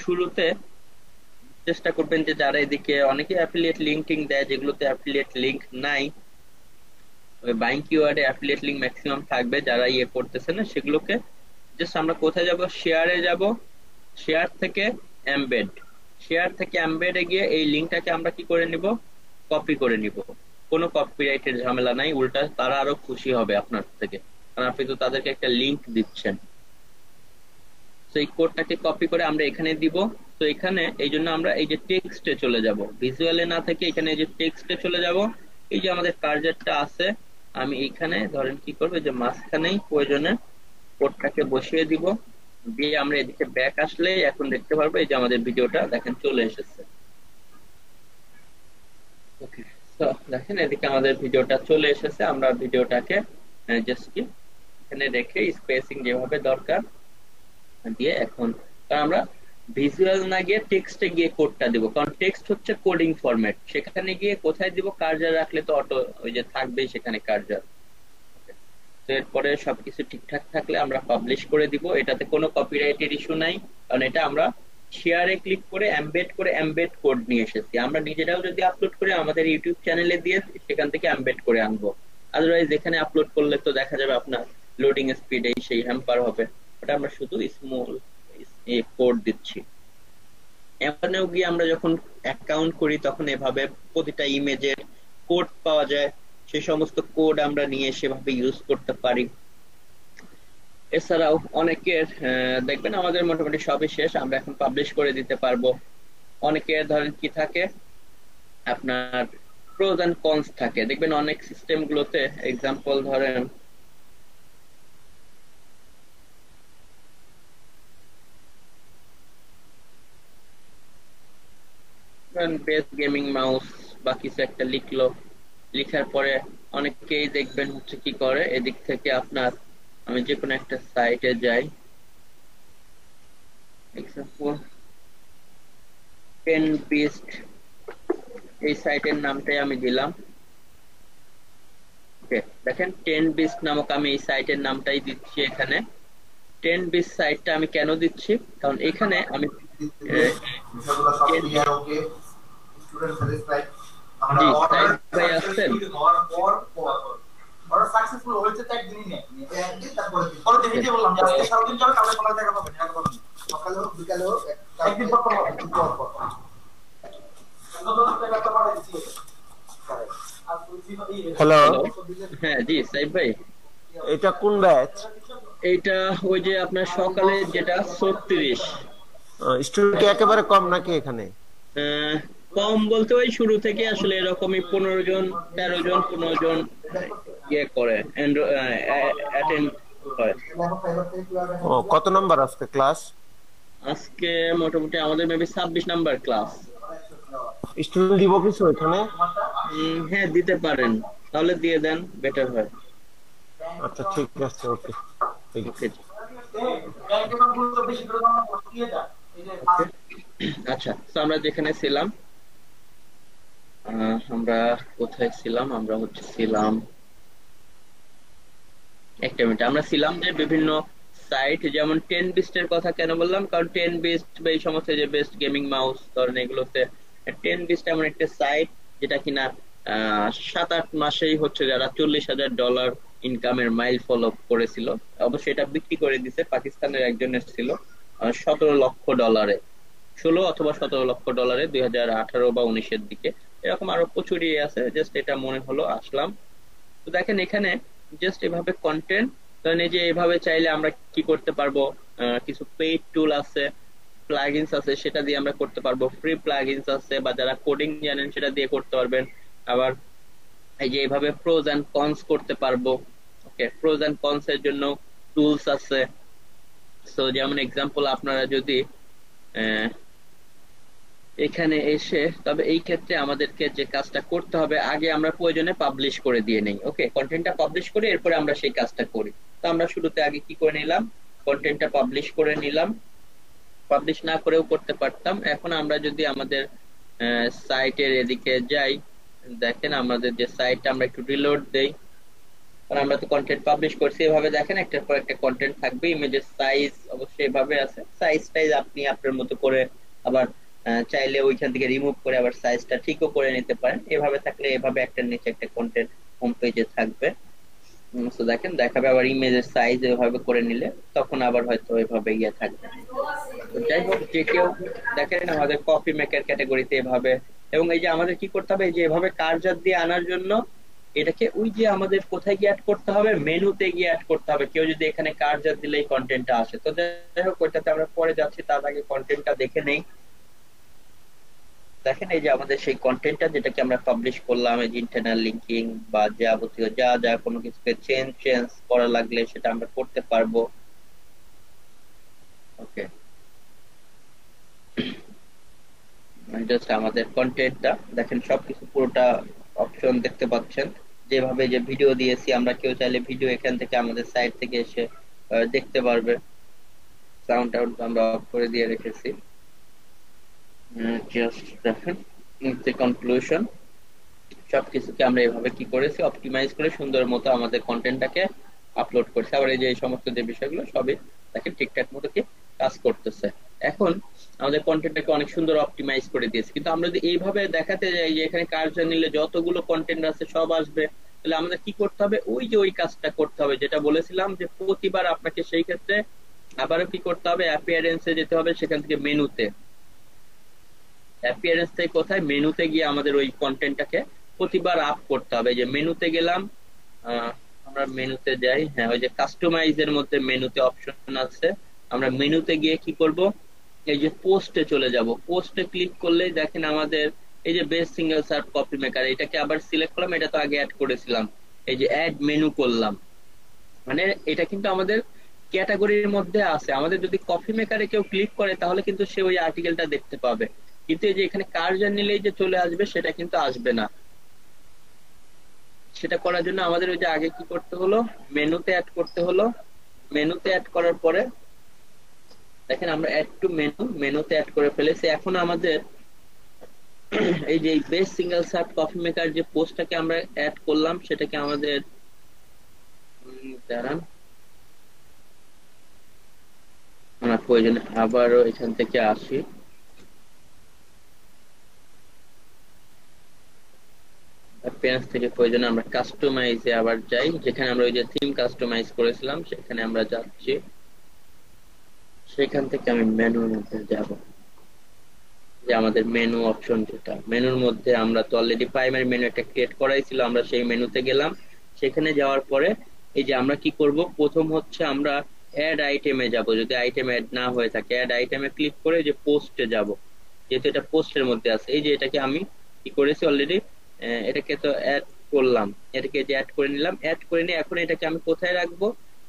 শুরুতে চেষ্টা করবেন যে যারা এদিকে অনেকে অ্যাফিলিয়েট লিঙ্ক টিঙ্ক দেয়, যেগুলোতে অ্যাফিলিয়েট লিঙ্ক নাই, ওই বাইং কিওয়ার্ডে অ্যাফিলিয়েট লিঙ্ক ম্যাক্সিমাম থাকবে, যারা ইয়ে করতেছে না সেগুলোকে জাস্ট আমরা কোথায় যাব, শেয়ারে যাব, শেয়ার থেকে এমবেড, শেয়ার থেকে এমবেডে গিয়ে এই লিঙ্কটাকে আমরা কি করে নিব, কপি করে নিব। কোনো কপিরাইটের ঝামেলা নাই, উল্টা তারা আরো খুশি হবে আপনার থেকে, কারণ আপনি তো তাদেরকে একটা লিঙ্ক দিচ্ছেন। তো এই কোডটাকে কপি করে আমরা এখানে দিব। তো এখানে এই জন্য আমরা এই যে টেক্সটে চলে যাব, ভিজুয়ালে না থেকে এখানে এই যে টেক্সটে চলে যাব। এই যে আমাদের কার্সারটা আছে, আমি এখানে ধরেন কি করবো, যে মাঝখানেই প্রয়োজনে কোডটাকে বসিয়ে দিব, দিয়ে আমরা এদিকে ব্যাক আসলে এখন দেখতে পারবো এই যে আমাদের ভিডিওটা দেখেন চলে এসেছে। ওকে, তো দেখেন এদিকে আমাদের ভিডিওটা চলে এসেছে। আমরা ভিডিওটাকে জাস্ট কি এখানে রেখে স্পেসিং যেভাবে দরকার দিয়ে, এখন কারণ আমরা ভিজুয়াল না গিয়ে টেক্সটে গিয়ে কোডটা দিব, কারণ টেক্সট হচ্ছে কোডিং ফরম্যাট, সেখানে গিয়ে কোথায় দিব, কার্সার রাখলে তো অটো ওই যে থাকবেই সেখানে কার্সার। তো এরপরে সবকিছু ঠিকঠাক থাকলে আমরা পাবলিশ করে দিব, এটাতে কোনো কপিরাইটের ইস্যু নাই, কারণ এটা আমরা শেয়ারে ক্লিক করে এমবেড কোড নিয়ে এসেছি। আমরা নিজেরাও যদি আপলোড করে আমাদের ইউটিউব চ্যানেলে দিয়ে সেখান থেকে এমবেড করে আনবো, আদারওয়াইজ এখানে আপলোড করলে তো দেখা যাবে আপনার লোডিং স্পিড এই সেই হ্যাম্পার হবে। ওটা আমরা শুধু স্মল কোড দিচ্ছি। এখানেও গিয়ে আমরা যখন অ্যাকাউন্ট করি তখন এভাবে প্রতিটা ইমেজের কোড পাওয়া যায়, সেই সমস্ত কোড আমরা নিয়ে সেভাবে ইউজ করতে পারি। এছাড়াও অনেকের দেখবেন আমাদের মোটামুটি সবই শেষ, আমরা এখন পাবলিশ করে দিতে পারবো। অনেকের ধরেন কি থাকে, আপনার প্রোজ এন্ড কনস থাকে, দেখবেন অনেক সিস্টেম গুলোতে, এক্সাম্পল ধরেন বেস্ট গেমিং মাউস বা কিছু একটা লিখলো, লিখার পরে অনেকেই দেখবেন হচ্ছে কি করে এদিক থেকে আপনার, আমি যে কোনো একটা সাইটে যাই, এক্সাম্পল 10 বেস্ট, এই সাইটের নামটাই আমি দিলাম। ওকে, দেখেন 10 বেস্ট নামক আমি এই সাইটের নামটাই দিচ্ছি এখানে। 10 বেস্ট সাইটটা আমি কেন দিচ্ছি, কারণ এখানে আমি বিষয়গুলো সব 10 ক্লিয়ার। ওকে, স্টুডেন্ট স্যাটিসফাইড। আমরা জি অর্ডার সাইদ ভাই আছেন? অর্ডার সাকসেসফুল হয়েছে তাই দিনই নেই একদিন, তারপরে পরে দিন কি বললাম যে আজকে সারাদিন চলে, কালকে সকালে দেখা পাবেন, এটা করুন সকালে হোক বিকালে হোক, একদিন পর পর একদিন পর পর হ্যালো, হ্যাঁ জি সাইদ ভাই, এটা কোন ব্যাচ? এইটা ওই যে আপনার সকালে যেটা 36। স্টুডেন্ট কি একেবারে কম নাকি এখানে? কম বলতে ওই শুরু থেকে আসলে এরকমই 15 জন 13 জন 15 জন ইয়ে করে অ্যাটেন্ড করে। ও, কত নাম্বার আজকে ক্লাস? আজকে মোটামুটি আমাদের মেবি 26 নাম্বার ক্লাস। স্টুডেন্ট দিব কিছু এখানে? হ্যাঁ দিতে পারেন, তাহলে দিয়ে দেন, বেটার হয়। আচ্ছা ঠিক আছে, ওকে ঠিক আছে। আচ্ছা, তো আমরা যেখানে ছিলাম, আমরা কোথায় ছিলাম, আমরা হচ্ছে ছিলাম একটা মিনিট, আমরা ছিলাম যে বিভিন্ন সাইট, যেমন 10 বিস্টের কথা কেন বললাম, কারণ 10 বিস্ট বা এই সমস্ত যে বেস্ট গেমিং মাউস ধরেন এগুলোতে 10 বিস্ট এমন একটা সাইট যেটা কিনা 7-8 মাসেই হচ্ছে যারা $40,000 ইনকামের মাইল ফলো করেছিল। অবশ্যই এটা বিক্রি করে দিছে, পাকিস্তানের একজনের ছিল $17 লক্ষ, 16 অথবা $17 লক্ষ 2018 বা 19-এর দিকে। এরকম আরো প্রচুরই আছে, জাস্ট এটা মনে হলো আসলাম। তো দেখেন এখানে জাস্ট এভাবে কন্টেন্ট, ধরেন এই যে এভাবে চাইলে আমরা কি করতে পারবো, কিছু পেইড টুল আছে, প্লাগইনস আছে, সেটা দিয়ে আমরা করতে পারবো। ফ্রি প্লাগইনস আছে, বা যারা কোডিং জানেন সেটা দিয়ে করতে পারবেন। আবার এই যে এভাবে প্রোজ এন্ড কনস করতে পারবো। ওকে, প্রোজ এন্ড কনস এর জন্য টুলস আছে। সো যেমন এক্সাম্পল আপনারা যদি এখানে এসে, তবে এই ক্ষেত্রে আমাদেরকে যে কাজটা করতে হবে, আগে আমরা প্রয়োজনে পাবলিশ করে দিয়ে নেই। ওকে, কন্টেন্টটা পাবলিশ করে এরপরে আমরা সেই কাজটা করি। তো আমরা শুরুতে আগে কি করে নিলাম, কন্টেন্টটা পাবলিশ করে নিলাম। পাবলিশ না করেও করতে পারতাম। এখন আমরা যদি আমাদের সাইটের এদিকে যাই, দেখেন আমাদের যে সাইটটা, আমরা একটু রিলোড দেই, কারণ আমরা তো কন্টেন্ট পাবলিশ করছি। এভাবে দেখেন একটার পর একটা কন্টেন্ট থাকবে। ইমেজের সাইজ অবশ্যই এভাবে আছে, সাইজ টাইজ আপনি আপনার মতো করে আবার চাইলে ওইখান থেকে রিমুভ করে আবার সাইজটা ঠিকও করে নিতে পারেন। এভাবে থাকলে এভাবে একটার নিচে একটা কন্টেন্ট হোম পেজে থাকবে। তো দেখেন দেখাবে, আবার ইমেজের সাইজ এভাবে করে নিলে তখন আবার হয়তো এভাবে ইয়ে থাকবে। তো যাই হোক, যে কেউ দেখেন আমাদের কপি মেকার ক্যাটাগরিতে এভাবে, এবং এই যে আমাদের কি করতে হবে, এই যে এভাবে কার্সর দিয়ে আনার জন্য এটাকে ওই যে আমাদের কোথায় গিয়ে অ্যাড করতে হবে, মেনুতে গিয়ে অ্যাড করতে হবে। কেউ যদি এখানে কার্সর দিলেই কন্টেন্টটা আসে। তো যাই হোক, ওইটাতে আমরা পরে যাচ্ছি, তার আগে কন্টেন্টটা দেখে নেই। দেখেন এই যে আমাদের সেই কন্টেন্টটা যেটাকে আমরা পাবলিশ করলাম, এই যে ইন্টারনাল লিঙ্কিং বা যাবতীয় যা যা কোনো কিছুকে চেঞ্জ করা লাগলে সেটা আমরা করতে পারবো। ওকে, জাস্ট আমাদের কন্টেন্টটা দেখেন, সবকিছু পুরোটা অপশন দেখতে পাচ্ছেন। যেভাবে যে ভিডিও দিয়েছি আমরা, কেউ চাইলে ভিডিও এখান থেকে আমাদের সাইট থেকে এসে দেখতে পারবে। সাউন্ড আউট আমরা অফ করে দিয়ে রেখেছি। জাস্ট দেখেন যে কনক্লুশন, সবকিছুকে আমরা এভাবে কি করেছি, অপটিমাইজ করে সুন্দর মতো আমাদের কন্টেন্টটাকে আপলোড করছি। আবার এই যে এই সমস্ত যে বিষয়গুলো সবই দেখেন ঠিকঠাক মতো কি কাজ করতেছে। এখন আমাদের কন্টেন্টটাকে অনেক সুন্দর অপটিমাইজ করে দিয়েছি, কিন্তু আমরা যদি এইভাবে দেখাতে যাই যে এখানে কার্সর নিলে যতগুলো কন্টেন্ট আছে সব আসবে, তাহলে আমাদের কি করতে হবে, ওই যে ওই কাজটা করতে হবে যেটা বলেছিলাম, যে প্রতিবার আপনাকে সেই ক্ষেত্রে আবারও কি করতে হবে, অ্যাপিয়ারেন্সে যেতে হবে, সেখান থেকে মেনুতে, অ্যাপিয়ারেন্স থেকে কোথায়, মেনুতে গিয়ে আমাদের ওই কন্টেন্টটাকে প্রতিবার আপ করতে হবে। যে মেনুতে গেলাম, আমরা মেনুতে যাই, হ্যাঁ ওই যে কাস্টমাইজ এর মধ্যে মেনুতে অপশন আছে, আমরা মেনুতে গিয়ে কি করব, এই যে পোস্টে চলে যাব। পোস্টে ক্লিক করলেই দেখেন আমাদের এই যে best single serve copy maker, এটাকে আবার সিলেক্ট করলাম, এটা তো আগে অ্যাড করেছিলাম, এই যে অ্যাড মেনু করলাম, মানে এটা কিন্তু আমাদের ক্যাটাগরির মধ্যে আছে। আমাদের যদি কপি মেকারে কেউ ক্লিক করে তাহলে কিন্তু সে ওই আর্টিকেলটা দেখতে পাবে। কিন্তু এই যে এখানে কার্সর নিলেই যে চলে আসবে সেটা কিন্তু আসবে না। সেটা করার জন্য আমাদের ওই যে আগে কি করতে হলো, মেনুতে অ্যাড করতে হলো। মেনুতে অ্যাড করার পরে দেখেন আমরা অ্যাড টু মেনুতে অ্যাড করে ফেলেছি। এখন আমাদের এই যে best single serve coffee maker যে পোস্টটাকে আমরা অ্যাড করলাম সেটাকে আমাদের দাঁড়ান আমার প্রয়োজনে আবারও এখান থেকে আসি। পেজ থেকে প্রয়োজনে আমরা কাস্টমাইজে আবার যাই, যেখানে আমরা ওই যে থিম কাস্টমাইজ করেছিলাম সেখানে আমরা যাচ্ছি। সেখান থেকে আমি মেনুর মধ্যে যাব, যে আমাদের মেনু অপশন, যেটা মেনুর মধ্যে আমরা তো অলরেডি প্রাইমারি মেনু একটা ক্রিয়েট করাই ছিল। আমরা সেই মেনুতে গেলাম, সেখানে যাওয়ার পরে এই যে আমরা কি করব, প্রথম হচ্ছে আমরা অ্যাড আইটেমে যাব। যদি আইটেম অ্যাড না হয়ে থাকে অ্যাড আইটেমে ক্লিক করে যে পোস্টে যাব, যেহেতু এটা পোস্টের মধ্যে আছে। এই যে এটাকে আমি কি করেছি অলরেডি, এটাকে তো অ্যাড করলাম, এটাকে যে অ্যাড করে নিলাম। অ্যাড করে নিয়ে এখন এটাকে আমি কোথায় রাখবো,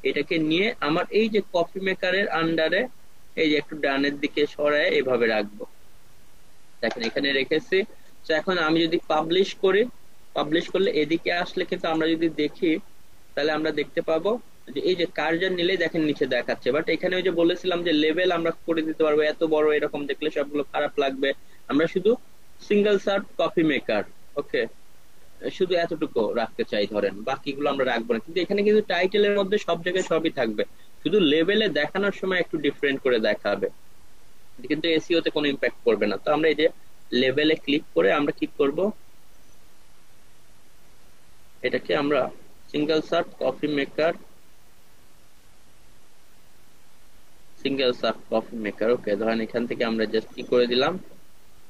এটাকে নিয়ে আমার এই যে কফি মেকারের আন্ডারে এই যে একটু ডানের দিকে সরায় এভাবে রাখবো। দেখেন এখানে রেখেছি। তো এখন আমি যদি পাবলিশ করি, পাবলিশ করলে এদিকে আসলে কিন্তু আমরা যদি দেখি তাহলে আমরা দেখতে পাবো যে এই যে কার্সর নিলে দেখেন নিচে দেখাচ্ছে। বাট এখানে ওই যে বলেছিলাম যে লেভেল আমরা করে দিতে পারবো, এত বড় এরকম দেখলে সবগুলো খারাপ লাগবে। আমরা শুধু সিঙ্গেল সার্ভ কফি মেকার, ওকে, শুধু এতটুকু রাখতে চাই ধরেন, বাকিগুলো আমরা রাখবো না। কিন্তু এখানে কিন্তু টাইটেলের মধ্যে সব জায়গায় সবই থাকবে, শুধু লেভেলে দেখানোর সময় একটু ডিফারেন্ট করে দেখাবে, কিন্তু এসইও তে কোনো ইম্প্যাক্ট করবে না। তো আমরা এই যে লেভেলে ক্লিক করে আমরা কি করব, এটাকে আমরা single serve coffee maker, single serve coffee maker, okay. ধরেন এখান থেকে আমরা জাস্ট কি করে দিলাম,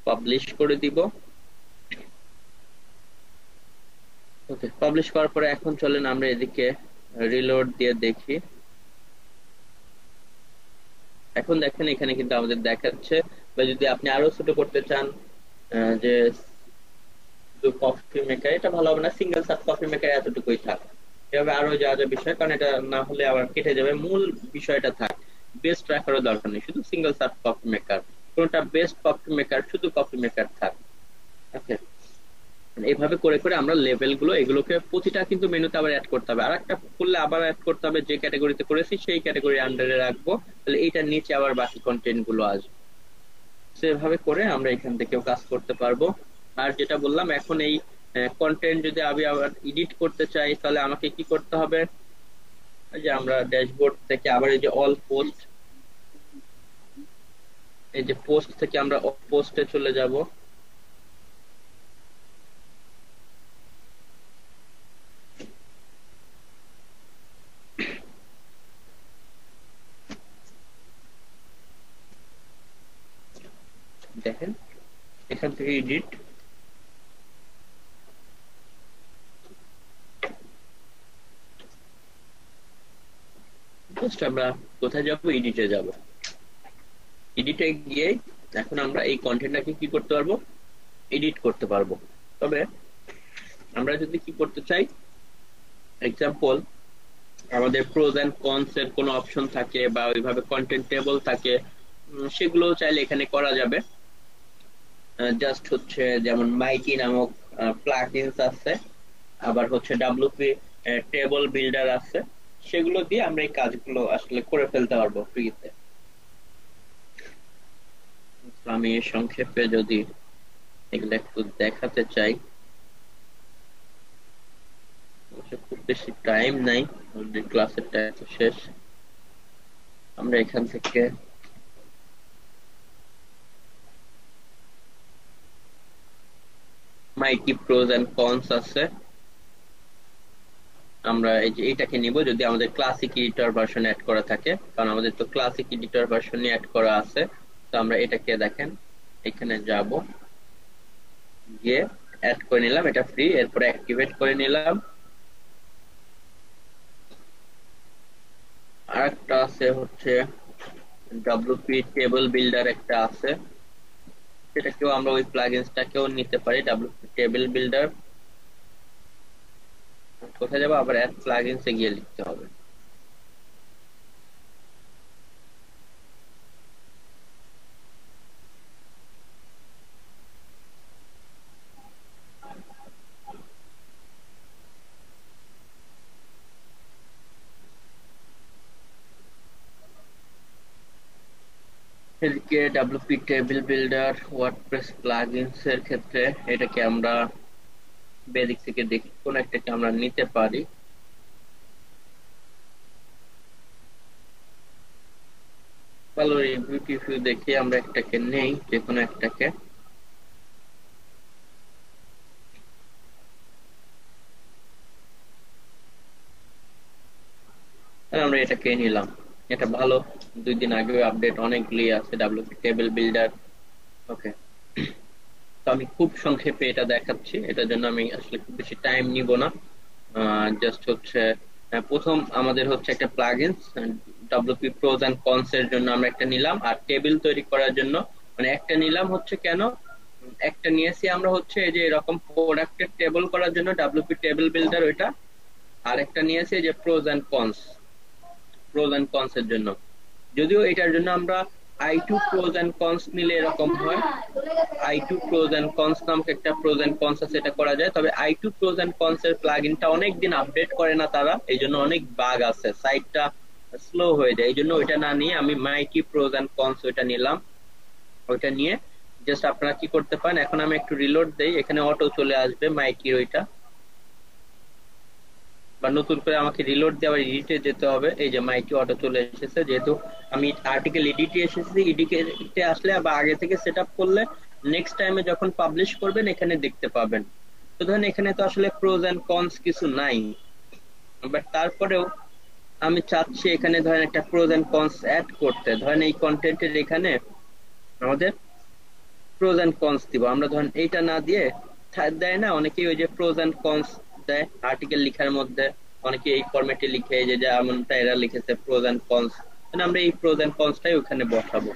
পাবলিশ করে দিব। ওকে, পাবলিশ করার পরে এখন চলেন আমরা এদিকে রিলোড দিয়ে দেখি। এখন দেখেন এখানে কিন্তু আমাদের দেখাচ্ছে, বা যদি আপনি আরো ছোট করতে চান যে কফি মেকার, এটা ভালো হবে না, সিঙ্গেল সার্ভ কফি মেকার এতটুকুই থাক। এভাবে আরো যা যা বিষয়, কারণ এটা না হলে আবার কেটে যাবে, মূল বিষয়টা থাক। বেস্ট রাখারও দরকার নেই, শুধু সিঙ্গেল সার্ভ কফি মেকার, কোনটা বেস্ট কফি মেকার, শুধু কফি মেকার থাক। ওকে, এইভাবে করে করে আমরা লেভেল গুলো এগুলোকে প্রতিটা কিন্তু মেনুতে আবার অ্যাড করতে হবে। আর একটা করলে আবার অ্যাড করতে হবে, যে ক্যাটাগরিতে করেছি সেই ক্যাটাগরি আন্ডারে রাখবো, তাহলে এইটার নিচে আবার বাকি কন্টেন্ট গুলো আসবে। সেভাবে করে আমরা এখান থেকেও কাজ করতে পারবো। আর যেটা বললাম, এখন এই কন্টেন্ট যদি আমি আবার এডিট করতে চাই তাহলে আমাকে কি করতে হবে, এই যে আমরা ড্যাশবোর্ড থেকে আবার এই যে অল পোস্ট, এই যে পোস্ট থেকে আমরা পোস্টে চলে যাব। দেখেন এখান থেকে এডিট, জাস্ট আমরা কোথায় যাব, এডিটে যাব। এডিটে গিয়ে এখন আমরা এই কন্টেন্টটাকে কি করতে পারবো, এডিট করতে পারবো। তবে আমরা যদি কি করতে চাই, এক্সাম্পল আমাদের প্রোজ এন্ড কনস এর কোনো অপশন থাকে বা ওইভাবে কন্টেন্ট টেবল থাকে, সেগুলো চাইলে এখানে করা যাবে। জাস্ট হচ্ছে যেমন মাইটি নামক প্লাগইনস আছে, আবার হচ্ছে ডব্লিউপি টেবল বিল্ডার আছে, সেগুলো দিয়ে আমরা এই কাজগুলো আসলে করে ফেলতে পারবো ফ্রিতে। আমি সংক্ষেপে যদি এগুলো একটু দেখাতে চাই, খুব বেশি টাইম নাই, ক্লাসের টাইম শেষ। আমরা এখান থেকে মাইটি প্রোজ এন্ড কনস আছে, আমরা এই যে এইটাকে নিব যদি আমাদের ক্লাসিক এডিটর ভার্সন অ্যাড করা থাকে, কারণ আমাদের তো ক্লাসিক এডিটর ভার্সন অ্যাড করা আছে। তো আমরা এটাকে দেখেন এখানে যাব, গিয়ে অ্যাড করে নিলাম, এটা ফ্রি, এরপরে অ্যাক্টিভেট করে নিলাম। আরেকটা আছে হচ্ছে ডব্লিউপি টেবল বিল্ডার একটা আছে, সেটাকেও আমরা ওই প্লাগইনসটাকেও নিতে পারি, ডব্লিউপি টেবল বিল্ডার। কোথায় যাবো, আবার অ্যাড প্লাগইনসে গিয়ে লিখতে হবে। এদিকে WP table builder WordPress plugins এর ক্ষেত্রে এটাকে আমরা বেদিক থেকে দেখি কোন একটাকে আমরা নিতে পারি। ভালো রিভিউ টিভিউ দেখে আমরা একটাকে নেই, যে কোনো একটাকে। আমরা এটাকে নিলাম, এটা ভালো। 2 দিন আগে আপডেট অনেকগুলি আছে ডাব্লিউপি টেবিল বিল্ডার। ওকে, তো আমি খুব সংক্ষেপে এটা দেখাচ্ছি, এটার জন্য আমি আসলে খুব বেশি টাইম নিব না। জাস্ট হচ্ছে প্রথম আমাদের হচ্ছে একটা plugins WP pros and cons এর জন্য আমরা একটা নিলাম, আর টেবিল তৈরি করার জন্য মানে একটা নিলাম হচ্ছে কেন একটা নিয়েছি আমরা হচ্ছে এই যে এরকম প্রোডাক্টের টেবিল করার জন্য ডাব্লিউপি টেবিল বিল্ডার ওইটা, আর একটা নিয়েছি যে প্রোজ এন্ড কনস এর জন্য। যদিও এটার জন্য আমরা i2 প্রোজ এন্ড কনস নিলে এরকম হয়, i2 প্রোজ এন্ড কনস নামক একটা প্রোজ এন্ড কনস আছে, এটা করা যায়। তবে i2 প্রোজ এন্ড কনস এর প্লাগইনটা অনেকদিন আপডেট করে না তারা, এইজন্য অনেক বাগ আছে, সাইটটা স্লো হয়ে যায়। এইজন্য ওইটা না নিয়ে আমি মাইটি প্রোজ এন্ড কনস ওইটা নিলাম। ওইটা নিয়ে জাস্ট আপনারা কি করতে পারেন, এখন আমি একটু রিলোড দেই, এখানে অটো চলে আসবে মাইটির ওইটা, বা নতুন করে আমাকে রিলোড দিয়ে আবার এডিটে যেতে হবে। এই যে মাইটি অটো চলে এসেছে, যেহেতু আমি আর্টিকেল এডিটে এসেছি, এডিটে আসলে বা আগে থেকে সেটআপ করলে নেক্সট টাইমে যখন পাবলিশ করবেন এখানে দেখতে পাবেন। তো ধরেন এখানে তো আসলে প্রোজ এন্ড কনস কিছু নাই, বাট তারপরেও আমি চাচ্ছি এখানে ধরেন একটা প্রোজ এন্ড কনস অ্যাড করতে। ধরেন এই কন্টেন্টের এখানে আমাদের প্রোজ এন্ড কনস দিব আমরা, ধরেন এইটা না দিয়ে দেয় না অনেকেই ওই যে প্রোজ এন্ড কনস দেয় আর্টিকেল লেখার মধ্যে, অনেকে এই ফরম্যাটে লিখে যে যেমনটা এরা লিখেছে প্রোজ এন্ড কনস, মানে আমরা এই প্রোজ এন্ড কনসটাই ওখানে বসাবো।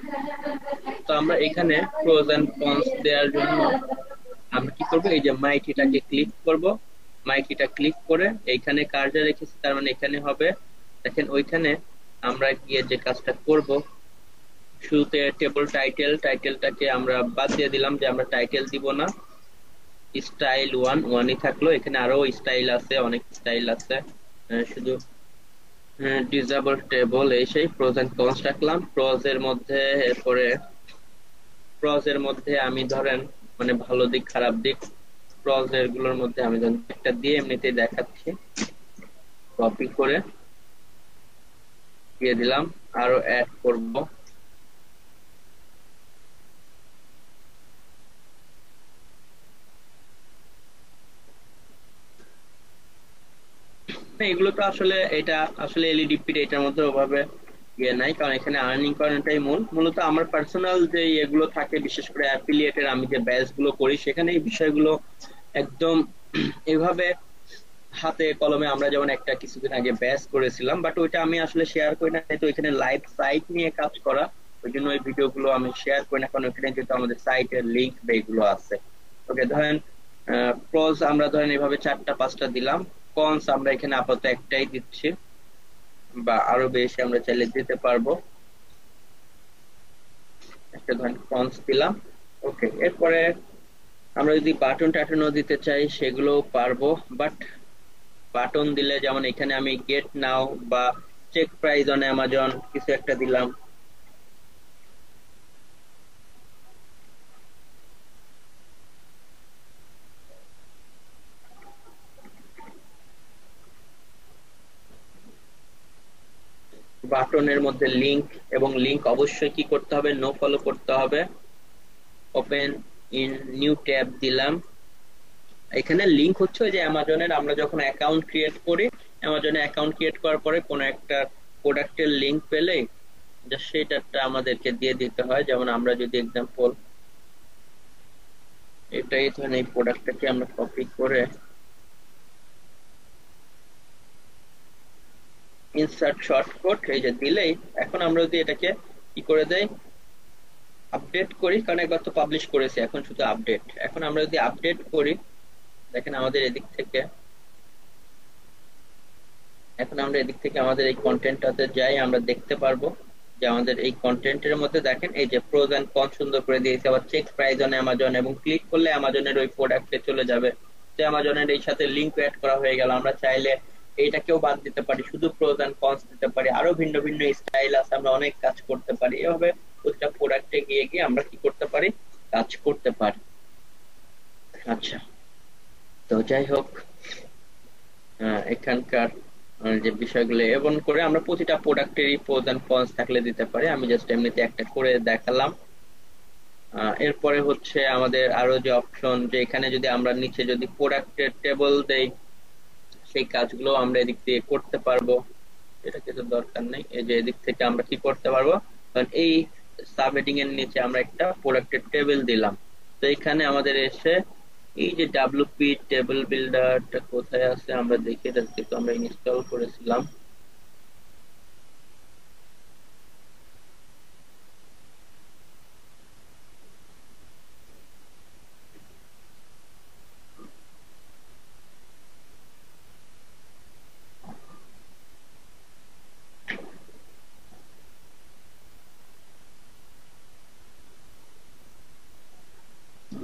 তো আমরা এখানে প্রোজ এন্ড কনস দেওয়ার জন্য আমরা কি করব, এই যে মাইটিটাকে ক্লিক করব, মাইটিটা ক্লিক করে এইখানে কার্সার রেখেছি, তার মানে এখানে হবে। দেখেন ওইখানে আমরা গিয়ে যে কাজটা করব, শুরুতে টেবল টাইটেলটাকে আমরা বাদ দিয়ে দিলাম, যে আমরা টাইটেল দিব না, স্টাইল 1ই থাকলো। এখানে আরো স্টাইল আছে, অনেক স্টাইল আছে, শুধু ডিসেবল টেবল এই সেই প্রোজ এন্ড কনস রাখলাম। প্রজের মধ্যে আমি ধরেন মানে ভালো দিক খারাপ দিক প্রজের গুলোর মধ্যে আমি ধরেন একটা দিয়ে এমনিতেই দেখাচ্ছি, কপি করে দিয়ে দিলাম, আরো অ্যাড করব। এগুলো তো আসলে এটা আসলে এলইডিপি এটার মধ্যে ওভাবে ইয়ে নাই, কারণ এখানে আর্নিং করাটাই মূলত আমার পার্সোনাল যে এগুলো থাকে, বিশেষ করে অ্যাফিলিয়েটের আমি যে ব্যাচ গুলো করি সেখানে এই বিষয়গুলো একদম এভাবে হাতে কলমে, আমরা যেমন একটা কিছুদিন আগে ব্যাচ করেছিলাম, বাট ওইটা আমি আসলে শেয়ার করি না, তো এখানে লাইভ সাইট নিয়ে কাজ করা, ওই জন্য ওই ভিডিওগুলো আমি শেয়ার করি না, কারণ ওখানে যেহেতু আমাদের সাইটের লিঙ্ক বা এগুলো আছে। ওকে, ধরেন প্রজ আমরা ধরেন এভাবে 4টা 5টা দিলাম, কনস আমরা এখানে আপাতত একটাই দিচ্ছি, বা আরো বেশি আমরা চাইলে দিতে পারবো। একটা ধরেন কনস দিলাম। ওকে, এরপরে আমরা যদি বাটন টাটনও দিতে চাই সেগুলো পারবো, বাট বাটন দিলে যেমন এখানে আমি গেট নাও বা চেক প্রাইস অন অ্যামাজন কিছু একটা দিলাম, বাটনের মধ্যে লিংক, এবং লিংক অবশ্যই কি করতে হবে, নো ফলো করতে হবে। ওপেন ইন নিউ ট্যাব দিলাম। এখানে লিংক হচ্ছে যে অ্যামাজনের আমরা যখন অ্যাকাউন্ট ক্রিয়েট করি, অ্যামাজনে অ্যাকাউন্ট ক্রিয়েট করার পরে কোনো একটা প্রোডাক্টের লিংক পেলে সেটা আমাদেরকে দিয়ে দিতে হয়। যেমন আমরা যদি এক্সাম্পল এটাই ধরেন এই প্রোডাক্টটাকে আমরা কপি করে ইনসার্ট শর্টকাট এই যে দিলেই, এখন আমরা যদি এটাকে কি করে দেই, আপডেট করি, কারণ একবার তো পাবলিশ করেছি, এখন শুধু আপডেট। এখন আমরা যদি আপডেট করি, দেখেন আমাদের এদিক থেকে, এখন আমরা এদিক থেকে আমাদের এই কন্টেন্টটাতে যাই, আমরা দেখতে পারবো যে আমাদের এই কন্টেন্টের মধ্যে দেখেন এই যে প্রোজ এন্ড কনস সুন্দর করে দিয়েছে, আবার চেক প্রাইস অন অ্যামাজন, এবং ক্লিক করলে অ্যামাজনের ওই প্রোডাক্টে চলে যাবে, তো অ্যামাজনের এই সাথে লিংক অ্যাড করা হয়ে গেল। আমরা চাইলে এইটাকেও বাদ দিতে পারি, শুধু প্রোজ এন্ড কনস দিতে পারি, আরো ভিন্ন ভিন্ন স্টাইল আছে, আমরা অনেক কাজ করতে পারি। এভাবে প্রতিটা প্রোডাক্টে গিয়ে গিয়ে আমরা কি করতে পারি, কাজ করতে পারি। আচ্ছা, তো যাই হোক, এখানকার যে বিষয়গুলো এবং করে আমরা প্রতিটা প্রোডাক্টেরই প্রোজ এন্ড কনস থাকলে দিতে পারি। আমি জাস্ট এমনিতে একটা করে দেখালাম। এরপরে হচ্ছে আমাদের আরো যে অপশন, যে এখানে যদি আমরা নিচে যদি প্রোডাক্টের টেবল দেই, সেই কাজগুলো আমরা এদিক দিয়ে করতে পারবো। এটা কিছু দরকার নেই, এই যে এদিক থেকে আমরা কি করতে পারবো, কারণ এই সাব হেডিং এর নিচে আমরা একটা প্রোডাক্টের টেবিল দিলাম। তো এখানে আমাদের এসে এই যে ডাব্লিউপি টেবিল বিল্ডারটা কোথায় আছে আমরা দেখি, এটা কিন্তু আমরা ইনস্টল করেছিলাম।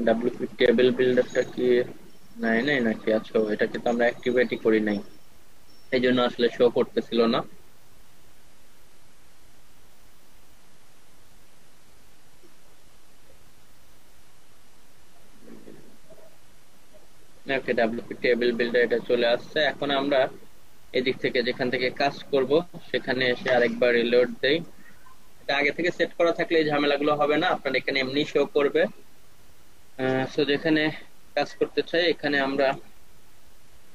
ডাব্লিউপি টেবিল বিল্ডারটা কি নাই নাই নাকি? আচ্ছা, এটাকে তো আমরা অ্যাক্টিভেটই করি নাই, এই জন্য আসলে শো করতেছিল না। ওকে, ডাব্লিউপি টেবিল বিল্ডার এটা চলে আসছে। এখন আমরা এদিক থেকে যেখান থেকে কাজ করব সেখানে এসে আরেকবার রিলোড দেই। এটা আগে থেকে সেট করা থাকলে এই ঝামেলাগুলো হবে না, আপনার এখানে এমনি শো করবে। সো যেখানে কাজ করতে চাই এখানে আমরা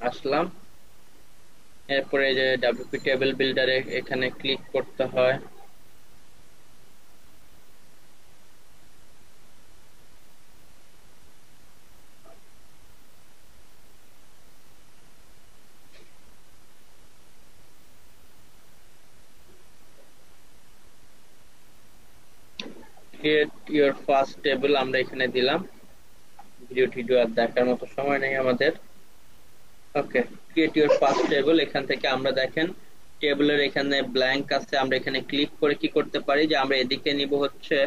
আসলাম। এরপরে যে ডাব্লিউপি টেবিল বিল্ডারে এখানে ক্লিক করতে হয়। ক্রিয়েট ইওর ফার্স্ট টেবিল আমরা এখানে দিলাম। ভিডিও আর দেখার মতো সময় নেই আমাদের। ওকে, ক্রিয়েট ইওর ফার্স্ট টেবিল, এখান থেকে আমরা দেখেন টেবিলের এখানে ব্ল্যাঙ্ক আছে, আমরা এখানে ক্লিক করে কি করতে পারি, যে আমরা এদিকে নিব হচ্ছে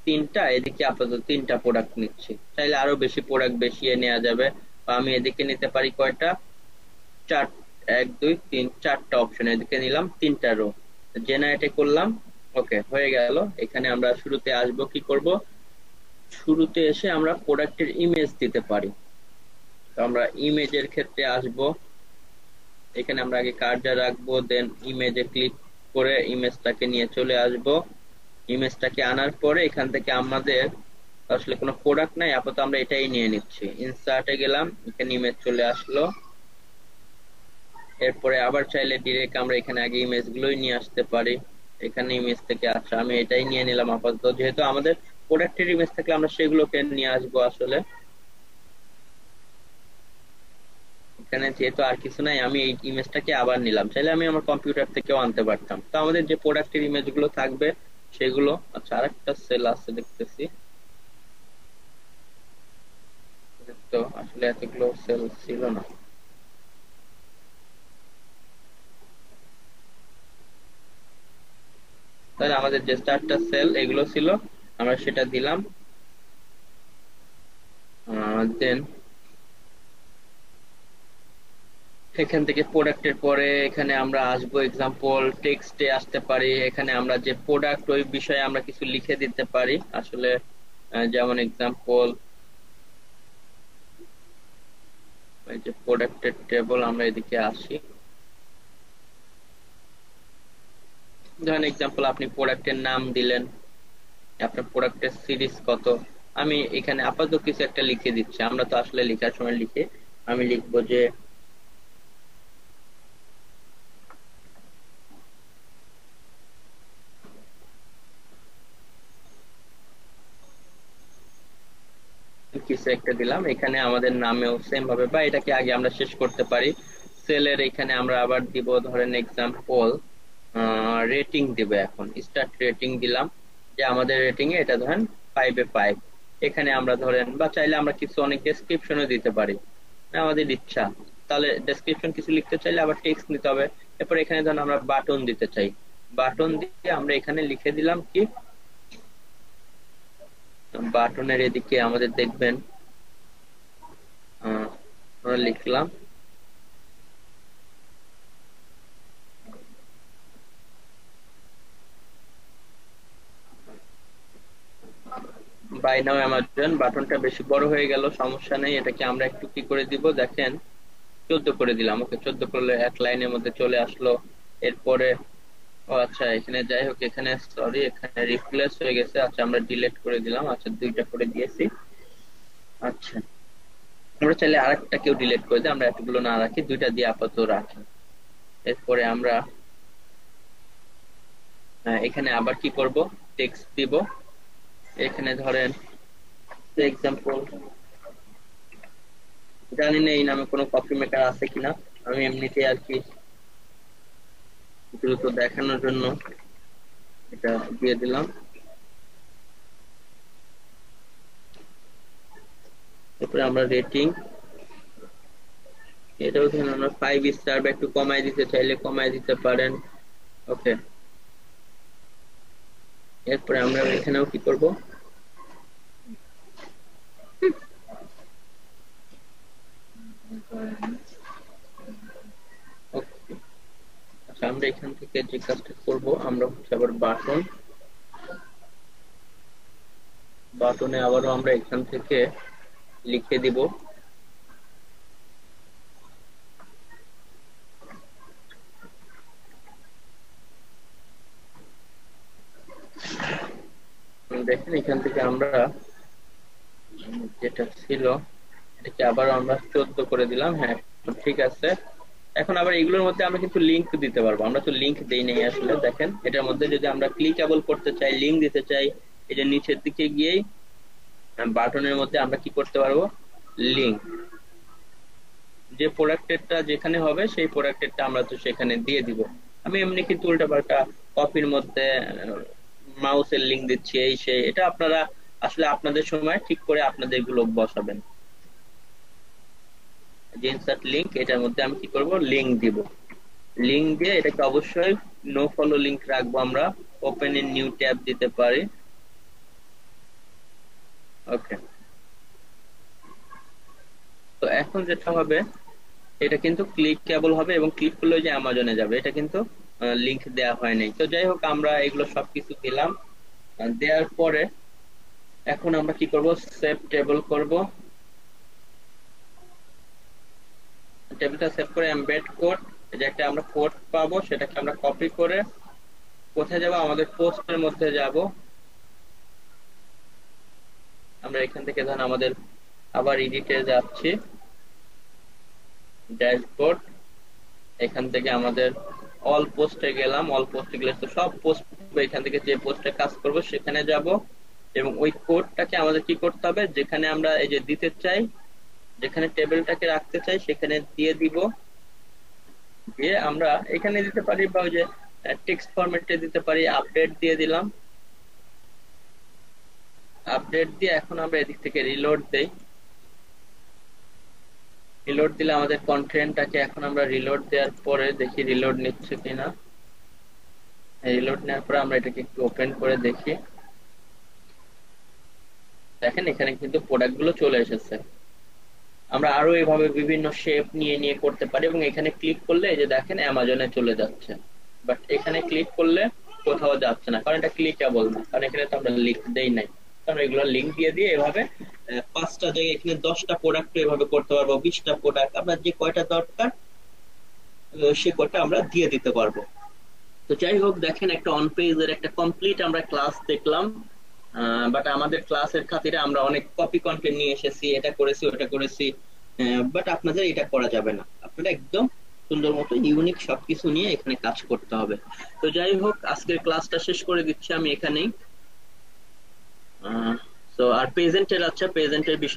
3টা, এদিকে আপাতত 3টা প্রোডাক্ট নিচ্ছি। চাইলে আরো বেশি প্রোডাক্ট বেশি নেওয়া যাবে, বা আমি এদিকে নিতে পারি কয়টা, 4, 1 2 3 4টা অপশন এদিকে নিলাম, 3টা রো জেনারেট করলাম। ওকে, হয়ে গেল। এখানে আমরা শুরুতে আসবো, কি করব, শুরুতে এসে আমরা প্রোডাক্টের ইমেজ দিতে পারি। তো আমরা ইমেজের ক্ষেত্রে আসব, এখানে আমরা আগে কার্ডটা রাখবো, দেন ইমেজে ক্লিক করে ইমেজটাকে নিয়ে চলে আসব। ইমেজটাকে আনার পরে এখান থেকে আমাদের আসলে কোনো প্রোডাক্ট নাই আপাতত, আমরা এটাই নিয়ে নিচ্ছি। ইনসার্টে গেলাম, এখানে ইমেজ চলে আসলো। এরপরে আবার চাইলে ডিরেক্ট আমরা এখানে আগে ইমেজ গুলোই নিয়ে আসতে পারি। এখানে ইমেজ থেকে আচ্ছা আমি এটাই নিয়ে নিলাম আপাতত, যেহেতু আমাদের প্রোডাক্টের ইমেজ থাকলে আমরা সেগুলোকে নিয়ে আসবো। আসলে এখানে যেহেতু আর কিছু নাই, আমি এই ইমেজটাকে আবার নিলাম, চাইলে আমি আমার কম্পিউটার থেকেও আনতে পারতাম। তো আমাদের যে প্রোডাক্টের ইমেজ গুলো থাকবে সেগুলো, আচ্ছা আরেকটা সেল আছে দেখতেছি, তো আসলে এতগুলো সেল ছিল না। তাহলে আমাদের যে 4টা সেল এগুলো ছিল আমরা সেটা দিলাম। দেন এখান থেকে প্রোডাক্টের পরে এখানে আমরা আসবো এক্সাম্পল টেক্সটে আসতে পারি। এখানে আমরা যে প্রোডাক্ট ওই বিষয়ে আমরা কিছু লিখে দিতে পারি আসলে, যেমন এক্সাম্পল এই যে প্রোডাক্টের টেবল, আমরা এদিকে আসি। ধরেন এক্সাম্পল আপনি প্রোডাক্টের নাম দিলেন, আপনার প্রোডাক্টের সিরিজ কত, আমি এখানে আপাতত কিছু একটা লিখে দিচ্ছি। আমরা তো আসলে লেখার সময় লিখে আমি লিখবো যে কিছু একটা দিলাম। এখানে আমাদের নামেও সেম ভাবে, বা এটাকে আগে আমরা শেষ করতে পারি। সেলের এখানে আমরা আবার দিব ধরেন এক্সাম্পল রেটিং দিব। এখন স্টার্ট রেটিং দিলাম, যে আমাদের রেটিং এ এটা ধরেন 5 এ 5। এখানে আমরা ধরেন, বা চাইলে আমরা কিছু অনেক ডেসক্রিপশনও দিতে পারি, আমাদের ইচ্ছা। তাহলে ডেসক্রিপশন কিছু লিখতে চাইলে আবার টেক্সট নিতে হবে। এরপর এখানে ধরেন আমরা বাটন দিতে চাই, বাটন দিয়ে আমরা এখানে লিখে দিলাম কি, বাটনের এদিকে আমাদের দেখবেন আমরা লিখলাম বাই নাও অ্যামাজন বাটনটা বেশি বড় হয়ে গেল, সমস্যা নেই, এটাকে আমরা একটু কি করে দিব দেখেন 14 করে দিলাম। ওকে 14 করলে এক লাইনের মধ্যে চলে আসলো। এরপরে ও আচ্ছা এখানে যাই হোক, এখানে সরি এখানে রিপ্লেস হয়ে গেছে। আচ্ছা আমরা ডিলিট করে দিলাম। আচ্ছা 2টা করে দিয়েছি। আচ্ছা আমরা চাইলে আরেকটা কেউ ডিলিট করে দিই, আমরা এতগুলো না রাখি, 2টা দিয়ে আপাতত রাখি। এরপরে আমরা এখানে আবার কি করব, টেক্সট দিব। এখানে ধরেন এক্সাম্পল, জানি না এই নামে কোনো কপি মেকার আছে কিনা, আমি এমনিতে আর কি দ্রুত দেখানোর জন্য এটা দিয়ে দিলাম। এরপরে আমরা রেটিং, এটাও ধরুন আমরা 5 স্টার বা একটু কমাই দিতে চাইলে কমাই দিতে পারেন। ওকে এরপরে আমরা এখানেও কি করব, আচ্ছা আমরা এখান থেকে যে কাজটা করব, আমরা হচ্ছে আবার বাটনে আবারও আমরা এখান থেকে লিখে দিব দেখেন এখান থেকে আমরা যেটা ছিল এটাকে আবার আমরা 14 করে দিলাম। হ্যাঁ ঠিক আছে। এখন আবার এগুলোর মধ্যে আমরা কিন্তু লিংক দিতে পারবো, আমরা তো লিংক দেই নাই আসলে। দেখেন এটার মধ্যে যদি আমরা ক্লিকেবল করতে চাই, লিংক দিতে চাই, এই যে নিচের দিকে গিয়েই বাটনের মধ্যে আমরা কি করতে পারবো, লিংক, যে প্রোডাক্টেরটা যেখানে হবে সেই প্রোডাক্টেরটা আমরা তো সেখানে দিয়ে দিব। আমি এমনি কিন্তু উল্টাপাল্টা কপির মধ্যে মাউসের লিংক দিচ্ছি এই সেই, এটা আপনারা আসলে আপনাদের সময় ঠিক করে আপনাদের গুলো বসাবেন। যে ইনসার্ট লিংক, এটার মধ্যে আমি কি করব, লিংক দিব। লিংক দিয়ে এটাকে অবশ্যই নো ফলো লিংক রাখবো আমরা, ওপেন ইন নিউ ট্যাব দিতে পারি। ওকে তো এখন যেটা হবে, এটা কিন্তু ক্লিকেবল হবে এবং ক্লিক করলে যে অ্যামাজনে যাবে, এটা কিন্তু লিংক দেয়া হয় নাই। তো যাই হোক আমরা এগুলো সবকিছু দিলাম, দেওয়ার পরে এখন আমরা কি করব, সেভ টেবল করব। টেবিলটা সেভ করে এমবেড কোড, এই যে একটা আমরা কোড পাবো সেটাকে আমরা কপি করে কোথায় যাব, আমাদের পোস্টের মধ্যে যাব। আমরা এখান থেকে ধরেন আমাদের আবার এডিটে যাচ্ছি, ড্যাশবোর্ড, এখান থেকে আমাদের অল পোস্টে গেলাম। অল পোস্টে গেলে তো সব পোস্ট, এখান থেকে যে পোস্টে কাজ করব সেখানে যাব এবং ওই কোডটাকে আমাদের কি করতে হবে, যেখানে আমরা এই যে দিতে চাই, যেখানে টেবিলটাকে রাখতে চাই সেখানে দিয়ে দিব। দিয়ে আমরা এখানে দিতে পারি বা ওই যে টেক্সট ফরম্যাটে দিতে পারি, আপডেট দিয়ে দিলাম। আপডেট দিয়ে এখন আমরা এদিক থেকে রিলোড দেই। রিলোড দিলে আমাদের কন্টেন্টটাকে এখন আমরা রিলোড দেওয়ার পরে দেখি রিলোড নিচ্ছে কিনা। রিলোড নেওয়ার পরে আমরা এটাকে একটু ওপেন করে দেখি, দেখেন এখানে কিন্তু প্রোডাক্ট গুলো চলে এসেছে। আমরা আরো এভাবে বিভিন্ন শেপ নিয়ে নিয়ে করতে পারি এবং এখানে ক্লিক করলে এই যে দেখেন অ্যামাজনে চলে যাচ্ছে, বাট এখানে ক্লিক করলে কোথাও যাচ্ছে না, কারণ এটা ক্লিকেবল না, কারণ এখানে তো আমরা লিংক দেই নাই। কারণ এগুলো লিংক দিয়ে দিয়ে এভাবে 5টা জায়গায় এখানে 10টা প্রোডাক্ট এভাবে করতে পারবো, 20টা প্রোডাক্ট, আপনার যে কয়টা দরকার সে কয়টা আমরা দিয়ে দিতে পারবো। তো যাই হোক দেখেন একটা অন পেজের একটা কমপ্লিট আমরা ক্লাস দেখলাম, বাট আমাদের ক্লাসের খাতিরে আমরা অনেক কপি কন্টেন্ট নিয়ে এসেছি, এটা করেছি ওটা করেছি, বাট আপনাদের এটা করা যাবে না, আপনারা একদম সুন্দর মতো ইউনিক সবকিছু নিয়ে এখানে কাজ করতে হবে। তো যাই হোক আজকের ক্লাসটা শেষ করে দিচ্ছি আমি এখানেই। তো আর প্রেজেন্টের, আচ্ছা প্রেজেন্টের বিষয়